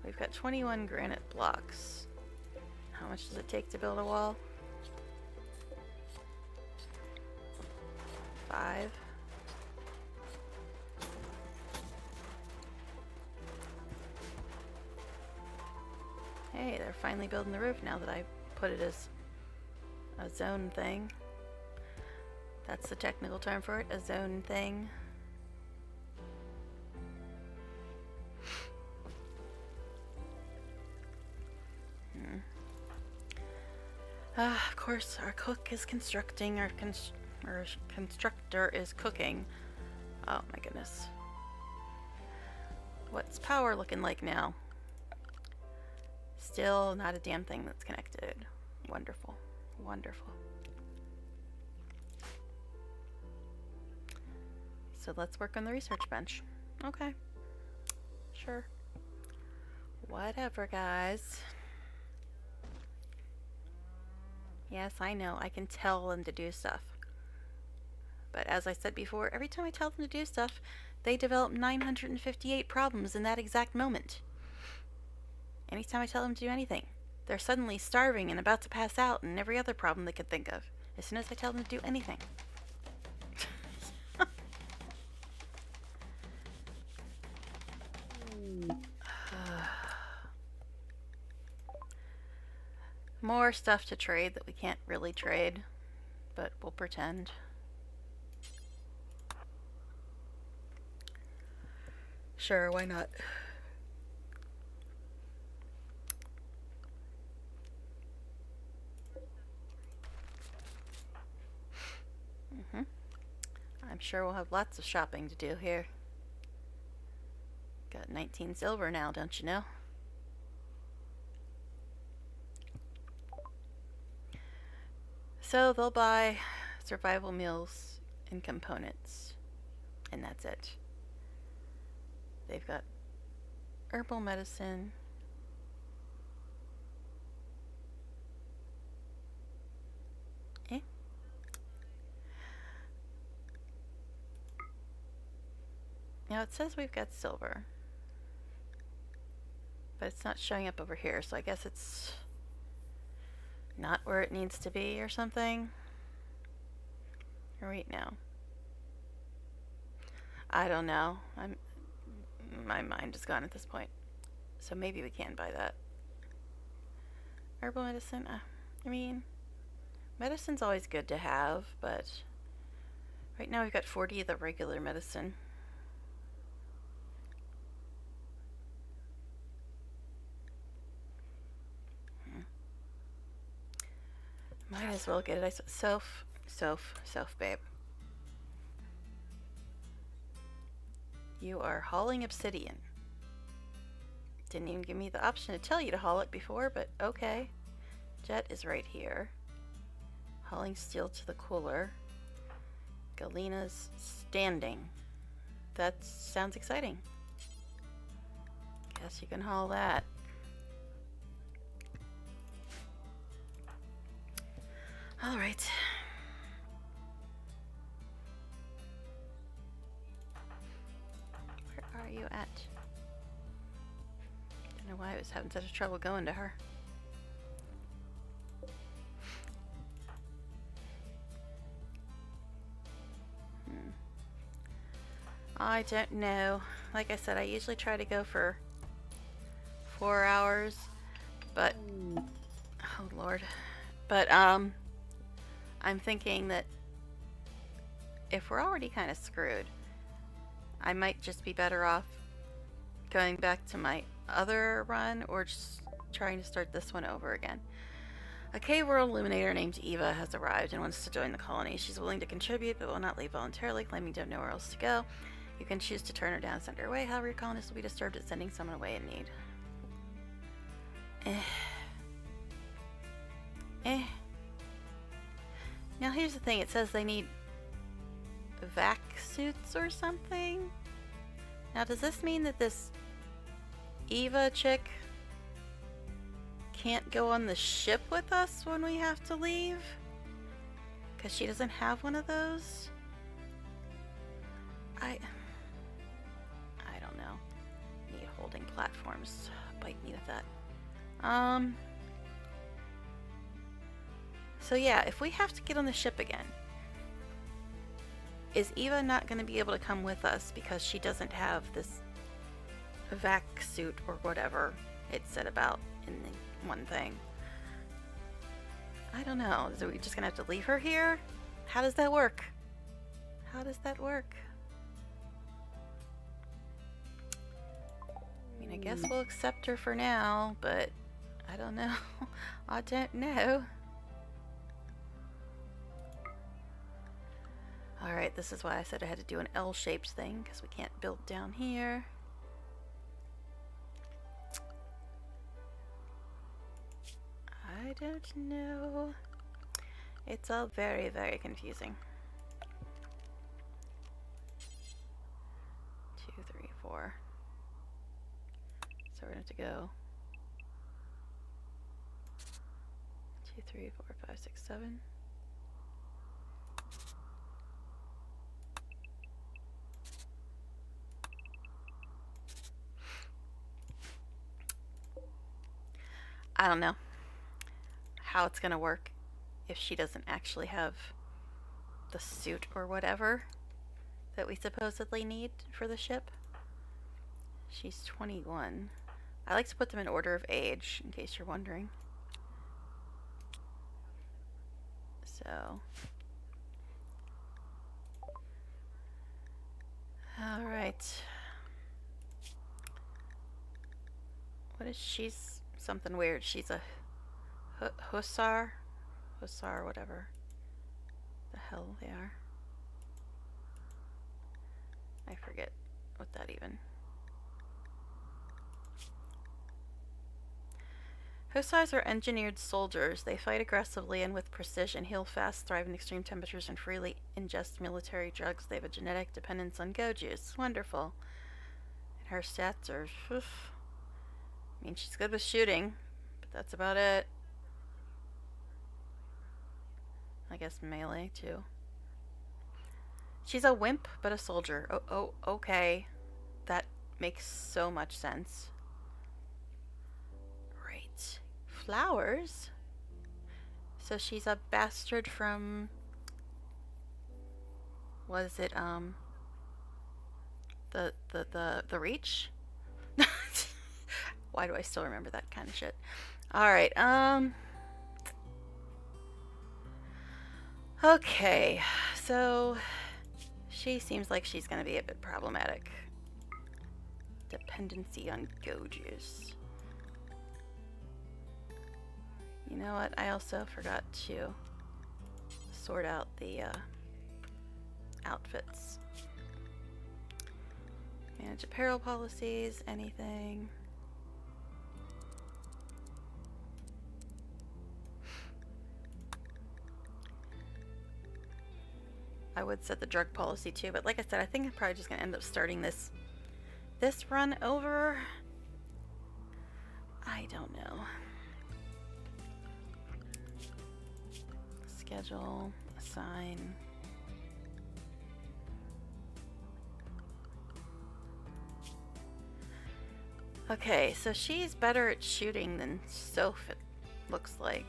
[SPEAKER 1] We've got 21 granite blocks. How much does it take to build a wall? 5. Hey, they're finally building the roof now that I put it as a zone thing. That's the technical term for it, a zone thing. Of course, our cook is constructing, our constructor is cooking. Oh my goodness. What's power looking like now? Still not a damn thing that's connected. Wonderful. Wonderful. So let's work on the research bench. Okay. Sure. Whatever, guys. Yes, I know. I can tell them to do stuff. But as I said before, every time I tell them to do stuff, they develop 958 problems in that exact moment. Anytime I tell them to do anything, they're suddenly starving and about to pass out and every other problem they could think of. As soon as I tell them to do anything. More stuff to trade that we can't really trade, but we'll pretend. Sure, why not? I'm sure we'll have lots of shopping to do here. Got 19 silver now, don't you know? So they'll buy survival meals and components, and that's it. They've got herbal medicine. Now it says we've got silver, but it's not showing up over here, so I guess it's not where it needs to be or something. Right now. I don't know. My mind is gone at this point. So maybe we can buy that. Herbal medicine. I mean, medicine's always good to have, but right now we've got 40 of the regular medicine. Might as well get it. Self, babe. You are hauling obsidian. Didn't even give me the option to tell you to haul it before, but okay. Jet is right here. Hauling steel to the cooler. Galena's standing. That sounds exciting. Guess you can haul that. Alright. Where are you at? Don't know why I was having such trouble going to her. I don't know. Like I said, I usually try to go for 4 hours, but oh lord. But I'm thinking that if we're already kind of screwed, I might just be better off going back to my other run or just trying to start this one over again. A cave world illuminator named Eva has arrived and wants to join the colony. She's willing to contribute but will not leave voluntarily, claiming to have nowhere else to go. You can choose to turn her down and send her away. However, your colonists will be disturbed at sending someone away in need. Now here's the thing. It says they need vac suits or something. Now does this mean that this Eva chick can't go on the ship with us when we have to leave? Because she doesn't have one of those? I don't know. Need holding platforms. Bite me with that. So yeah, if we have to get on the ship again, is Eva not going to be able to come with us because she doesn't have this vac suit or whatever it said about in the one thing? I don't know. Are we just going to have to leave her here? How does that work? How does that work? I mean, I guess we'll accept her for now, but I don't know. I don't know. Alright, this is why I said I had to do an L-shaped thing, because we can't build down here. I don't know. It's all very, very confusing. 2, 3, 4. So we're going to have to go 2, 3, 4, 5, 6, 7. I don't know how it's going to work if she doesn't actually have the suit or whatever that we supposedly need for the ship. She's 21. I like to put them in order of age, in case you're wondering. So. Alright. What is she's something weird. She's a hussar? Hussar, whatever the hell they are. I forget what that even. Hussars are engineered soldiers. They fight aggressively and with precision, heal fast, thrive in extreme temperatures, and freely ingest military drugs. They have a genetic dependence on go juice. Wonderful. And her stats are... Oof. I mean, she's good with shooting, but that's about it. I guess melee, too. She's a wimp, but a soldier. Oh, okay. That makes so much sense. Right. Flowers? So she's a bastard from Was it the reach? Why do I still remember that kind of shit? All right. Okay. So she seems like she's gonna be a bit problematic. Dependency on Goges. You know what? I also forgot to sort out the outfits. Manage apparel policies, anything. I would set the drug policy too, but like I said, I think I'm probably just gonna end up starting this run over. I don't know. Schedule, assign. Okay, so she's better at shooting than Soph, it looks like.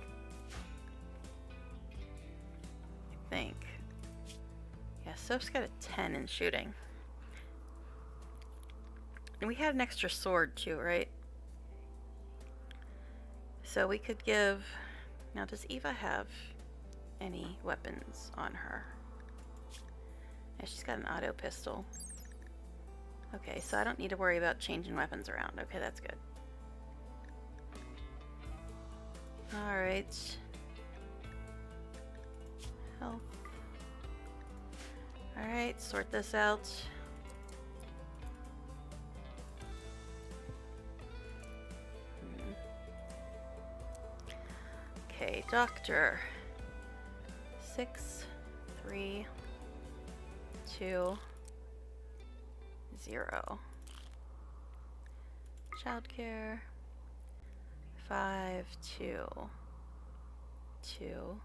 [SPEAKER 1] I think. Yeah, Soph's got a 10 in shooting. And we had an extra sword too, right? So we could give... Now, does Eva have any weapons on her? Yeah, she's got an auto pistol. Okay, so I don't need to worry about changing weapons around. Okay, that's good. Alright. Health. Alright, sort this out. Okay, doctor. 6, 3, 2, 0. Childcare. 5, 2, 2,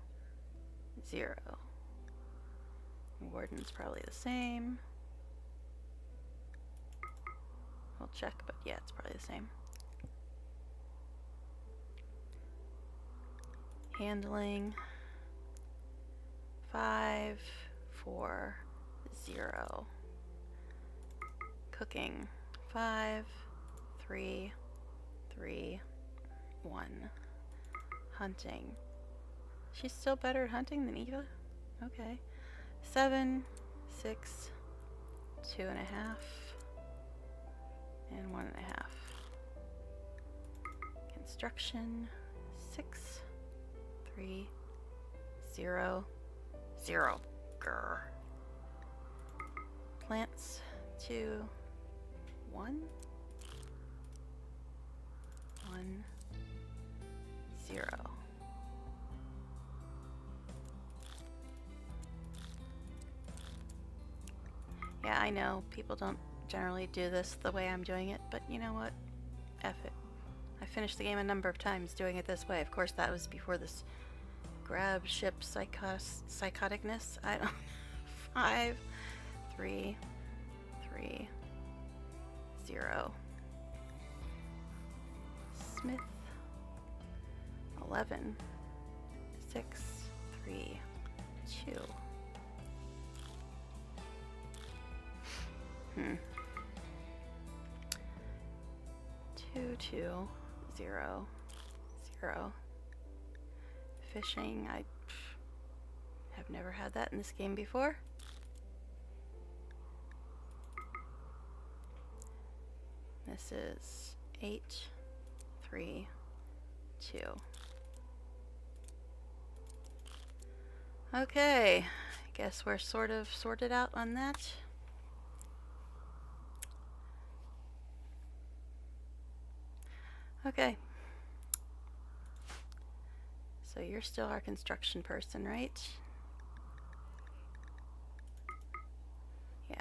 [SPEAKER 1] 0. Warden's probably the same. We'll check, but yeah, it's probably the same. Handling. 5, 4, 0. Cooking. 5, 3, 3, 1. Hunting. She's still better at hunting than Eva? Okay. 7, 6, 2.5, and 1.5. Construction. 6, 3, 0, 0. Grr. Plants. 2, 1, 1, 0. Yeah, I know people don't generally do this the way I'm doing it, but you know what? F it. I finished the game a number of times doing it this way. Of course, that was before this grab ship psychoticness. I don't. 5, 3, 3, 0. Smith. 11, 6, 3, 2. 2, 2, 0, 0. Fishing. I have never had that in this game before. This is 8, 3, 2. Okay, I guess we're sort of sorted out on that. Okay. So you're still our construction person, right? Yeah.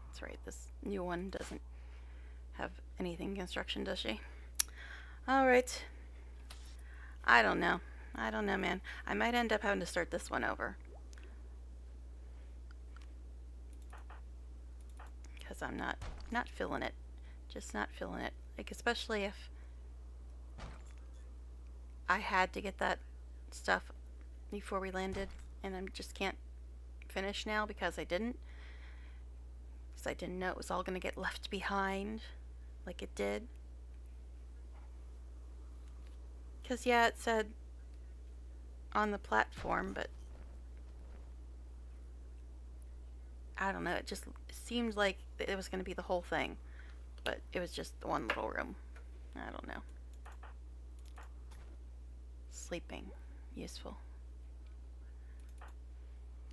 [SPEAKER 1] That's right, this new one doesn't have anything construction, does she? Alright. I don't know. I don't know, man. I might end up having to start this one over. Because I'm not feeling it. Just not feeling it. Like, especially if I had to get that stuff before we landed, and I just can't finish now because I didn't. Because I didn't know it was all going to get left behind like it did. Because, yeah, it said on the platform, but I don't know. It just seemed like it was going to be the whole thing. But it was just the one little room. I don't know. Sleeping. Useful. I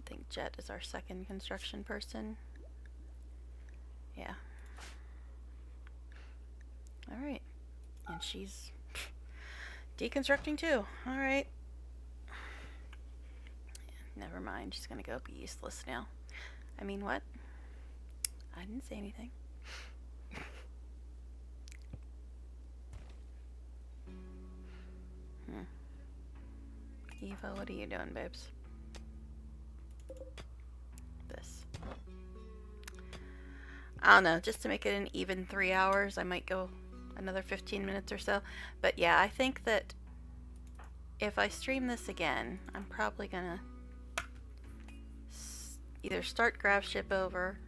[SPEAKER 1] think Jet is our second construction person. Yeah. Alright. And she's deconstructing too. Alright. Never mind. She's gonna go be useless now. I mean, what? I didn't say anything. Eva, what are you doing, babes? This. I don't know, just to make it an even 3 hours, I might go another 15 minutes or so. But yeah, I think that if I stream this again, I'm probably gonna either start Grav Ship over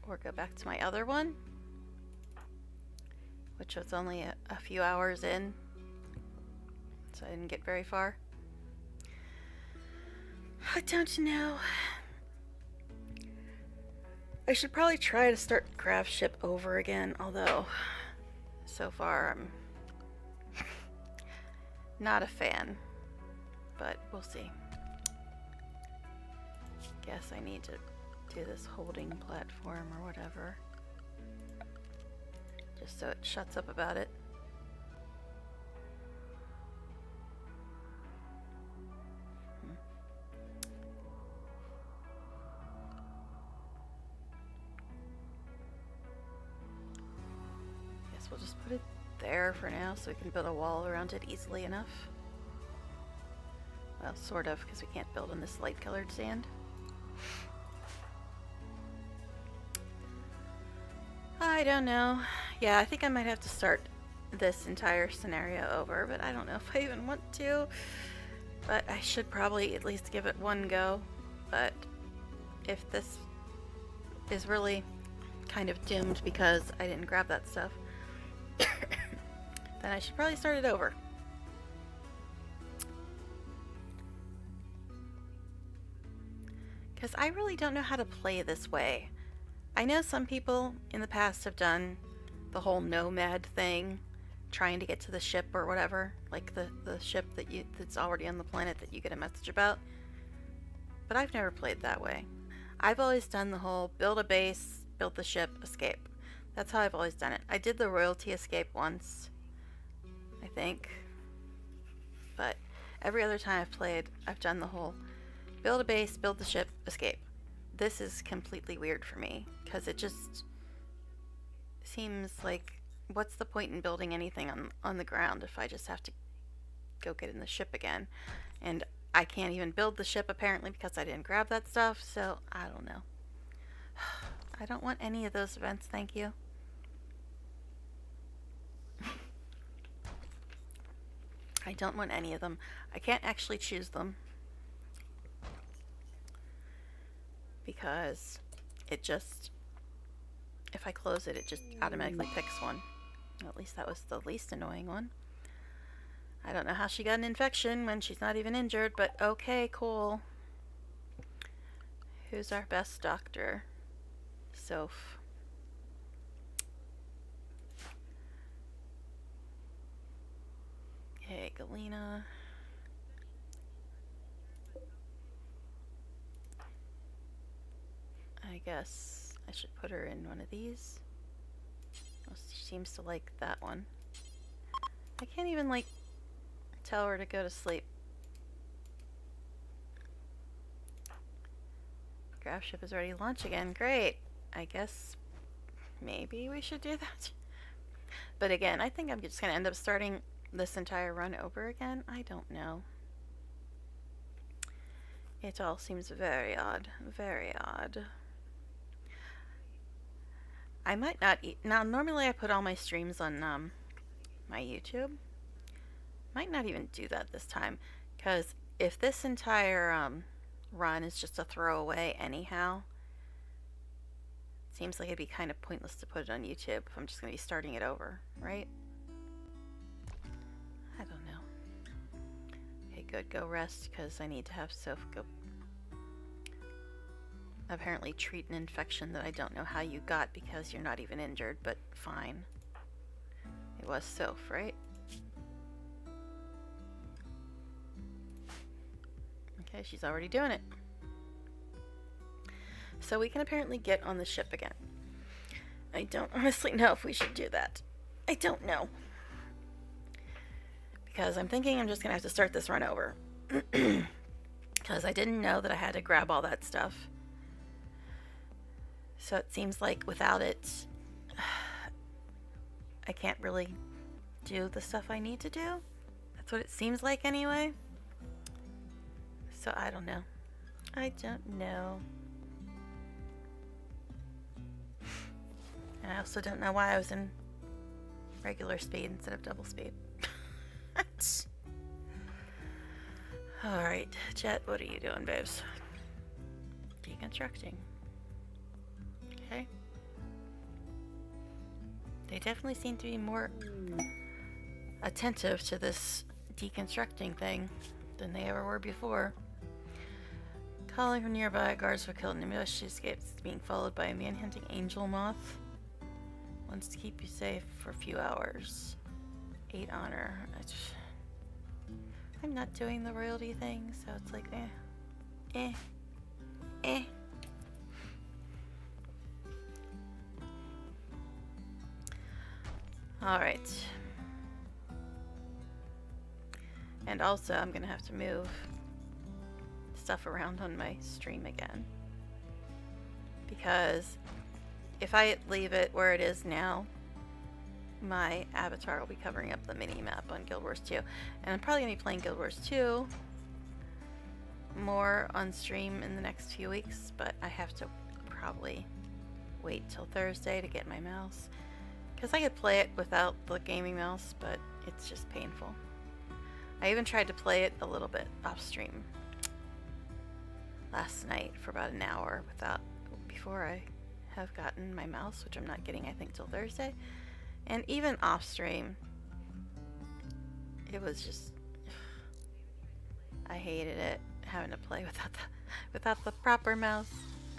[SPEAKER 1] or go back to my other one, which was only a few hours in, so I didn't get very far. I don't know. I should probably try to start Grav Ship over again, although so far I'm not a fan, but we'll see. Guess I need to do this holding platform or whatever, just so it shuts up about it. Guess we'll just put it there for now so we can build a wall around it easily enough. Well, sort of, because we can't build in this light colored sand. I don't know. Yeah, I think I might have to start this entire scenario over, but I don't know if I even want to. But I should probably at least give it one go. But if this is really kind of doomed because I didn't grab that stuff, then I should probably start it over. Because I really don't know how to play this way. I know some people in the past have done the whole nomad thing, trying to get to the ship or whatever, like the ship that's already on the planet that you get a message about. But I've never played that way. I've always done the whole build a base, build the ship, escape. That's how I've always done it. I did the royalty escape once, I think. But every other time I've played, I've done the whole build a base, build the ship, escape. This is completely weird for me, because it just seems like, what's the point in building anything on the ground if I just have to go get in the ship again? And I can't even build the ship apparently because I didn't grab that stuff, so I don't know. I don't want any of those events, thank you. I don't want any of them. I can't actually choose them, because it just, if I close it, it just automatically picks one. At least that was the least annoying one. I don't know how she got an infection when she's not even injured, but okay, cool. Who's our best doctor? Soph. Hey, Galena. I guess I should put her in one of these. Well, she seems to like that one. I can't even, like, tell her to go to sleep. Grav ship is ready to launch again. Great. I guess maybe we should do that. But again, I think I'm just going to end up starting this entire run over again. I don't know. It all seems very odd. Very odd. I might not now, normally I put all my streams on my YouTube. Might not even do that this time, because if this entire run is just a throwaway anyhow. Seems like it'd be kind of pointless to put it on YouTube if I'm just going to be starting it over, right? I don't know. Okay, good. Go rest because I need to have Soph go apparently treat an infection that I don't know how you got because you're not even injured, but fine. It was Soph, right? Okay, she's already doing it. So we can apparently get on the ship again. I don't honestly know if we should do that. I don't know. Because I'm thinking I'm just going to have to start this run over. Because I didn't know that I had to grab all that stuff. So it seems like without it, I can't really do the stuff I need to do. That's what it seems like anyway. So I don't know. I don't know. And I also don't know why I was in regular speed instead of double speed. Alright, Jet, what are you doing, babes? Deconstructing. Okay. They definitely seem to be more attentive to this deconstructing thing than they ever were before. Calling from nearby, guards were killed in ambush. She escapes being followed by a man-hunting angel moth. Wants to keep you safe for a few hours. 8 honor. I'm not doing the royalty thing, so it's like, eh. Alright. And also, I'm gonna have to move stuff around on my stream again. Because if I leave it where it is now, my avatar will be covering up the mini-map on Guild Wars 2. And I'm probably going to be playing Guild Wars 2 more on stream in the next few weeks, but I have to probably wait till Thursday to get my mouse. Because I could play it without the gaming mouse, but it's just painful. I even tried to play it a little bit off stream last night for about an hour before I have gotten my mouse, which I'm not getting I think till Thursday. And even off stream, it was just, I hated it having to play without the proper mouse.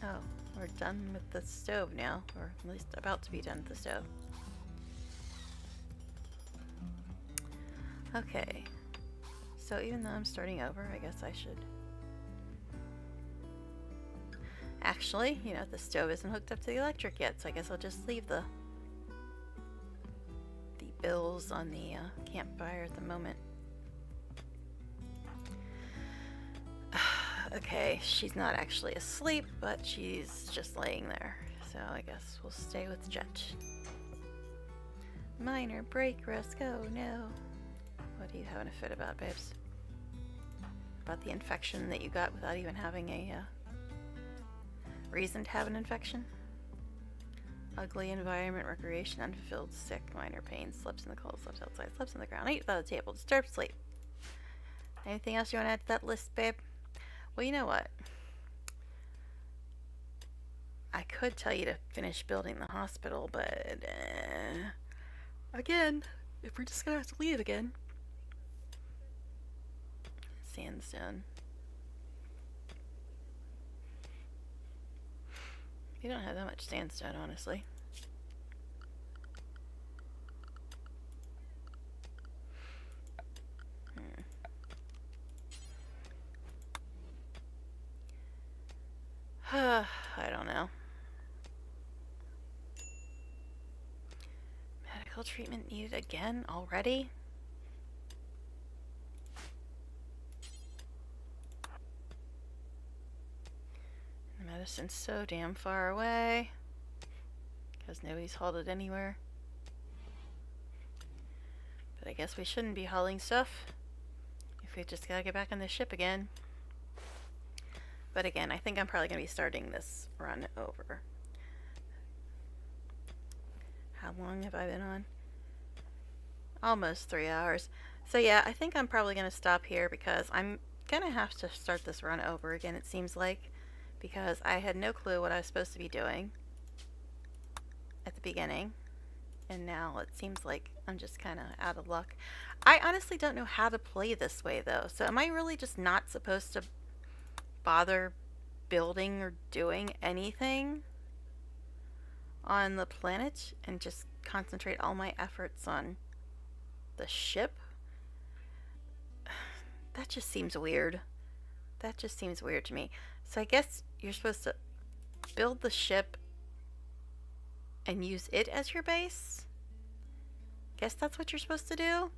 [SPEAKER 1] Oh, we're done with the stove now, or at least about to be done with the stove. Okay, so even though I'm starting over, I guess I should. Actually, you know, the stove isn't hooked up to the electric yet, so I guess I'll just leave the bills on the campfire at the moment. Okay, she's not actually asleep, but she's just laying there. So I guess we'll stay with Jet. Minor break risk. Oh no. What are you having a fit about, babes? About the infection that you got without even having a reason to have an infection? Ugly environment, recreation, unfulfilled, sick, minor pain, slips in the cold, slips outside, slips on the ground, ate without a table, disturbed sleep. Anything else you want to add to that list, babe? Well, you know what? I could tell you to finish building the hospital, but again, if we're just gonna have to leave again. Sandstone. You don't have that much sandstone, honestly. I don't know. Medical treatment needed again already? The medicine's so damn far away because nobody's hauled it anywhere. But I guess we shouldn't be hauling stuff if we just gotta get back on the ship again. But again, I think I'm probably going to be starting this run over. How long have I been on? Almost 3 hours. So yeah, I think I'm probably going to stop here because I'm gonna have to start this run over again, it seems like, because I had no clue what I was supposed to be doing at the beginning, and now it seems like I'm just kind of out of luck. I honestly don't know how to play this way, though, so am I really just not supposed to bother building or doing anything on the planet and just concentrate all my efforts on the ship? That just seems weird. That just seems weird to me. So I guess you're supposed to build the ship and use it as your base? Guess that's what you're supposed to do?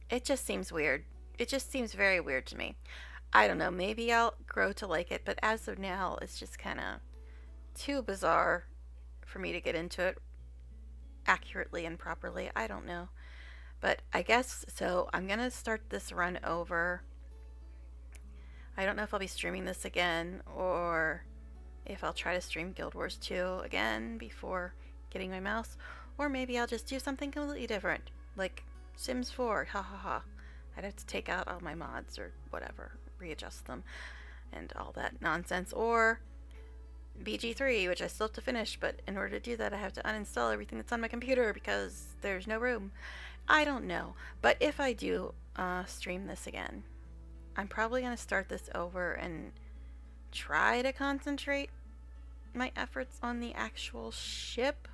[SPEAKER 1] It just seems weird. It just seems very weird to me. I don't know, maybe I'll grow to like it, but as of now, it's just kind of too bizarre for me to get into it accurately and properly. I don't know. But I guess so. I'm going to start this run over. I don't know if I'll be streaming this again or if I'll try to stream Guild Wars 2 again before getting my mouse, or maybe I'll just do something completely different, like Sims 4, ha ha ha. I'd have to take out all my mods or whatever, readjust them, and all that nonsense, or BG3, which I still have to finish, but in order to do that I have to uninstall everything that's on my computer because there's no room. I don't know, but if I do stream this again, I'm probably going to start this over and try to concentrate my efforts on the actual ship,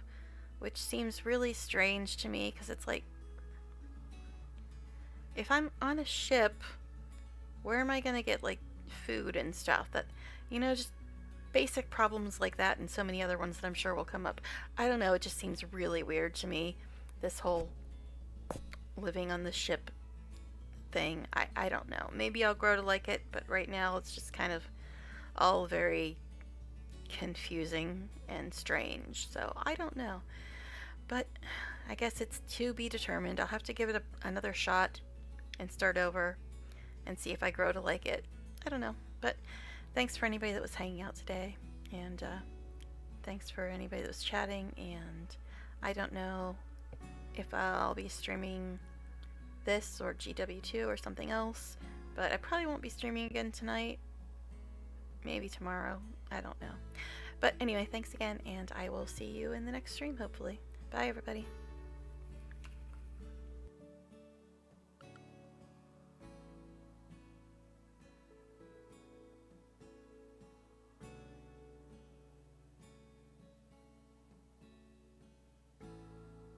[SPEAKER 1] which seems really strange to me because it's like, if I'm on a ship, where am I going to get like food and stuff? That, just basic problems like that and so many other ones that I'm sure will come up. I don't know, it just seems really weird to me, this whole living on the ship thing. I don't know. Maybe I'll grow to like it, but right now it's just kind of all very confusing and strange. So I don't know. But I guess it's to be determined. I'll have to give it another shot and start over and see if I grow to like it. I don't know. But thanks for anybody that was hanging out today. And thanks for anybody that was chatting. And I don't know if I'll be streaming this or GW2 or something else, but I probably won't be streaming again tonight. Maybe tomorrow. I don't know. But anyway, thanks again, and I will see you in the next stream, hopefully. Bye, everybody.